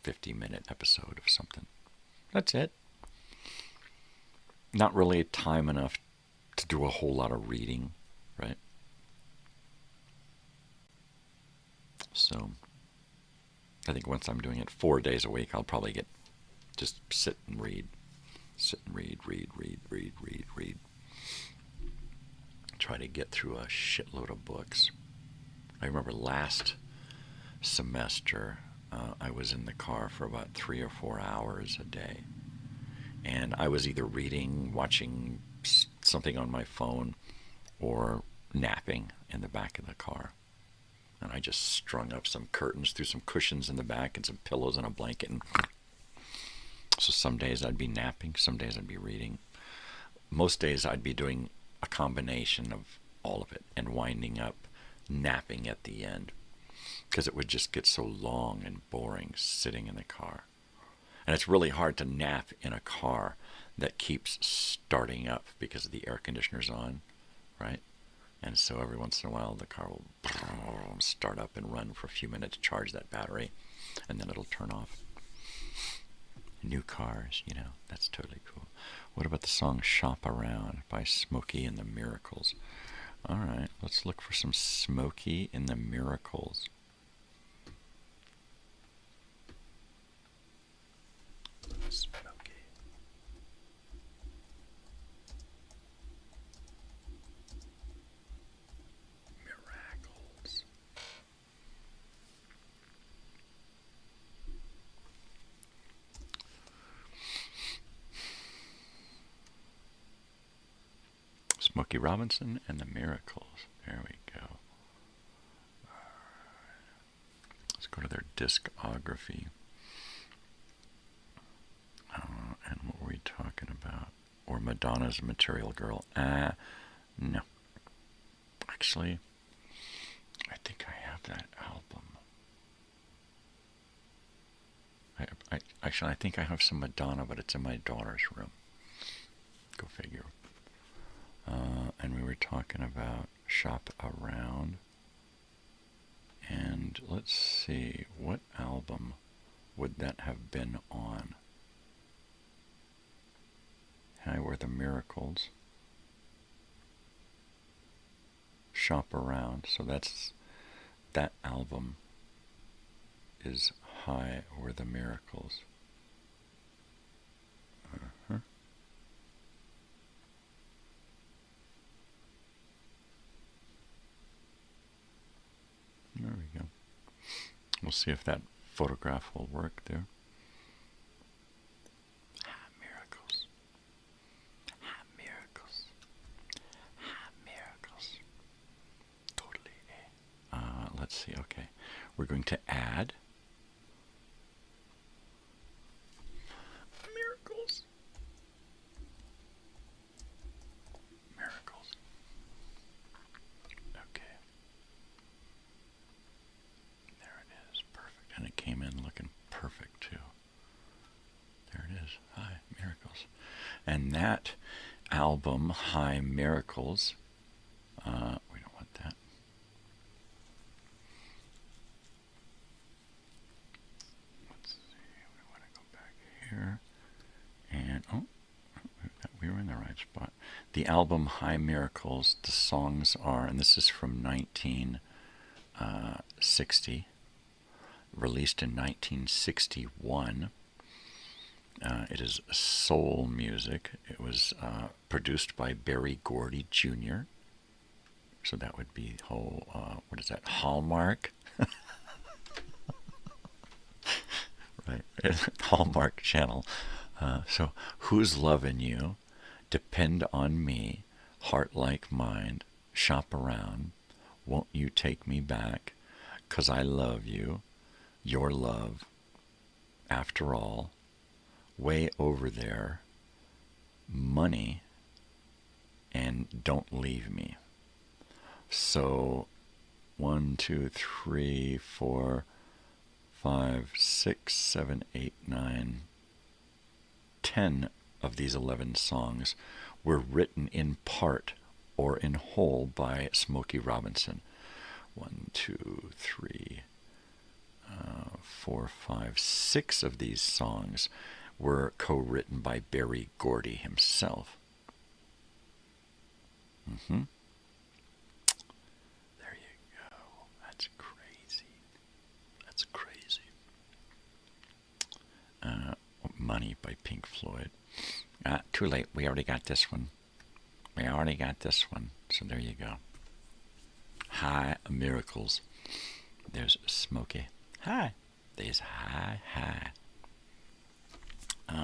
50-minute episode of something. That's it. Not really time enough to do a whole lot of reading, right? So, I think once I'm doing it 4 days a week, I'll probably just sit and read. Sit and read. Try to get through a shitload of books. I remember last semester, I was in the car for about 3 or 4 hours a day. And I was either reading, watching something on my phone, or napping in the back of the car. And I just strung up some curtains, threw some cushions in the back and some pillows and a blanket. And so some days I'd be napping, some days I'd be reading. Most days I'd be doing a combination of all of it and winding up napping at the end, because it would just get so long and boring sitting in the car. And it's really hard to nap in a car that keeps starting up because the air conditioner's on, right? And so every once in a while the car will start up and run for a few minutes to charge that battery, and then it'll turn off. New cars, that's totally cool. What about the song Shop Around by Smokey and the Miracles? All right, let's look for some Smokey and the Miracles. Smokey. Miracles. Smokey Robinson and the Miracles. There we go. Let's go to their discography. And what were we talking about? Or Madonna's Material Girl? No. Actually, I think I have that album. I think I have some Madonna, but it's in my daughter's room. Go figure. And we were talking about Shop Around. And let's see, what album would that have been on? Hi, Were the Miracles. Shop Around. So that album is Hi, Were the Miracles. There we go. We'll see if that photograph will work there. Miracles. Miracles. Miracles. Totally. Let's see. Okay. We're going to add miracles. Miracles. Okay. There it is. Perfect. And it came in looking perfect too. There it is. Hi, Miracles. And that album, Hi, Miracles, we don't want that. Let's see, we want to go back here. And, we were in the right spot. The album, Hi, Miracles, the songs are, and this is from 1960. released in 1961. It is soul music. It was produced by Berry Gordy Jr. So that would be whole, what is that, Hallmark? Right, Hallmark Channel. So, who's loving you? Depend on me. Heart like mine. Shop around. Won't you take me back? 'Cause I love you. Your love. After all. Way over there. Money. And don't leave me. So, 1, 2, 3, 4, 5, 6, 7, 8, 9, 10 of these 11 songs were written in part or in whole by Smokey Robinson. 1, 2, 3, 4, 5, 6 of these songs were co-written by Berry Gordy himself. There you go. That's crazy. That's crazy. Money by Pink Floyd. Too late. We already got this one. We already got this one. So there you go. High Miracles. There's Smokey. Hi. There's Hi.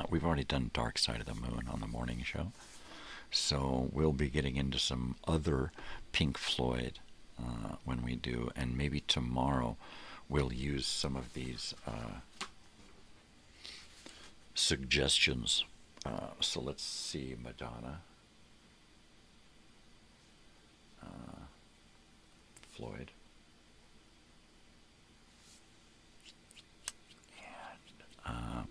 We've already done Dark Side of the Moon on the morning show. So we'll be getting into some other Pink Floyd when we do. And maybe tomorrow we'll use some of these suggestions. So let's see, Madonna, Floyd, and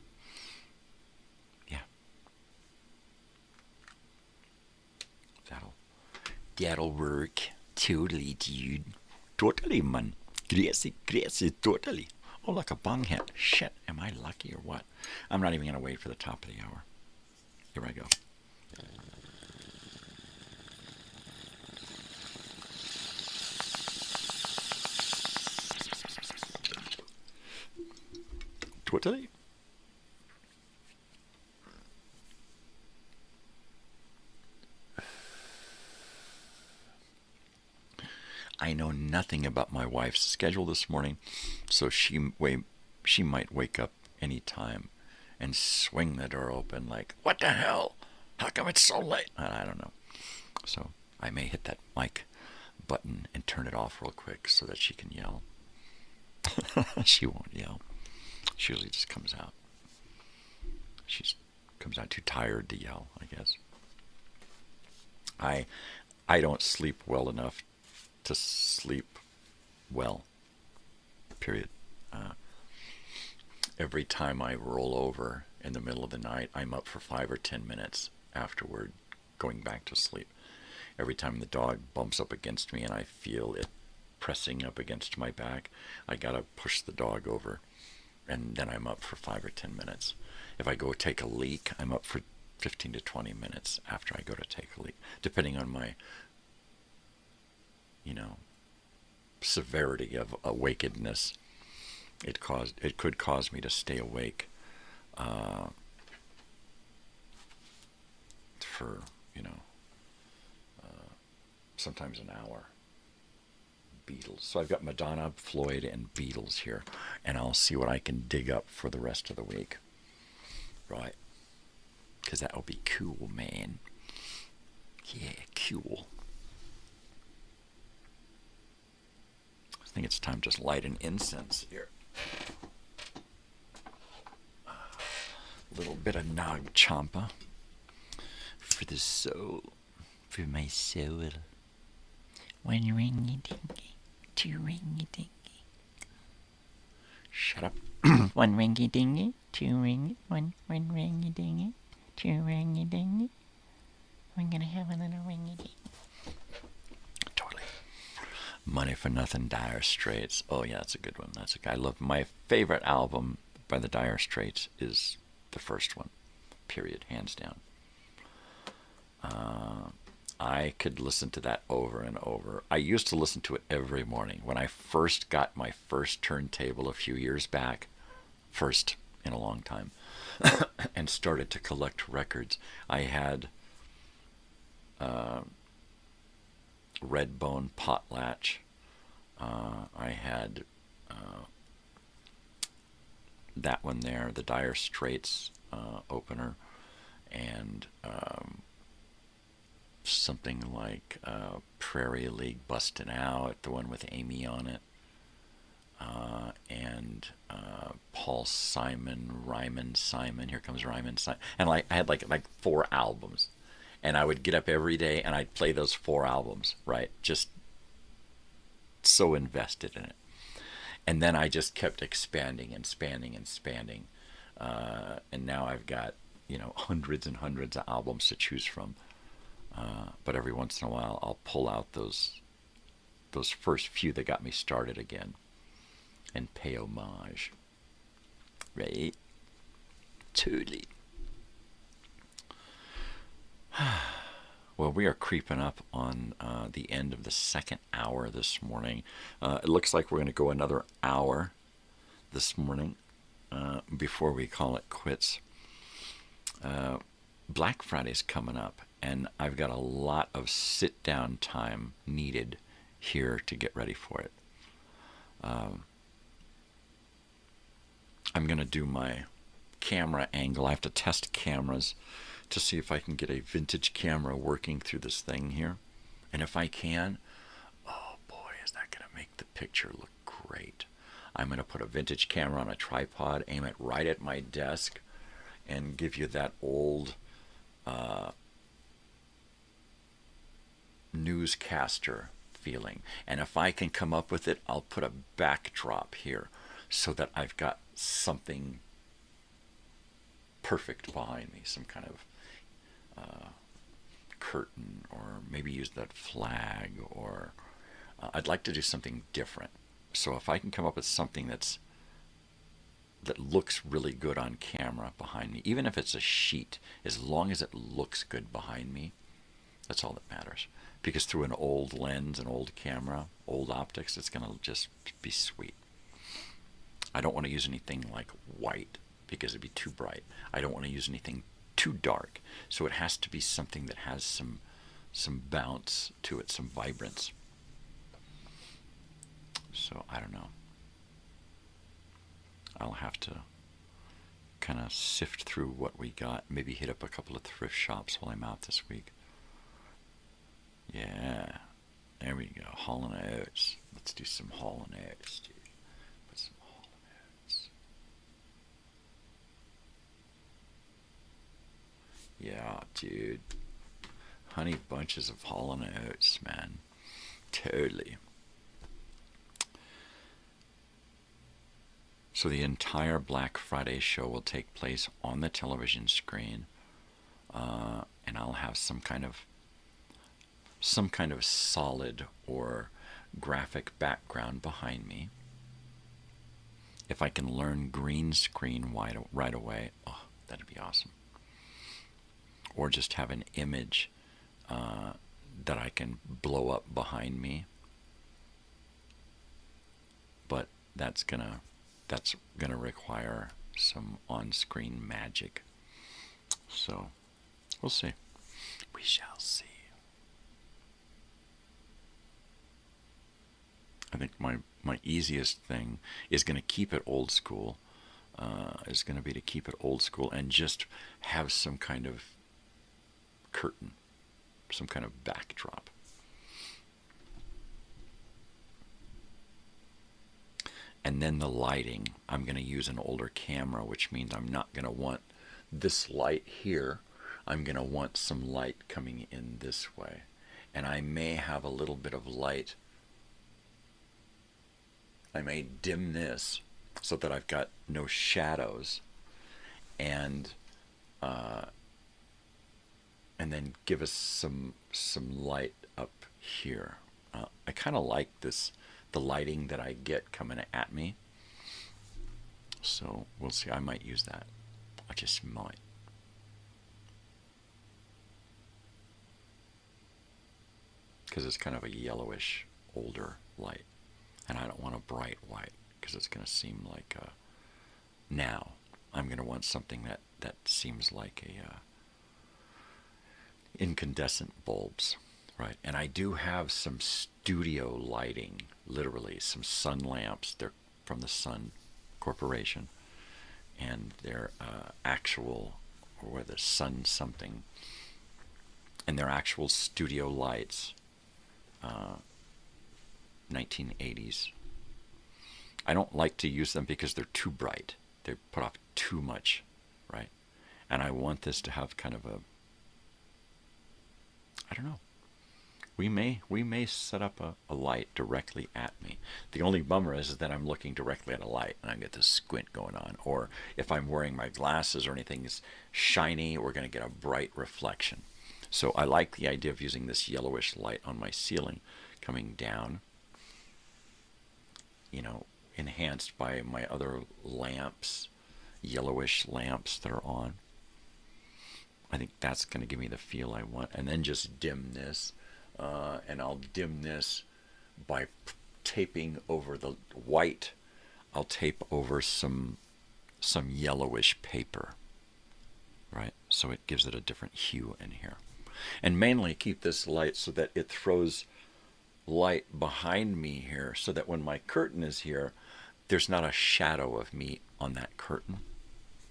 yeah, that'll work totally, dude. Totally, man. Crazy, totally. Oh, look, a bong hit. Shit, am I lucky or what? I'm not even going to wait for the top of the hour. Here I go. Totally. I know nothing about my wife's schedule this morning, so she might wake up any time and swing the door open like, what the hell? How come it's so late? I don't know. So I may hit that mic button and turn it off real quick so that she can yell. She won't yell. She usually just comes out. She comes out too tired to yell, I guess. I don't sleep well enough to sleep well. Period. Every time I roll over in the middle of the night, I'm up for 5 or 10 minutes afterward, going back to sleep. Every time the dog bumps up against me and I feel it pressing up against my back, I gotta push the dog over, and then I'm up for 5 or 10 minutes. If I go take a leak, I'm up for 15 to 20 minutes after I go to take a leak, depending on my, severity of awakenedness. It could cause me to stay awake for sometimes an hour. Beatles. So I've got Madonna, Floyd, and Beatles here, and I'll see what I can dig up for the rest of the week. Right? Because that will be cool, man. Yeah, cool. I think it's time to just light an incense here. A little bit of Nag Champa for the soul, for my soul. One ringy dingy, two ringy dingy. Shut up. One ringy dingy, two ringy, one ringy dingy, two ringy dingy. I'm gonna have a little ringy dingy. Totally. Money for Nothing, Dire Straits. Oh yeah, that's a good one. I love my favorite album by the Dire Straits is the first one. Period, hands down. I could listen to that over and over. I used to listen to it every morning. When I first got my first turntable a few years back, first in a long time, and started to collect records, I had Redbone Potlatch. I had that one there, the Dire Straits opener, and something like Prairie League Bustin' Out, the one with Amy on it, and Paul Simon, Ryman Simon, Here Comes Ryman Simon, and I had like 4 albums, and I would get up every day and I'd play those 4 albums, right? Just so invested in it. And then I just kept expanding and expanding and expanding, and now I've got, you know, hundreds and hundreds of albums to choose from. But every once in a while, I'll pull out those first few that got me started again and pay homage. Right? Totally. Well, we are creeping up on the end of the second hour this morning. It looks like we're going to go another hour this morning before we call it quits. Black Friday's coming up, and I've got a lot of sit-down time needed here to get ready for it. I'm going to do my camera angle. I have to test cameras to see if I can get a vintage camera working through this thing here. And if I can, oh boy, is that going to make the picture look great. I'm going to put a vintage camera on a tripod, aim it right at my desk, and give you that old newscaster feeling. And if I can come up with it, I'll put a backdrop here so that I've got something perfect behind me, some kind of curtain, or maybe use that flag, or I'd like to do something different. So if I can come up with something that looks really good on camera behind me, even if it's a sheet, as long as it looks good behind me, that's all that matters. Because through an old lens, an old camera, old optics, it's going to just be sweet. I don't want to use anything like white because it'd be too bright. I don't want to use anything too dark. So it has to be something that has some bounce to it, some vibrance. So I don't know. I'll have to kind of sift through what we got. Maybe hit up a couple of thrift shops while I'm out this week. Yeah, there we go. Hall & Oates. Let's do some Hall & Oates, dude. Put some Hall & Oates. Yeah, dude. Honey bunches of Hall & Oates, man. Totally. So the entire Black Friday show will take place on the television screen, and I'll have some kind of solid or graphic background behind me. If I can learn green screen right away, oh, that'd be awesome. Or just have an image that I can blow up behind me. But that's gonna require some on-screen magic. So we'll see. We shall see. I think my easiest thing is going to keep it old school. Is going to be to keep it old school and just have some kind of curtain, some kind of backdrop. And then the lighting, I'm going to use an older camera, which means I'm not going to want this light here. I'm going to want some light coming in this way. And I may have a little bit of light. I may dim this so that I've got no shadows, and then give us some light up here. I kind of like the lighting that I get coming at me. So we'll see. I might use that. I just might. because it's kind of a yellowish, older light. And I don't want a bright white because it's going to seem like now I'm going to want something that seems like a incandescent bulbs, right? And I do have some studio lighting, literally some sun lamps. They're from the Sun Corporation, and they're actual, or the Sun something, and they're actual studio lights, 1980s. I don't like to use them because they're too bright. They put off too much, right? And I want this to have kind of a, I don't know. We may set up a light directly at me. The only bummer is that I'm looking directly at a light and I get this squint going on. Or if I'm wearing my glasses or anything is shiny, we're going to get a bright reflection. So I like the idea of using this yellowish light on my ceiling coming down, you know, enhanced by my other lamps, yellowish lamps that are on. I think that's going to give me the feel I want. And then just dim this. And I'll dim this by taping over the white. I'll tape over some yellowish paper, right? So it gives it a different hue in here. And mainly keep this light so that it throws light behind me here, so that when my curtain is here, there's not a shadow of me on that curtain,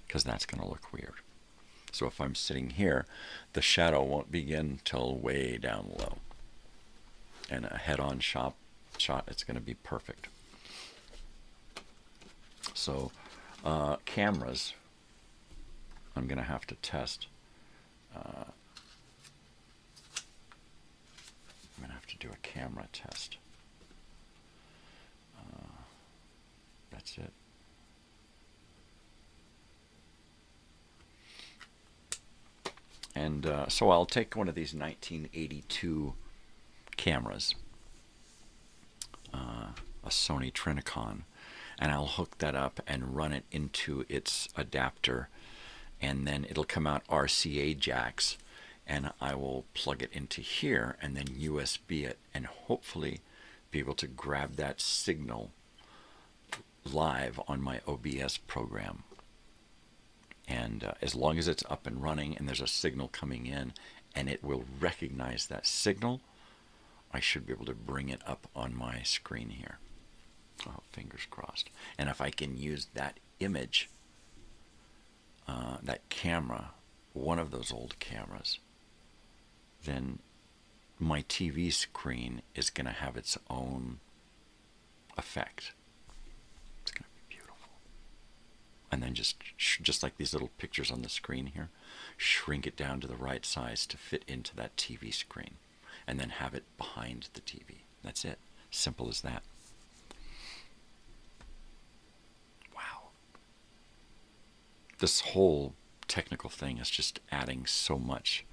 because that's going to look weird. So if I'm sitting here, the shadow won't begin till way down low. And a head-on shot, it's going to be perfect. So cameras, I'm going to have to test. I'm going to have to do a camera test. That's it. And so I'll take one of these 1982 cameras, a Sony Trinicon, and I'll hook that up and run it into its adapter, and then it'll come out RCA jacks, and I will plug it into here and then USB it, and hopefully be able to grab that signal live on my OBS program. And as long as it's up and running and there's a signal coming in and it will recognize that signal, I should be able to bring it up on my screen here. Oh, fingers crossed. And if I can use that image, that camera, one of those old cameras, then my TV screen is going to have its own effect. It's going to be beautiful. And then just like these little pictures on the screen here, shrink it down to the right size to fit into that TV screen, and then have it behind the TV. That's it. Simple as that. Wow. This whole technical thing is just adding so much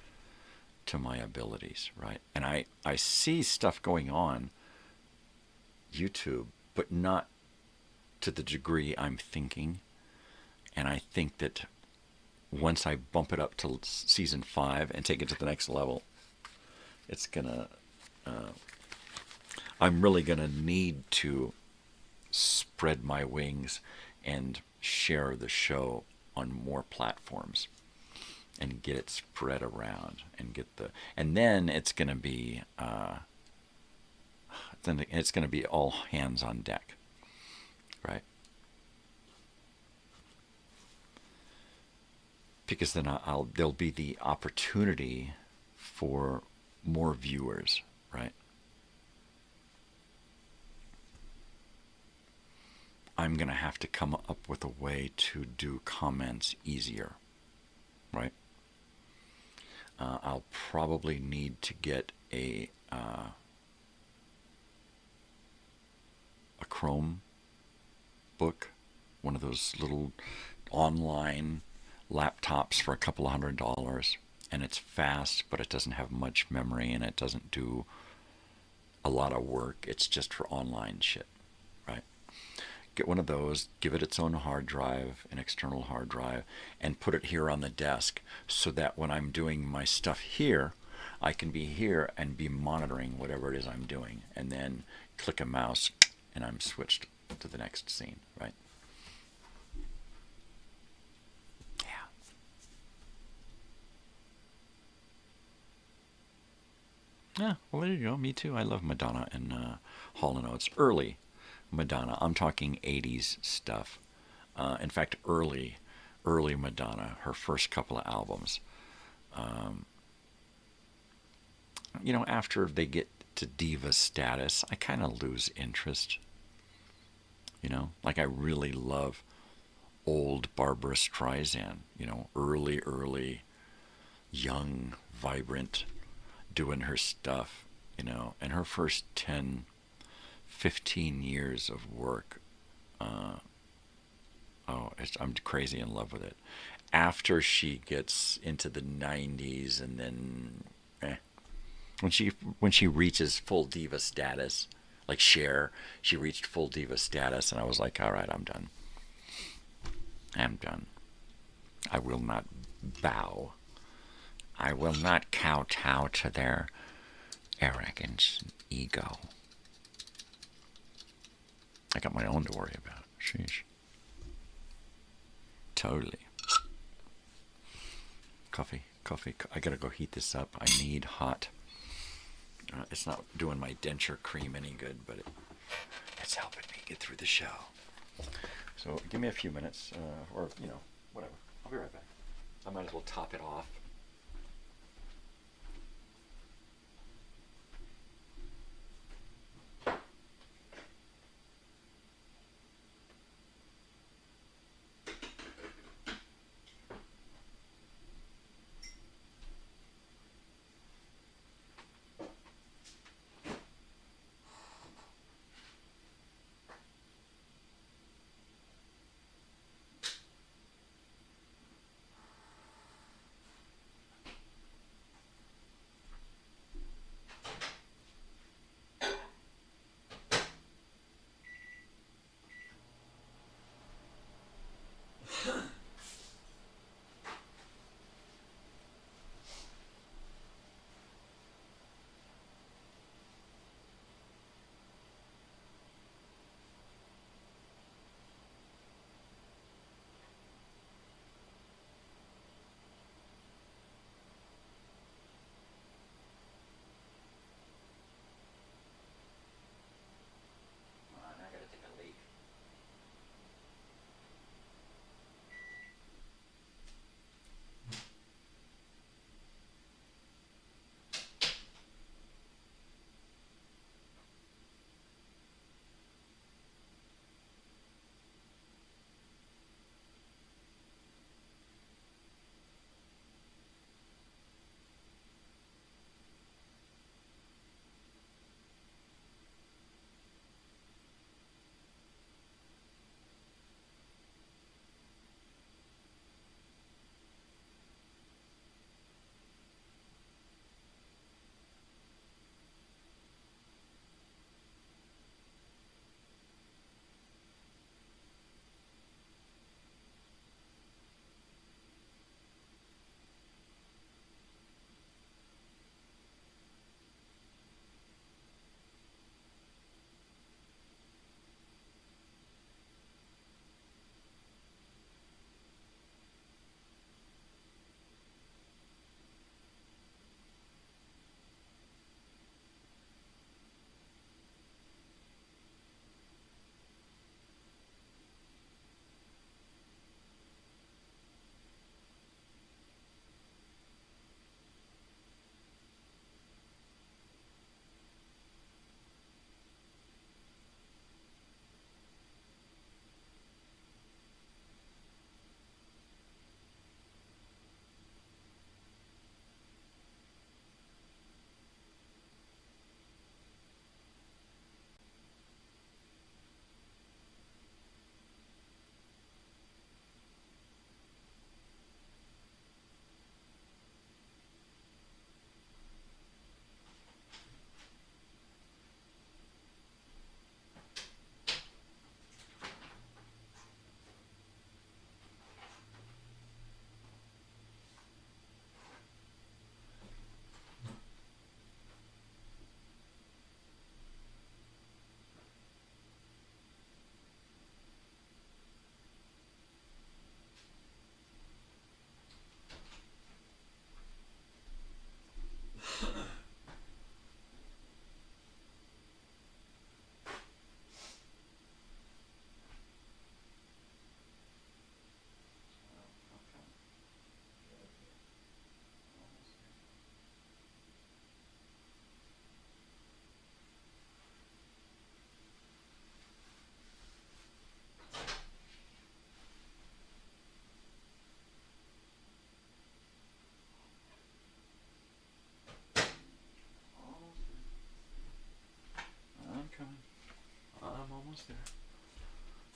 to my abilities, right? And I see stuff going on YouTube, but not to the degree I'm thinking. And I think that once I bump it up to season 5 and take it to the next level, it's gonna, I'm really gonna need to spread my wings and share the show on more platforms and get it spread around and get the, and then it's gonna be, all hands on deck, right? Because then there'll be the opportunity for more viewers, right? I'm going to have to come up with a way to do comments easier, right? I'll probably need to get a Chrome book, one of those little online laptops for a couple of $100, and it's fast, but it doesn't have much memory and it doesn't do a lot of work. It's just for online shit, right? Get one of those, give it its own hard drive, an external hard drive, and put it here on the desk so that when I'm doing my stuff here, I can be here and be monitoring whatever it is I'm doing, and then click a mouse, and I'm switched to the next scene, right? Yeah, well, there you go. Me too. I love Madonna and Hall & Oates. Early Madonna. I'm talking 80s stuff. In fact, early Madonna, her first couple of albums. You know, after they get to diva status, I kind of lose interest. You know, like I really love old Barbra Streisand. You know, early, young, vibrant, doing her stuff, you know, and her first 10, 15 years of work, I'm crazy in love with it. After she gets into the 90s, and then when she reaches full diva status, like Cher, she reached full diva status, and I was like, all right, I'm done. I will not bow. I will not kowtow to their arrogance and ego. I got my own to worry about. Sheesh. Totally. Coffee. I gotta go heat this up. I need hot. It's not doing my denture cream any good, but it's helping me get through the show. So give me a few minutes, or, you know, whatever. I'll be right back. I might as well top it off.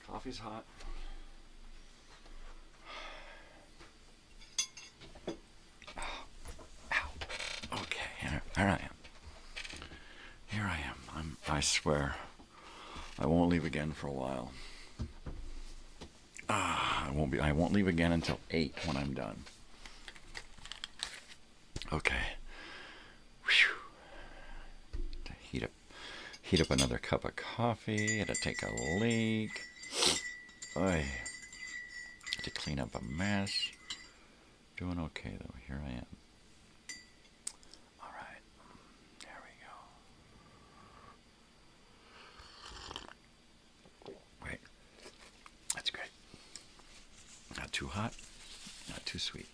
Coffee's hot. Okay, here I am. Here I am. I swear, I won't leave again for a while. I won't leave again until 8 when I'm done. Okay. Whew. To heat up another cup of coffee, to take a leak. Oy. To clean up a mess. Doing okay though. Here I am. All right. There we go. Wait. That's great. Not too hot. Not too sweet.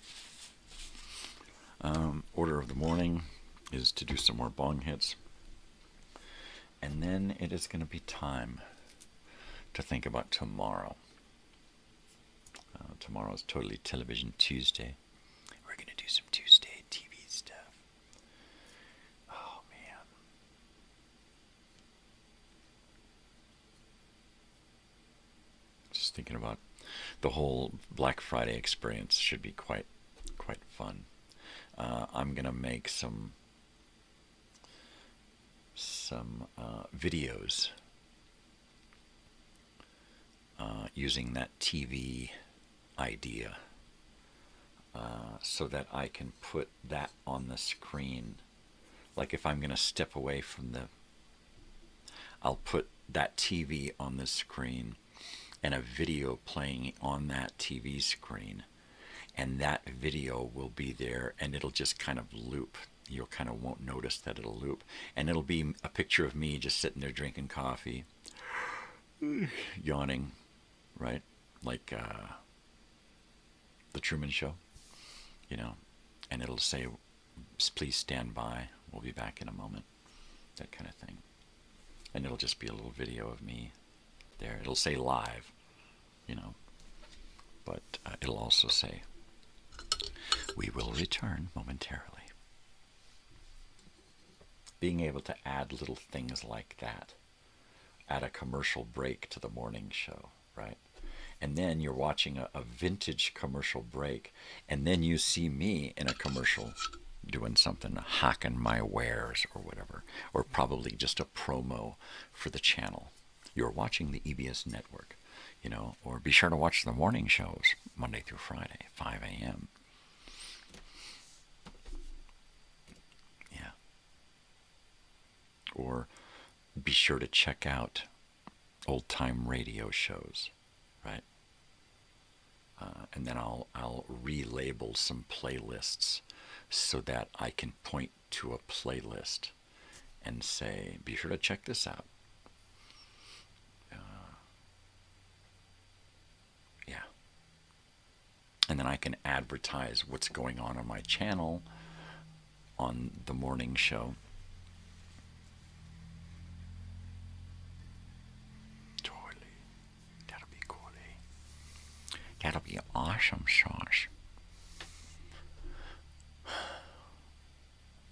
Order of the morning is to do some more bong hits. And then it is going to be time to think about tomorrow. Tomorrow is totally Television Tuesday. We're going to do some Tuesday TV stuff. Oh, man. Just thinking about the whole Black Friday experience should be quite fun. I'm going to make some videos using that TV idea so that I can put that on the screen. Like if I'm going to step away from I'll put that TV on the screen and a video playing on that TV screen, and that video will be there and it'll just kind of loop. You'll kind of won't notice that it'll loop, and it'll be a picture of me just sitting there drinking coffee, yawning, right? Like the Truman Show, you know, and it'll say, please stand by, we'll be back in a moment, that kind of thing. And it'll just be a little video of me there. It'll say live, you know, but it'll also say, we will return momentarily. Being able to add little things like that, add a commercial break to the morning show, right? And then you're watching a vintage commercial break, and then you see me in a commercial doing something, hawking my wares or whatever, or probably just a promo for the channel. You're watching the EBS network, you know, or be sure to watch the morning shows Monday through Friday, 5 a.m. Or be sure to check out old-time radio shows, right? And then I'll relabel some playlists so that I can point to a playlist and say, be sure to check this out. Yeah. And then I can advertise what's going on my channel on the morning show. That'll be awesome sauce.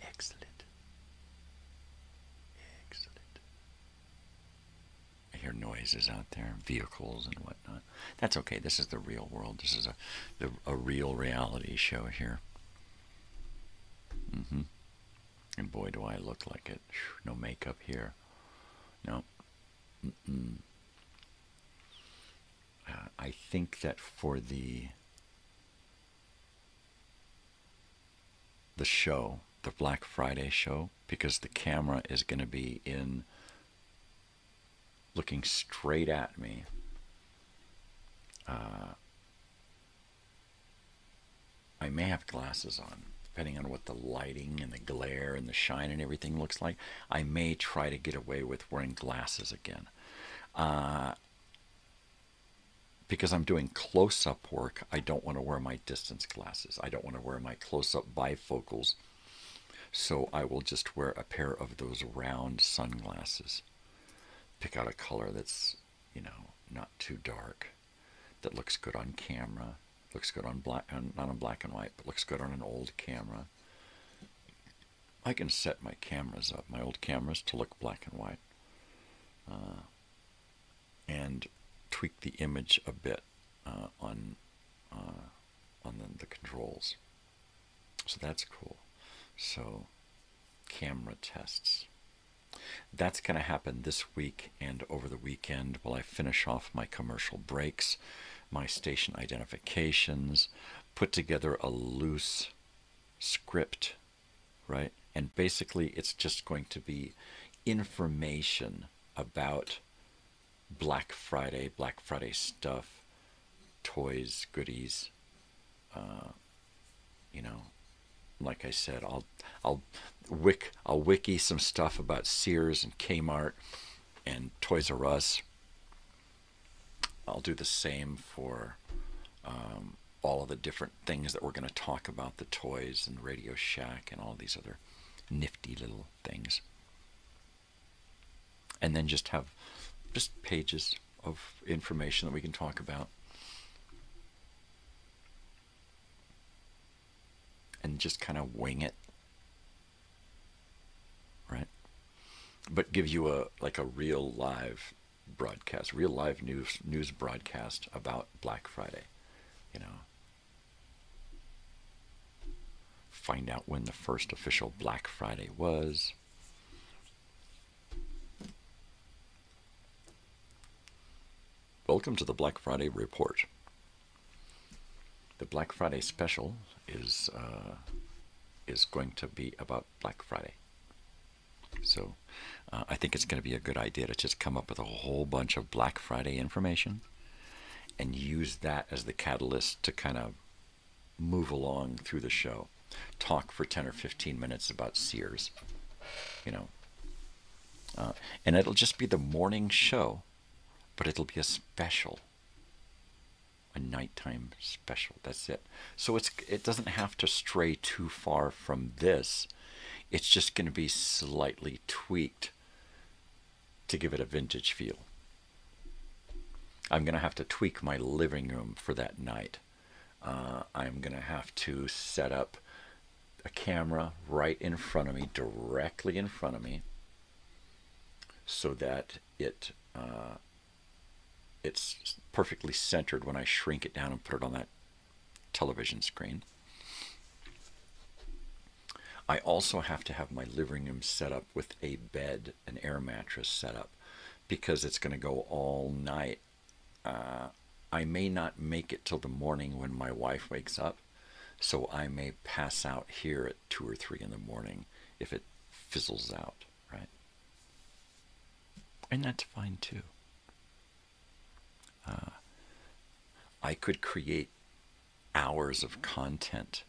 Excellent. Excellent. I hear noises out there, vehicles and whatnot. That's okay. This is the real world. This is a real reality show here. And boy, do I look like it. No makeup here. No. I think that for the show, the Black Friday show, because the camera is going to be in looking straight at me, I may have glasses on, depending on what the lighting and the glare and the shine and everything looks like. I may try to get away with wearing glasses again. Because I'm doing close-up work, I don't want to wear my distance glasses. I don't want to wear my close-up bifocals. So I will just wear a pair of those round sunglasses. Pick out a color that's, you know, not too dark, that looks good on camera, looks good on black, not on black and white, but looks good on an old camera. I can set my cameras up, my old cameras, to look black and white. And tweaked the image a bit on the controls. So that's cool. So camera tests. That's going to happen this week and over the weekend while I finish off my commercial breaks, my station identifications, put together a loose script, right? And basically it's just going to be information about Black Friday stuff, toys, goodies. You know, like I said, I'll wiki some stuff about Sears and Kmart and Toys R Us. I'll do the same for all of the different things that we're going to talk about, the toys and Radio Shack and all these other nifty little things. And then just have just pages of information that we can talk about. And just kind of wing it, right? But give you a real live broadcast, real live news broadcast about Black Friday, you know. Find out when the first official Black Friday was. Welcome to the Black Friday Report. The Black Friday special is going to be about Black Friday. So I think it's going to be a good idea to just come up with a whole bunch of Black Friday information and use that as the catalyst to kind of move along through the show. Talk for 10 or 15 minutes about Sears, you know. And it'll just be the morning show, but it'll be a special. A nighttime special. That's it. So it doesn't have to stray too far from this. It's just going to be slightly tweaked to give it a vintage feel. I'm going to have to tweak my living room for that night. I'm going to have to set up a camera right in front of me, directly in front of me, so that it's perfectly centered when I shrink it down and put it on that television screen. I also have to have my living room set up with a bed, an air mattress set up, because it's going to go all night. I may not make it till the morning when my wife wakes up, so I may pass out here at 2 or 3 in the morning if it fizzles out, right? And that's fine too. I could create hours of content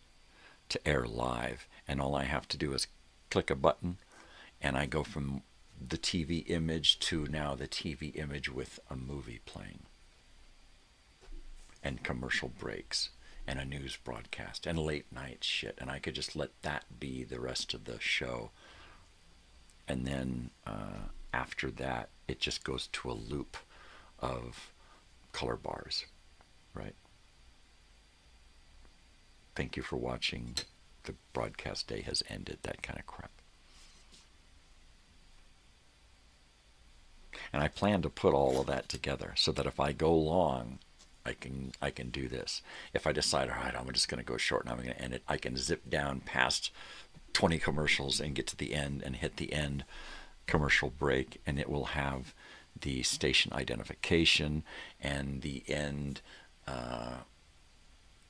to air live, and all I have to do is click a button and I go from the TV image to now the TV image with a movie playing and commercial breaks and a news broadcast and late night shit, and I could just let that be the rest of the show. And then after that it just goes to a loop of color bars, right? Thank you for watching. The broadcast day has ended, that kind of crap. And I plan to put all of that together so that if I go long, I can do this. If I decide, all right, I'm just going to go short and I'm going to end it, I can zip down past 20 commercials and get to the end and hit the end commercial break, and it will have the station identification and the end,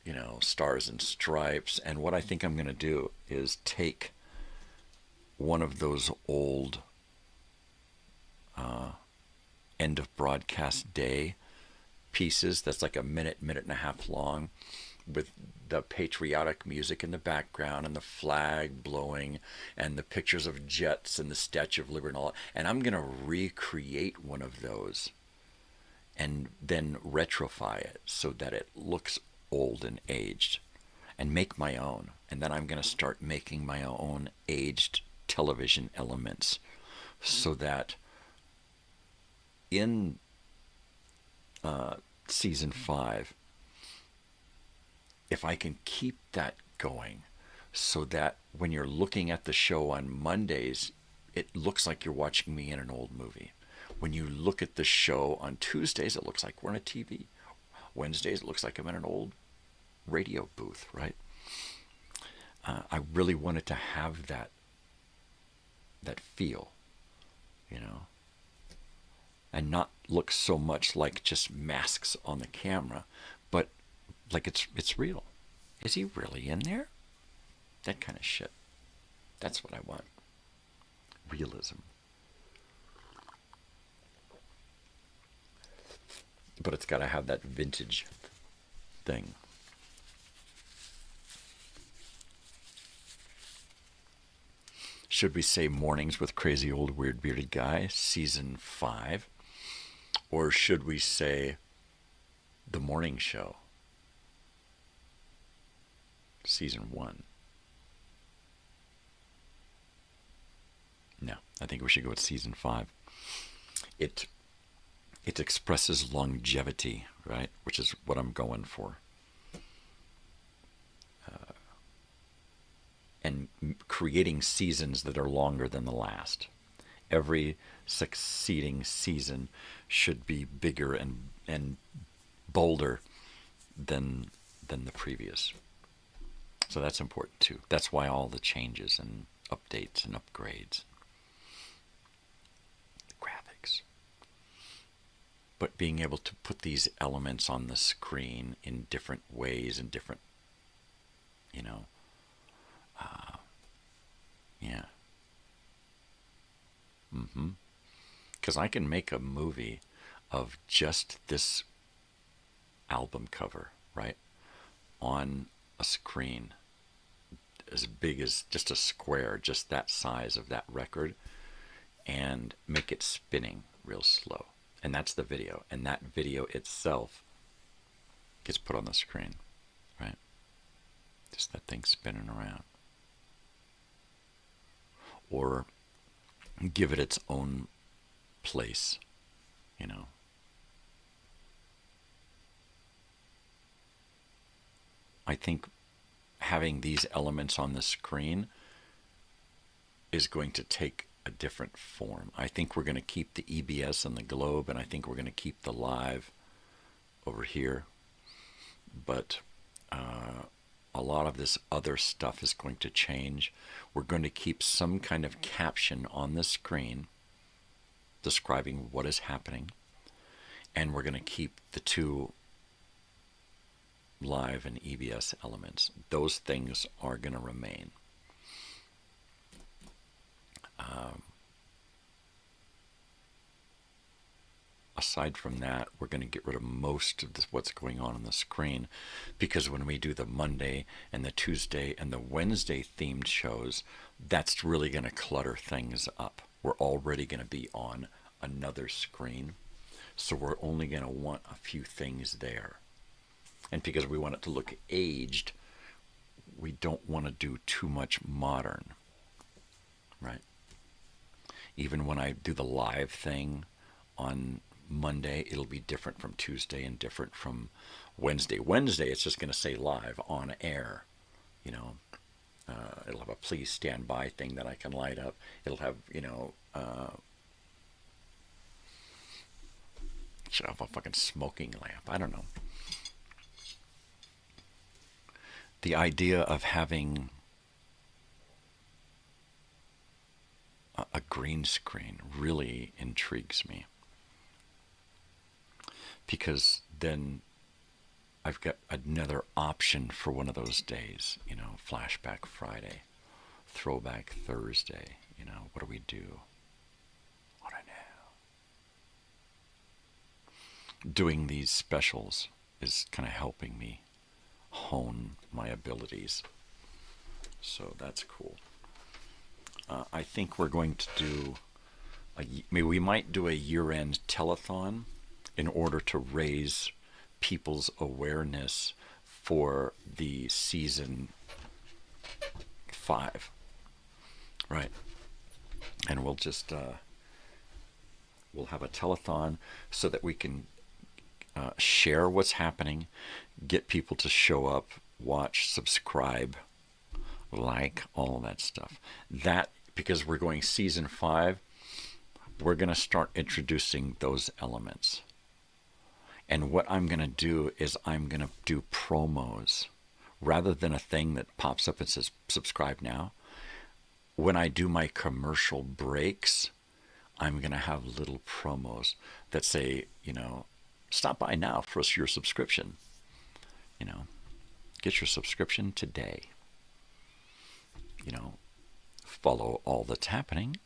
you know, stars and stripes. And what I think I'm going to do is take one of those old end of broadcast day pieces that's like a minute and a half long, with the patriotic music in the background and the flag blowing and the pictures of jets and the Statue of Liberty and all that. And I'm going to recreate one of those and then retrofy it so that it looks old and aged, and make my own. And then I'm going to start making my own aged television elements so that in season 5, if I can keep that going so that when you're looking at the show on Mondays, it looks like you're watching me in an old movie. when you look at the show on Tuesdays, it looks like we're on a TV. Wednesdays, it looks like I'm in an old radio booth, right? I really wanted to have that feel, you know, and not look so much like just masks on the camera, but like it's real. Is he really in there? That kind of shit. That's what I want. Realism. But it's got to have that vintage thing. Should we say Mornings with Crazy Old Weird Bearded Guy, Season 5? Or should we say The Morning Show, Season 1? No, I think we should go with Season 5. It expresses longevity, right? Which is what I'm going for. And creating seasons that are longer than the last. Every succeeding season should be bigger and bolder than the previous. So that's important too. That's why all the changes and updates and upgrades. The graphics. But being able to put these elements on the screen in different ways and different, you know, yeah. Because I can make a movie of just this album cover, right, on a screen as big as just a square, just that size of that record, and make it spinning real slow. And that's the video. And that video itself gets put on the screen, right? Just that thing spinning around. Or give it its own place, you know. I think having these elements on the screen is going to take a different form. I think we're going to keep the EBS and the globe, and I think we're going to keep the live over here. But a lot of this other stuff is going to change. We're going to keep some kind of caption on the screen describing what is happening. And we're going to keep the two live and EBS elements. Those things are going to remain. Aside from that, we're going to get rid of most of what's going on the screen, because when we do the Monday and the Tuesday and the Wednesday themed shows, that's really going to clutter things up. We're already going to be on another screen, so we're only going to want a few things there. And because we want it to look aged, we don't want to do too much modern, right? Even when I do the live thing on Monday, it'll be different from Tuesday and different from Wednesday. Wednesday, it's just going to say live on air, you know. It'll have a please stand by thing that I can light up. It'll have, you know, should have a fucking smoking lamp. I don't know. The idea of having a green screen really intrigues me. Because then I've got another option for one of those days, you know, Flashback Friday, Throwback Thursday, you know, what do we do? What I know. Doing these specials is kind of helping me hone my abilities. So that's cool. I think we're going to do, maybe we might do a year-end telethon in order to raise people's awareness for the season 5, right? And we'll just we'll have a telethon so that we can share what's happening, get people to show up, watch, subscribe, like, all that stuff. That, because we're going season 5, we're going to start introducing those elements. And what I'm going to do is I'm going to do promos. Rather than a thing that pops up and says, subscribe now, when I do my commercial breaks, I'm going to have little promos that say, you know, stop by now for your subscription. You know, get your subscription today. You know, follow all that's happening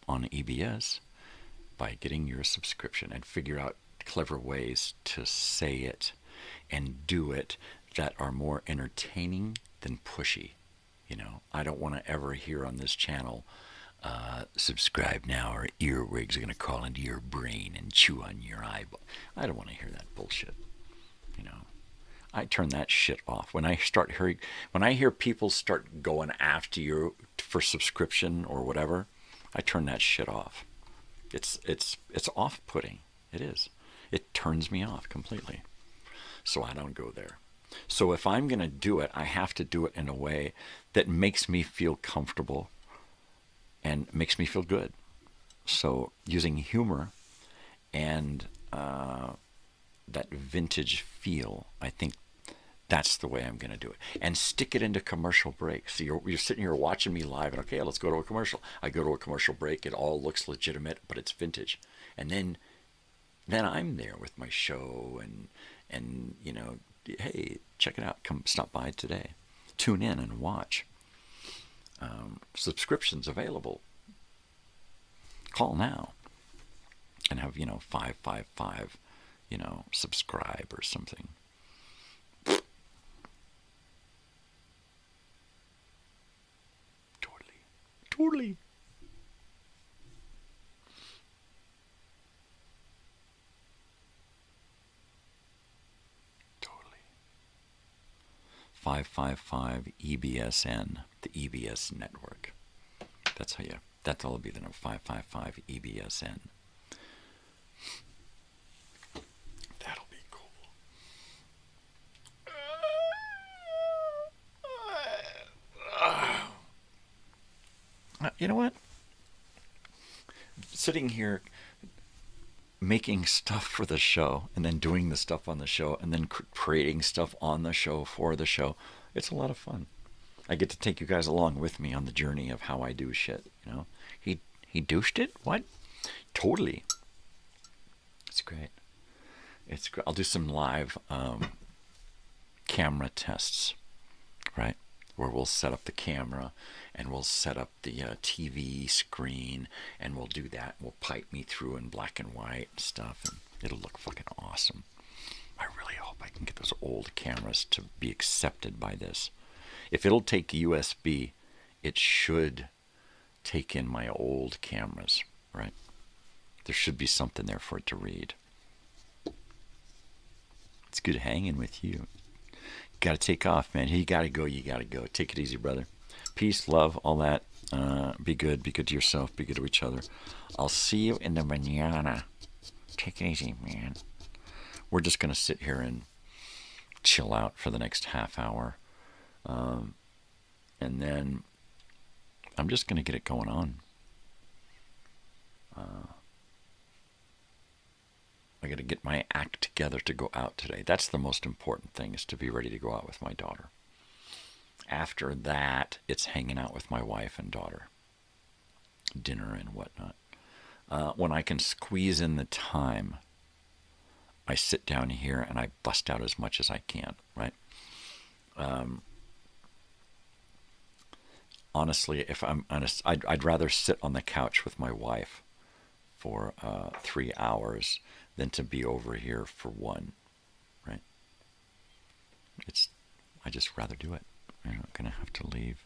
on EBS by getting your subscription, and figure out clever ways to say it and do it that are more entertaining than pushy. You know, I don't want to ever hear on this channel, subscribe now or earwigs are going to crawl into your brain and chew on your eyeball. I don't want to hear that bullshit. You know, I turn that shit off. When I hear people start going after you for subscription or whatever, I turn that shit off. It's off-putting. It is. It turns me off completely. So I don't go there. So if I'm going to do it, I have to do it in a way that makes me feel comfortable and makes me feel good. So using humor and that vintage feel, I think that's the way I'm going to do it. And stick it into commercial breaks. So you're sitting here watching me live, and okay, let's go to a commercial. I go to a commercial break. It all looks legitimate, but it's vintage. And then I'm there with my show and you know, hey, check it out. Come stop by today. Tune in and watch. Subscriptions available. Call now and have, you know, 555, you know, subscribe or something. Totally. 555 EBSN, the EBS network. That'll be the number, 555 EBSN. That'll be cool. You know what? Sitting here making stuff for the show and then doing the stuff on the show and then creating stuff on the show for the show, it's a lot of fun. I get to take you guys along with me on the journey of how I do shit. You know, he douched it. What? Totally. It's great. It's great. I'll do some live camera tests, right? Where we'll set up the camera and we'll set up the TV screen and we'll do that. We'll pipe me through in black and white and stuff, and it'll look fucking awesome. I really hope I can get those old cameras to be accepted by this. If it'll take USB, it should take in my old cameras, right? There should be something there for it to read. It's good hanging with you. Got to take off, man. You got to go. Take it easy, brother. Peace, love, all that. Be good to yourself. Be good to each other. I'll see you in the mañana. Take it easy, man. We're just going to sit here and chill out for the next half hour. And then I'm just going to get it going on. I got to get my act together to go out today. That's the most important thing, is to be ready to go out with my daughter. After that, it's hanging out with my wife and daughter. Dinner and whatnot. When I can squeeze in the time, I sit down here and I bust out as much as I can, right? Honestly, if I'm honest, I'd rather sit on the couch with my wife for 3 hours than to be over here for 1, right? I just rather do it. I'm going to have to leave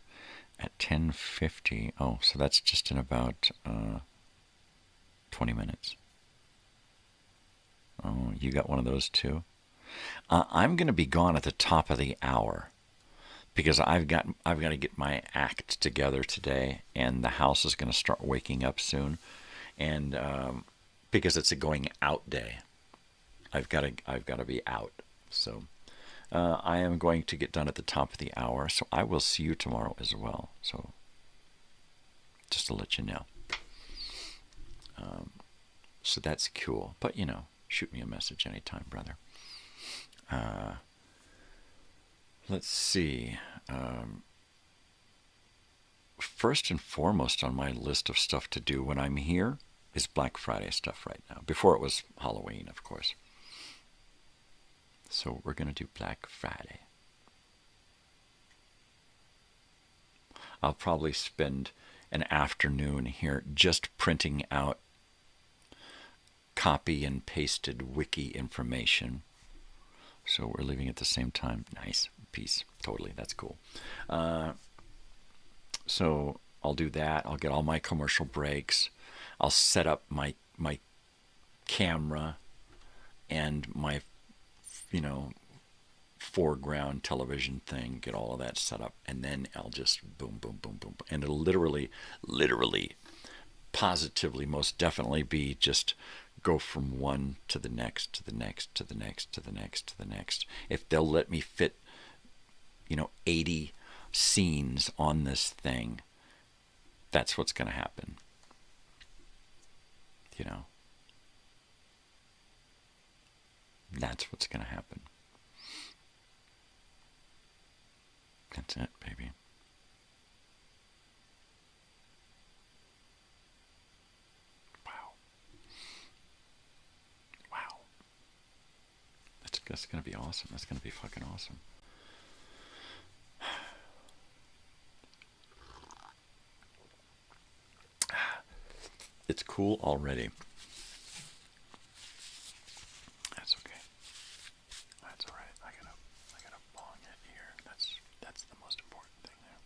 at 10:50. Oh, so that's just in about 20 minutes. Oh, you got one of those too? I'm going to be gone at the top of the hour because I've got to get my act together today, and the house is going to start waking up soon, and because it's a going out day, I've got to be out. So I am going to get done at the top of the hour. So I will see you tomorrow as well. So just to let you know. So that's cool. But, you know, shoot me a message anytime, brother. Let's see. First and foremost on my list of stuff to do when I'm here is Black Friday stuff right now. Before it was Halloween, of course. So we're going to do Black Friday. I'll probably spend an afternoon here just printing out copy and pasted wiki information. So we're leaving at the same time. Nice. Peace. Totally. That's cool. So I'll do that. I'll get all my commercial breaks. I'll set up my camera and my, you know, foreground television thing, get all of that set up, and then I'll just boom, boom, boom, boom. And it'll literally, positively, most definitely be just go from one to the next, to the next, to the next, to the next, to the next. If they'll let me fit, you know, 80 scenes on this thing, that's what's going to happen. You know, that's what's going to happen. That's it, baby. Wow. Wow. That's going to be awesome. That's going to be fucking awesome. It's cool already. That's okay. That's all right. I gotta bong it here. That's the most important thing there.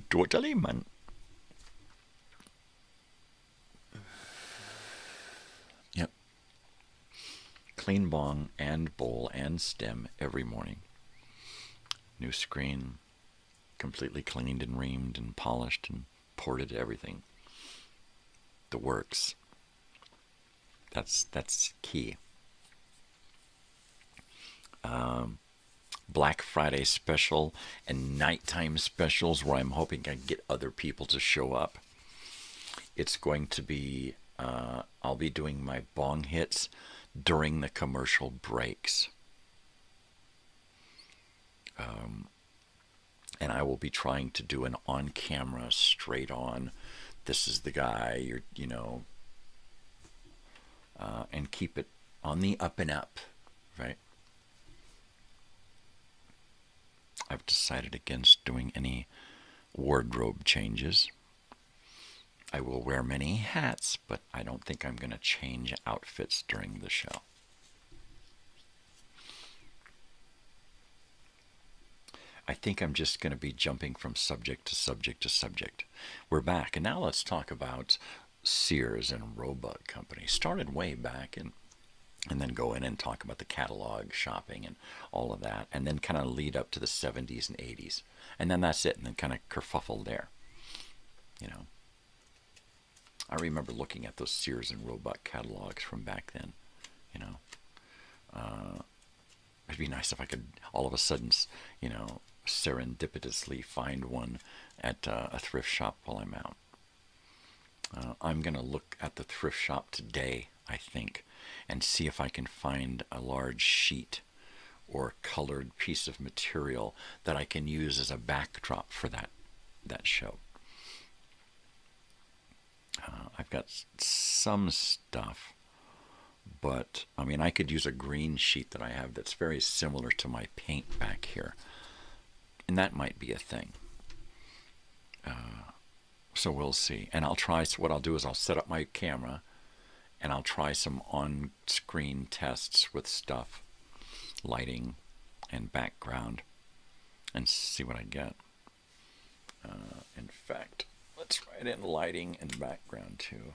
Totally, man. Yep. Clean bong and bowl and stem every morning. New screen, completely cleaned and reamed and polished and ported everything. The works. That's key. Black Friday special and nighttime specials where I'm hoping I can get other people to show up. It's going to be, I'll be doing my bong hits during the commercial breaks. And I will be trying to do an on-camera, straight on, this is the guy, you know, and keep it on the up and up, right? I've decided against doing any wardrobe changes. I will wear many hats, but I don't think I'm going to change outfits during the show. I think I'm just going to be jumping from subject to subject to subject. We're back, and now let's talk about Sears and Roebuck Company. Started way back, and then go in and talk about the catalog shopping and all of that, and then kind of lead up to the 70s and 80s. And then that's it, and then kind of kerfuffle there. You know, I remember looking at those Sears and Roebuck catalogs from back then, you know. It'd be nice if I could all of a sudden, you know, serendipitously find one at a thrift shop while I'm out. I'm going to look at the thrift shop today, I think, and see if I can find a large sheet or colored piece of material that I can use as a backdrop for that show. I've got some stuff, but I mean, I could use a green sheet that I have that's very similar to my paint back here, and that might be a thing. So we'll see. And I'll try, so what I'll do is I'll set up my camera and I'll try some on-screen tests with stuff, lighting and background, and see what I get. In fact, let's write in lighting and background too.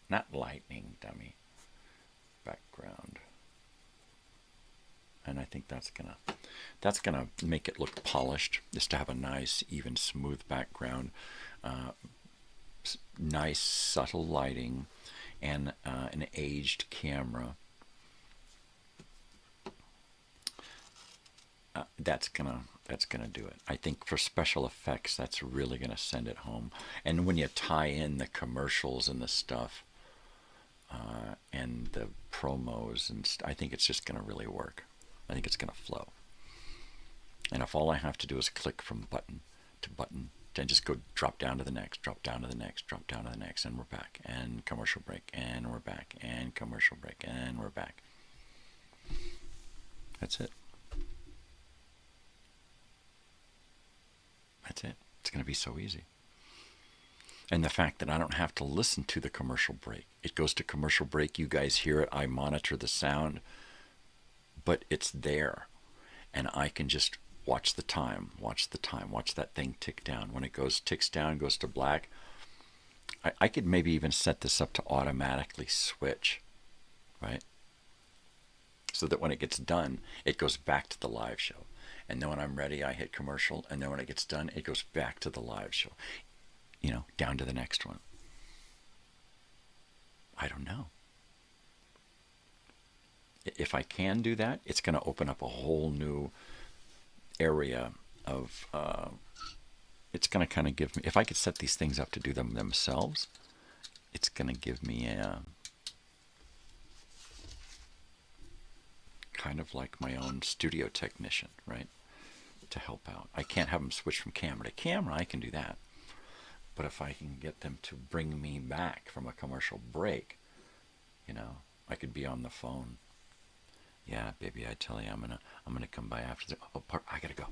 Not lightning, dummy. Background. And I think that's gonna make it look polished, just to have a nice, even, smooth background. Nice, subtle lighting, and an aged camera, that's gonna do it. I think for special effects, that's really gonna send it home. And when you tie in the commercials and the stuff, and the promos, and I think it's just gonna really work. I think it's gonna flow. And if all I have to do is click from button to button, then just go drop down to the next, drop down to the next, drop down to the next, and we're back, and commercial break, and we're back, and commercial break, and we're back. That's it. That's it. It's going to be so easy. And the fact that I don't have to listen to the commercial break. It goes to commercial break, you guys hear it, I monitor the sound, but it's there. And I can just watch the time, watch that thing tick down. When it ticks down, goes to black, I could maybe even set this up to automatically switch, right? So that when it gets done, it goes back to the live show. And then when I'm ready, I hit commercial, and then when it gets done, it goes back to the live show. You know, down to the next one. I don't know. If I can do that, it's going to open up a whole new area of, it's going to kind of give me, if I could set these things up to do them themselves, it's going to give me a, kind of like my own studio technician, right? To help out. I can't have them switch from camera to camera, I can do that. But if I can get them to bring me back from a commercial break, you know, I could be on the phone. Yeah, baby, I tell you, I'm gonna come by after the. Oh, I gotta go.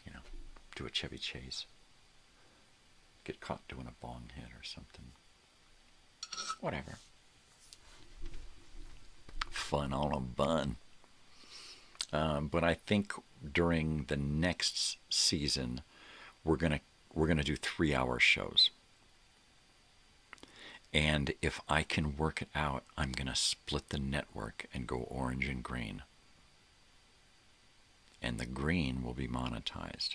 You know, do a Chevy Chase. Get caught doing a bong hit or something. Whatever. Fun on a bun. But I think during the next season, we're gonna do 3-hour shows. And if I can work it out, I'm going to split the network and go orange and green. And the green will be monetized.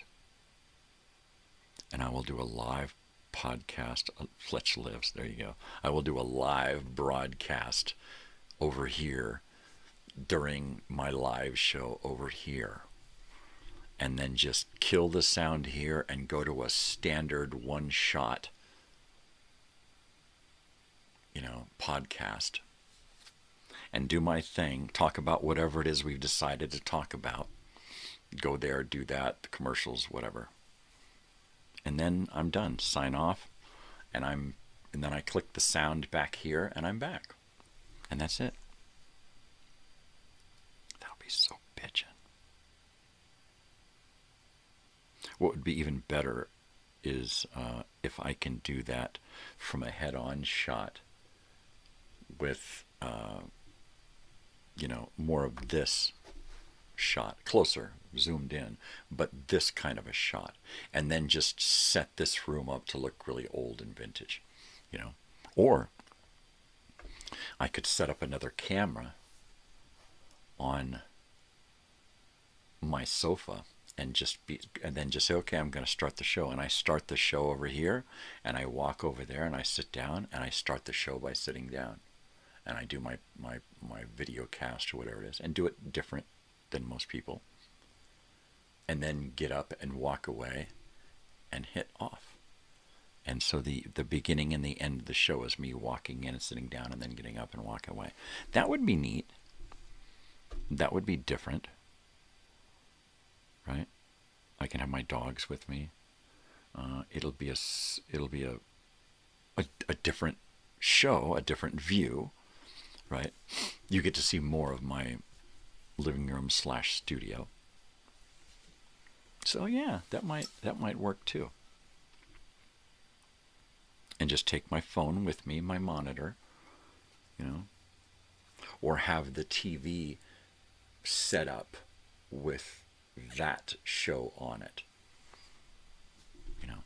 And I will do a live podcast. Fletch lives, there you go. I will do a live broadcast over here during my live show over here. And then just kill the sound here and go to a standard one-shot, you know, podcast. And do my thing, talk about whatever it is we've decided to talk about. Go there, do that, the commercials, whatever. And then I'm done. Sign off, and then I click the sound back here, and I'm back. And that's it. That'll be so bitchin'. What would be even better is if I can do that from a head-on shot with, you know, more of this shot, closer, zoomed in, but this kind of a shot, and then just set this room up to look really old and vintage, you know. Or I could set up another camera on my sofa and then just say, okay, I'm going to start the show. And I start the show over here, and I walk over there, and I sit down, and I start the show by sitting down. And I do my video cast or whatever it is, and do it different than most people. And then get up and walk away and hit off. And so the beginning and the end of the show is me walking in and sitting down and then getting up and walking away. That would be neat. That would be different. Right? I can have my dogs with me. It'll be a different show, a different view, right? You get to see more of my living room / studio. So yeah, that might work too. And just take my phone with me, my monitor, you know, or have the TV set up with that show on it, you know,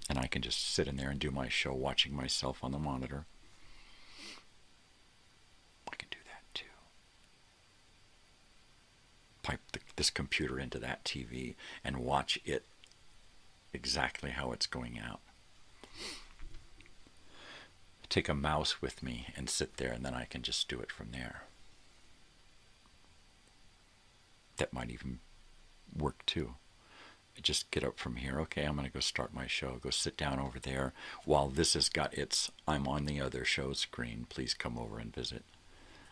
and I can just sit in there and do my show watching myself on the monitor. I can do that too. Pipe this computer into that TV and watch it exactly how it's going out. take a mouse with me and sit there, and then I can just do it from there. That might even work too. Just get up from here. Okay, I'm going to go start my show. Go sit down over there while this has got its I'm on the other show screen. Please come over and visit.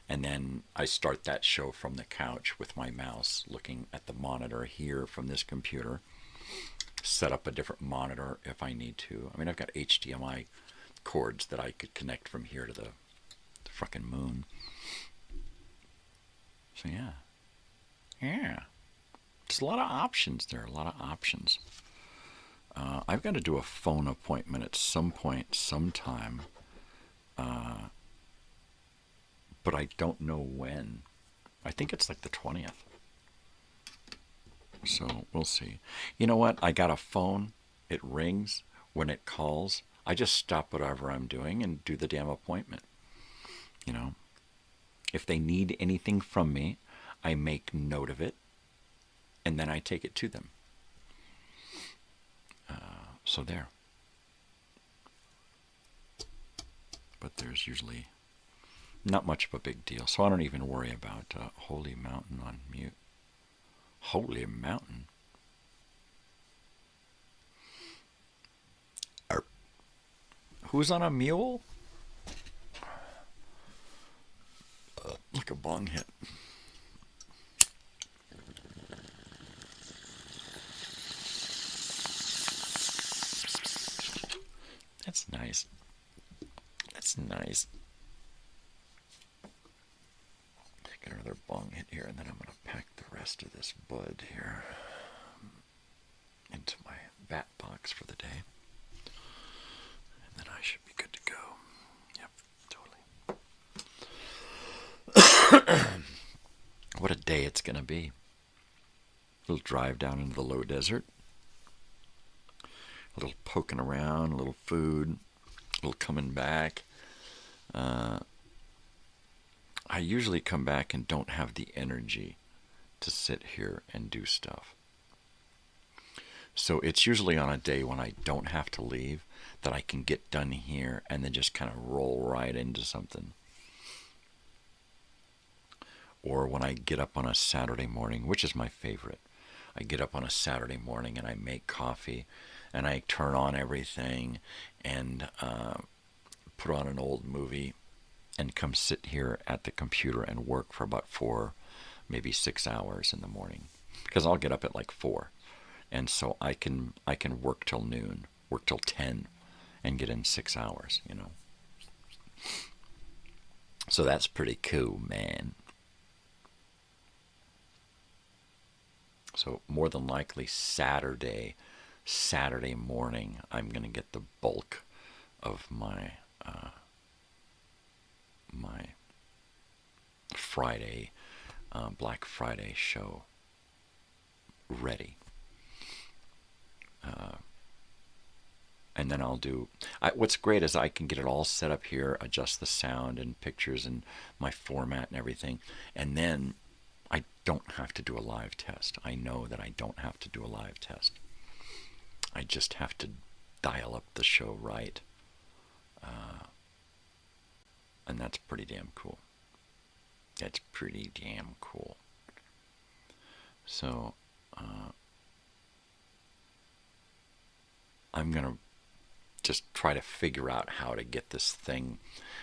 And then I start that show from the couch with my mouse looking at the monitor here from this computer. Set up a different monitor if I need to. I mean, I've got HDMI cords that I could connect from here to the fucking moon. So yeah. Yeah. There's a lot of options there, a lot of options. I've got to do a phone appointment at some point, sometime. But I don't know when. I think it's like the 20th. So we'll see. You know what? I got a phone. It rings. When it calls, I just stop whatever I'm doing and do the damn appointment. You know? If they need anything from me, I make note of it. And then I take it to them. So there. But there's usually not much of a big deal. So I don't even worry about Holy Mountain on mute. Holy Mountain. Who's on a mule? Look, a bong hit. That's nice. That's nice. Take another bong hit here, and then I'm going to pack the rest of this bud here into my bat box for the day. And then I should be good to go. Yep, totally. What a day it's going to be. A little drive down into the low desert. A little poking around, a little food, a little coming back. I usually come back and don't have the energy to sit here and do stuff. So it's usually on a day when I don't have to leave that I can get done here and then just kind of roll right into something. Or when I get up on a Saturday morning, which is my favorite. I get up on a Saturday morning and I make coffee and I turn on everything and put on an old movie and come sit here at the computer and work for about 4, maybe 6 hours in the morning. Because I'll get up at like 4. And so I can work till noon, work till 10, and get in 6 hours, you know. So that's pretty cool, man. So more than likely Saturday morning, I'm going to get the bulk of my my Friday, Black Friday show ready. And then I'll do, what's great is I can get it all set up here, adjust the sound and pictures and my format and everything, and then I don't have to do a live test. I know that I don't have to do a live test. I just have to dial up the show right. And that's pretty damn cool. That's pretty damn cool. So, I'm going to just try to figure out how to get this thing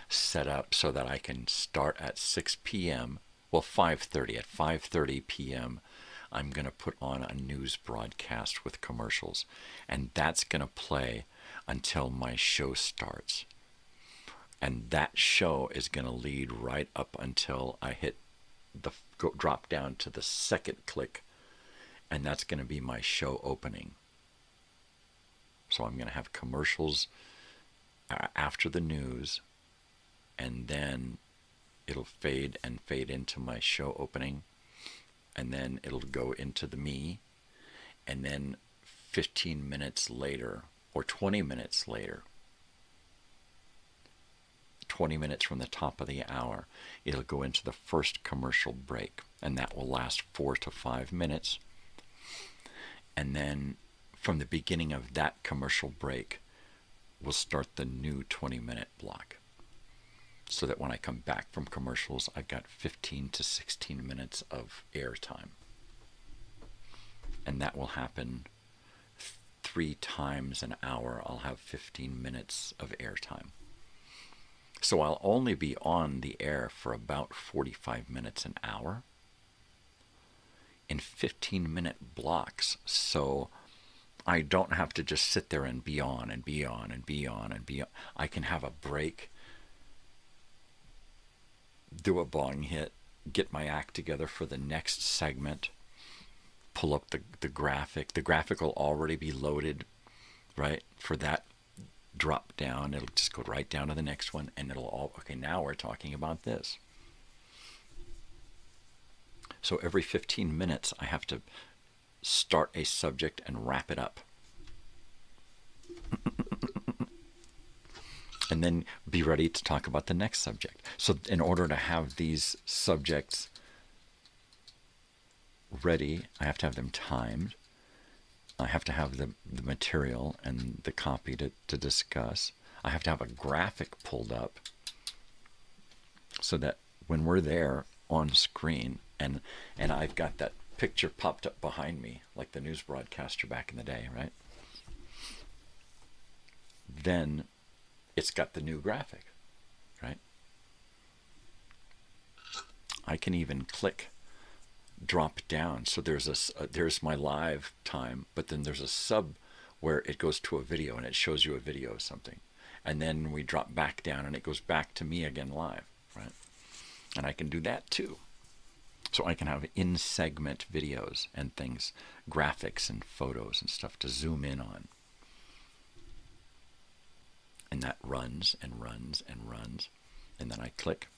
set up so that I can start at 6 p.m. Well, 5:30. At 5:30 p.m., I'm going to put on a news broadcast with commercials. And that's going to play until my show starts. And that show is going to lead right up until I hit drop down to the second click. And that's going to be my show opening. So I'm going to have commercials after the news. And then it'll fade and fade into my show opening. And then it'll go into the me. And then 15 minutes later, or 20 minutes later, 20 minutes from the top of the hour, it'll go into the first commercial break. And that will last 4 to 5 minutes. And then from the beginning of that commercial break, we'll start the new 20-minute block. so that when I come back from commercials, I've got 15 to 16 minutes of airtime. And that will happen 3 times an hour. I'll have 15 minutes of airtime. So I'll only be on the air for about 45 minutes an hour in 15-minute blocks. So I don't have to just sit there and be on and be on and be on and be on. I can have a break, do a bong hit, get my act together for the next segment, pull up the graphic. The graphic will already be loaded, right, for that drop down. It'll just go right down to the next one, and it'll all, okay, now we're talking about this. So every 15 minutes, I have to start a subject and wrap it up. And then be ready to talk about the next subject. So in order to have these subjects ready, I have to have them timed. I have to have the material and the copy to discuss. I have to have a graphic pulled up so that when we're there on screen and I've got that picture popped up behind me like the news broadcaster back in the day, right? Then it's got the new graphic, right? I can even click drop down. So there's my live time, but then there's a sub where it goes to a video and it shows you a video of something. And then we drop back down and it goes back to me again live, right? And I can do that too. So I can have in-segment videos and things, graphics and photos and stuff to zoom in on. And that runs and runs and runs. And then I click,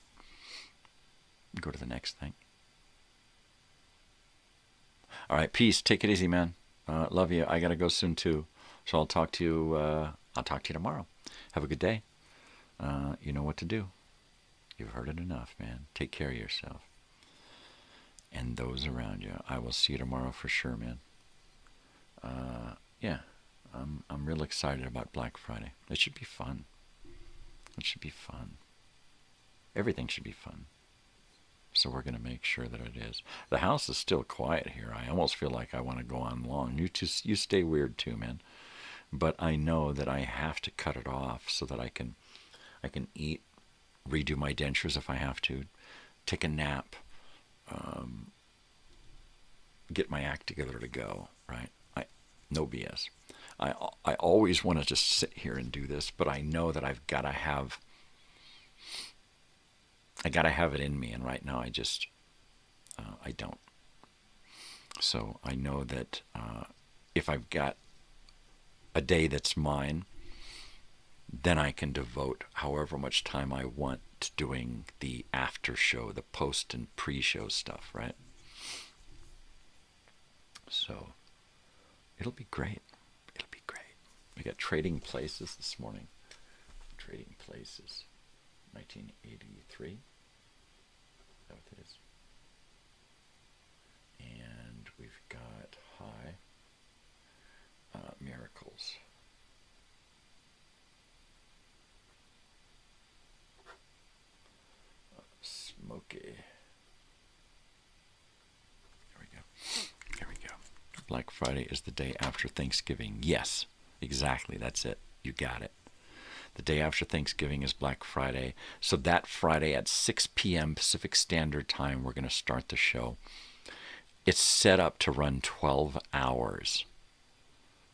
go to the next thing. All right, peace. Take it easy, man. Love you. I gotta go soon too. So I'll talk to you. I'll talk to you tomorrow. Have a good day. You know what to do. You've heard it enough, man. Take care of yourself and those around you. I will see you tomorrow for sure, man. Yeah, I'm real excited about Black Friday. It should be fun. It should be fun. Everything should be fun. So we're going to make sure that it is. The house is still quiet here. I almost feel like I want to go on long. You stay weird too, man. But I know that I have to cut it off so that I can eat, redo my dentures if I have to, take a nap, get my act together to go, right? No BS. I always want to just sit here and do this, but I know that I've got to have it in me, and right now I just I don't. So I know that if I've got a day that's mine, then I can devote however much time I want to doing the after show, the post and pre-show stuff, right? So it'll be great. It'll be great. We got Trading Places this morning. Trading Places, 1983. Is that what it is? And we've got High Miracles. Smoky. There we go. There we go. Black Friday is the day after Thanksgiving. Yes, exactly. That's it. You got it. The day after Thanksgiving is Black Friday. So that Friday at 6 p.m. Pacific Standard Time, we're going to start the show. It's set up to run 12 hours.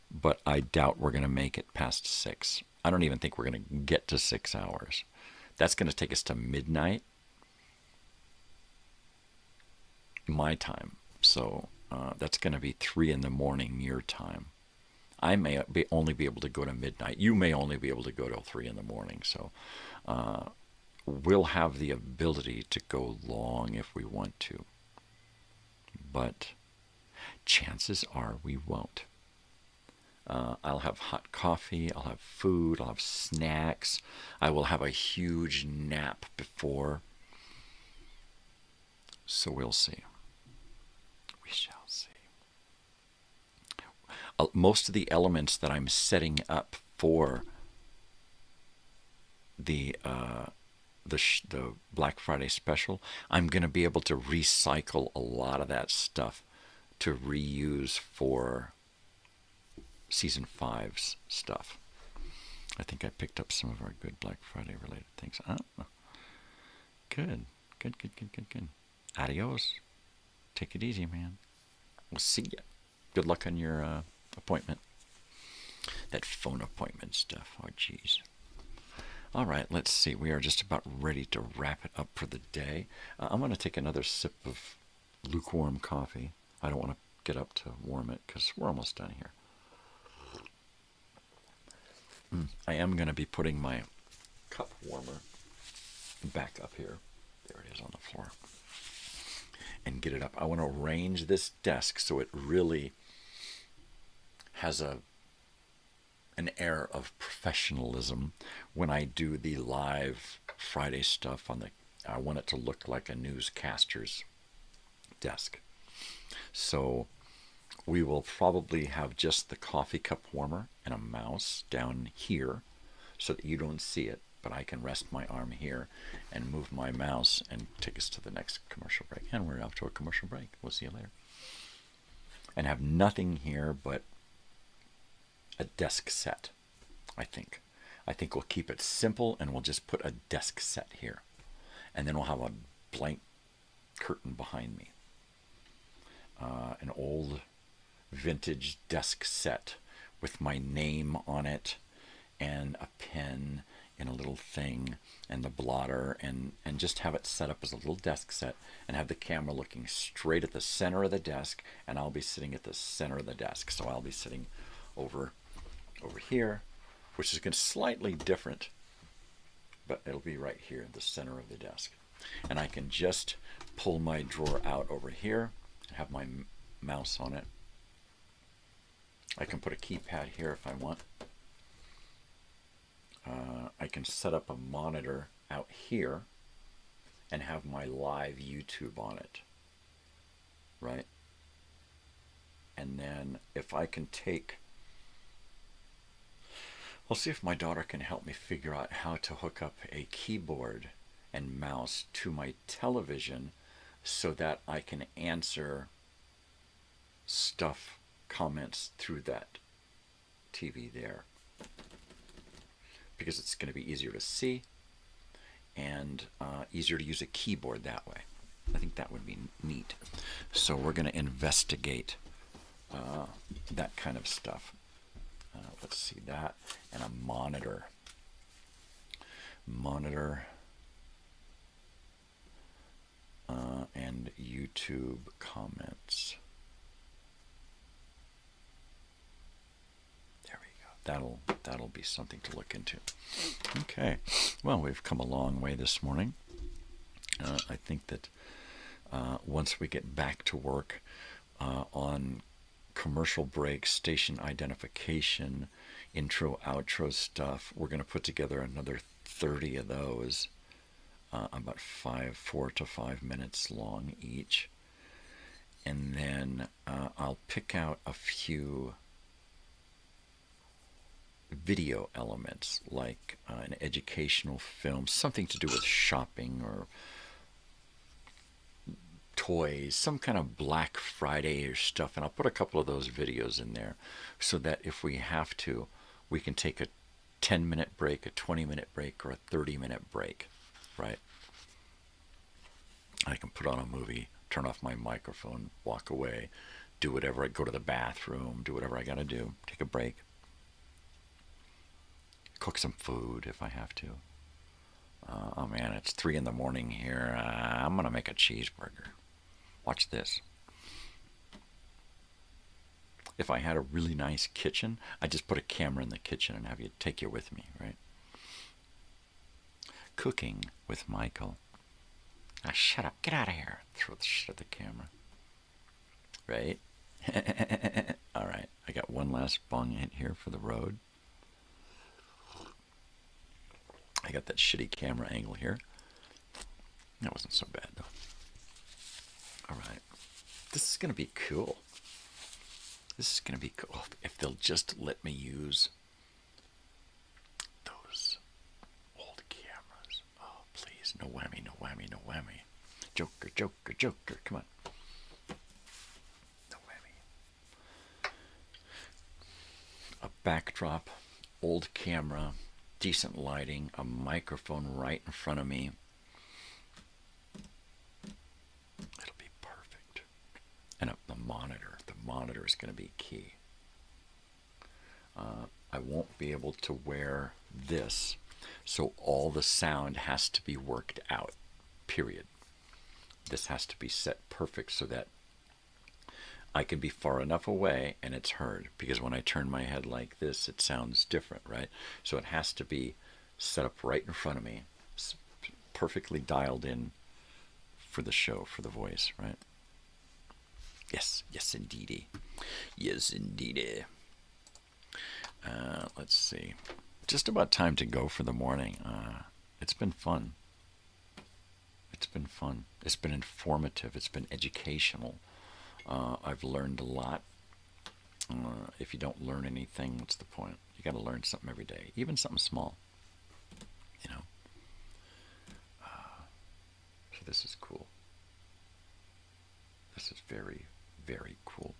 But I doubt we're going to make it past 6. I don't even think we're going to get to 6 hours. That's going to take us to midnight, my time. So that's going to be 3 in the morning your time. I may only be able to go to midnight. You may only be able to go till 3 in the morning. So we'll have the ability to go long if we want to. But chances are we won't. I'll have hot coffee, I'll have food, I'll have snacks. I will have a huge nap before. So we'll see. We shall see. Most of the elements that I'm setting up for the the Black Friday special, I'm going to be able to recycle a lot of that stuff to reuse for Season 5's stuff. I think I picked up some of our good Black Friday related things. Oh, good. Adios. Take it easy, man. We'll see ya. Good luck on your appointment. That phone appointment stuff. Oh, jeez. All right, let's see. We are just about ready to wrap it up for the day. I'm going to take another sip of lukewarm coffee. I don't want to get up to warm it because we're almost done here. I am going to be putting my cup warmer back up here. There it is on the floor. And get it up. I want to arrange this desk so it really has an air of professionalism when I do the live Friday stuff on the. I want it to look like a newscaster's desk. So we will probably have just the coffee cup warmer and a mouse down here so that you don't see it, but I can rest my arm here and move my mouse and take us to the next commercial break. And we're off to a commercial break. We'll see you later. And have nothing here but a desk set, I think. I think we'll keep it simple and we'll just put a desk set here. And then we'll have a blank curtain behind me. An old vintage desk set with my name on it and a pen and a little thing and the blotter and just have it set up as a little desk set and have the camera looking straight at the center of the desk and I'll be sitting at the center of the desk. So I'll be sitting over here, which is going to be slightly different, but it'll be right here in the center of the desk. And I can just pull my drawer out over here and have my mouse on it. I can put a keypad here if I want. I can set up a monitor out here and have my live YouTube on it, right? And then if I can take, I'll see if my daughter can help me figure out how to hook up a keyboard and mouse to my television so that I can answer stuff, comments through that TV there. Because it's going to be easier to see and easier to use a keyboard that way. I think that would be neat. So we're going to investigate that kind of stuff. Let's see that. And a monitor. And YouTube comments. That'll be something to look into. Okay, well, we've come a long way this morning. I think that once we get back to work on commercial breaks, station identification, intro, outro stuff, we're going to put together another 30 of those, about 4 to 5 minutes long each. And then I'll pick out a few video elements, like an educational film, something to do with shopping or toys, some kind of Black Friday or stuff, and I'll put a couple of those videos in there so that if we have to, we can take a 10-minute break, a 20-minute break, or a 30-minute break, right? I can put on a movie, turn off my microphone, walk away, do whatever, I go to the bathroom, do whatever I gotta do, take a break. Cook some food if I have to. Oh man, it's 3 in the morning here. I'm gonna make a cheeseburger. Watch this. If I had a really nice kitchen, I'd just put a camera in the kitchen and have you take you with me, right? Cooking with Michael. Ah, shut up. Get out of here. Throw the shit at the camera. Right? All right. I got one last bong hit here for the road. I got that shitty camera angle here. That wasn't so bad, though. All right. This is going to be cool. This is going to be cool. If they'll just let me use those old cameras. Oh, please. Yes, no whammy, no whammy, no whammy. Joker, Joker, Joker, come on. No whammy. A backdrop, old camera, decent lighting, a microphone right in front of me. It'll be perfect. And the monitor. The monitor is going to be key. I won't be able to wear this, so all the sound has to be worked out, period. This has to be set perfect so that I can be far enough away and it's heard, because when I turn my head like this, it sounds different, right? So it has to be set up right in front of me, perfectly dialed in for the show, for the voice, right? Yes, yes, indeedy. Yes, indeedy. Let's see. Just about time to go for the morning. It's been fun. It's been fun. It's been informative. It's been educational. I've learned a lot. If you don't learn anything, what's the point? You got to learn something every day, even something small. You know. So this is cool. This is very, very cool.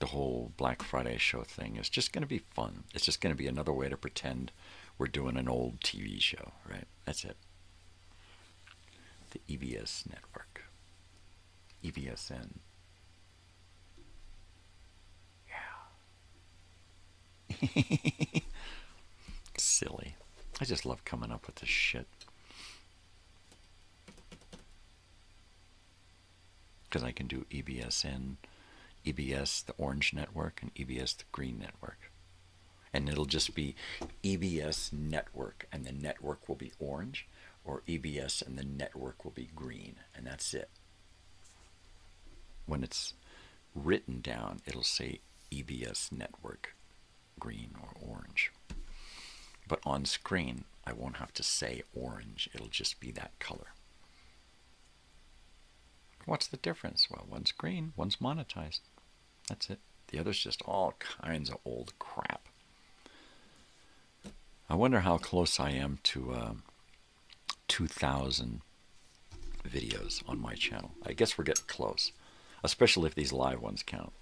The whole Black Friday show thing is just going to be fun. It's just going to be another way to pretend we're doing an old TV show, right? That's it. The EBS network. EBSN. Yeah. Silly. I just love coming up with this shit. Because I can do EBSN, EBS, the orange network, and EBS, the green network. And it'll just be EBS network, and the network will be orange, or EBS and the network will be green, and that's it. When it's written down, it'll say EBS network, green or orange. But on screen, I won't have to say orange. It'll just be that color. What's the difference? Well, one's green, one's monetized. That's it. The other's just all kinds of old crap. I wonder how close I am to 2,000 videos on my channel. I guess we're getting close, especially if these live ones count.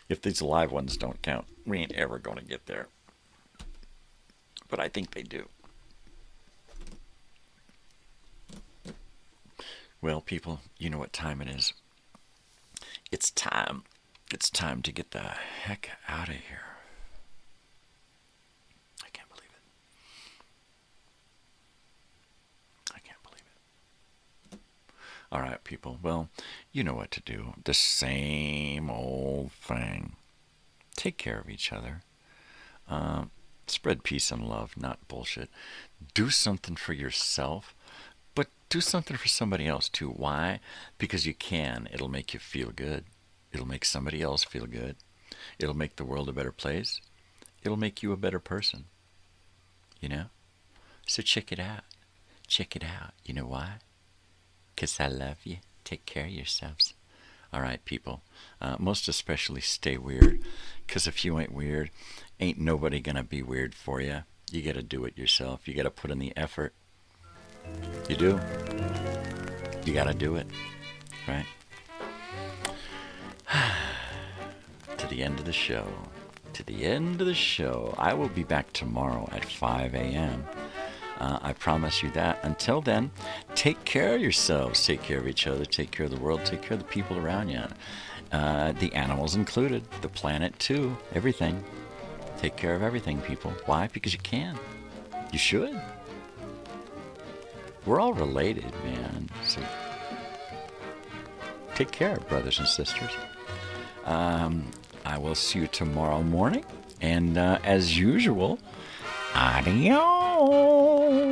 If these live ones don't count, we ain't ever going to get there. But I think they do. Well, people, you know what time it is. It's time. It's time to get the heck out of here. I can't believe it. I can't believe it. All right, people. Well, you know what to do. The same old thing. Take care of each other. Spread peace and love, not bullshit. Do something for yourself, but do something for somebody else too. Why? Because you can. It'll make you feel good. It'll make somebody else feel good. It'll make the world a better place. It'll make you a better person. You know? So check it out. Check it out. You know why? Because I love you. Take care of yourselves. All right, people. Most especially stay weird. Because if you ain't weird, ain't nobody going to be weird for you. You got to do it yourself. You got to put in the effort. You do. You got to do it. Right? To the end of the show. To the end of the show. I will be back tomorrow at 5 a.m. I promise you that. Until then, take care of yourselves. Take care of each other. Take care of the world. Take care of the people around you. The animals included. The planet too. Everything. Take care of everything, people. Why? Because you can. You should. We're all related, man. So take care, brothers and sisters. I will see you tomorrow morning. And as usual, adios.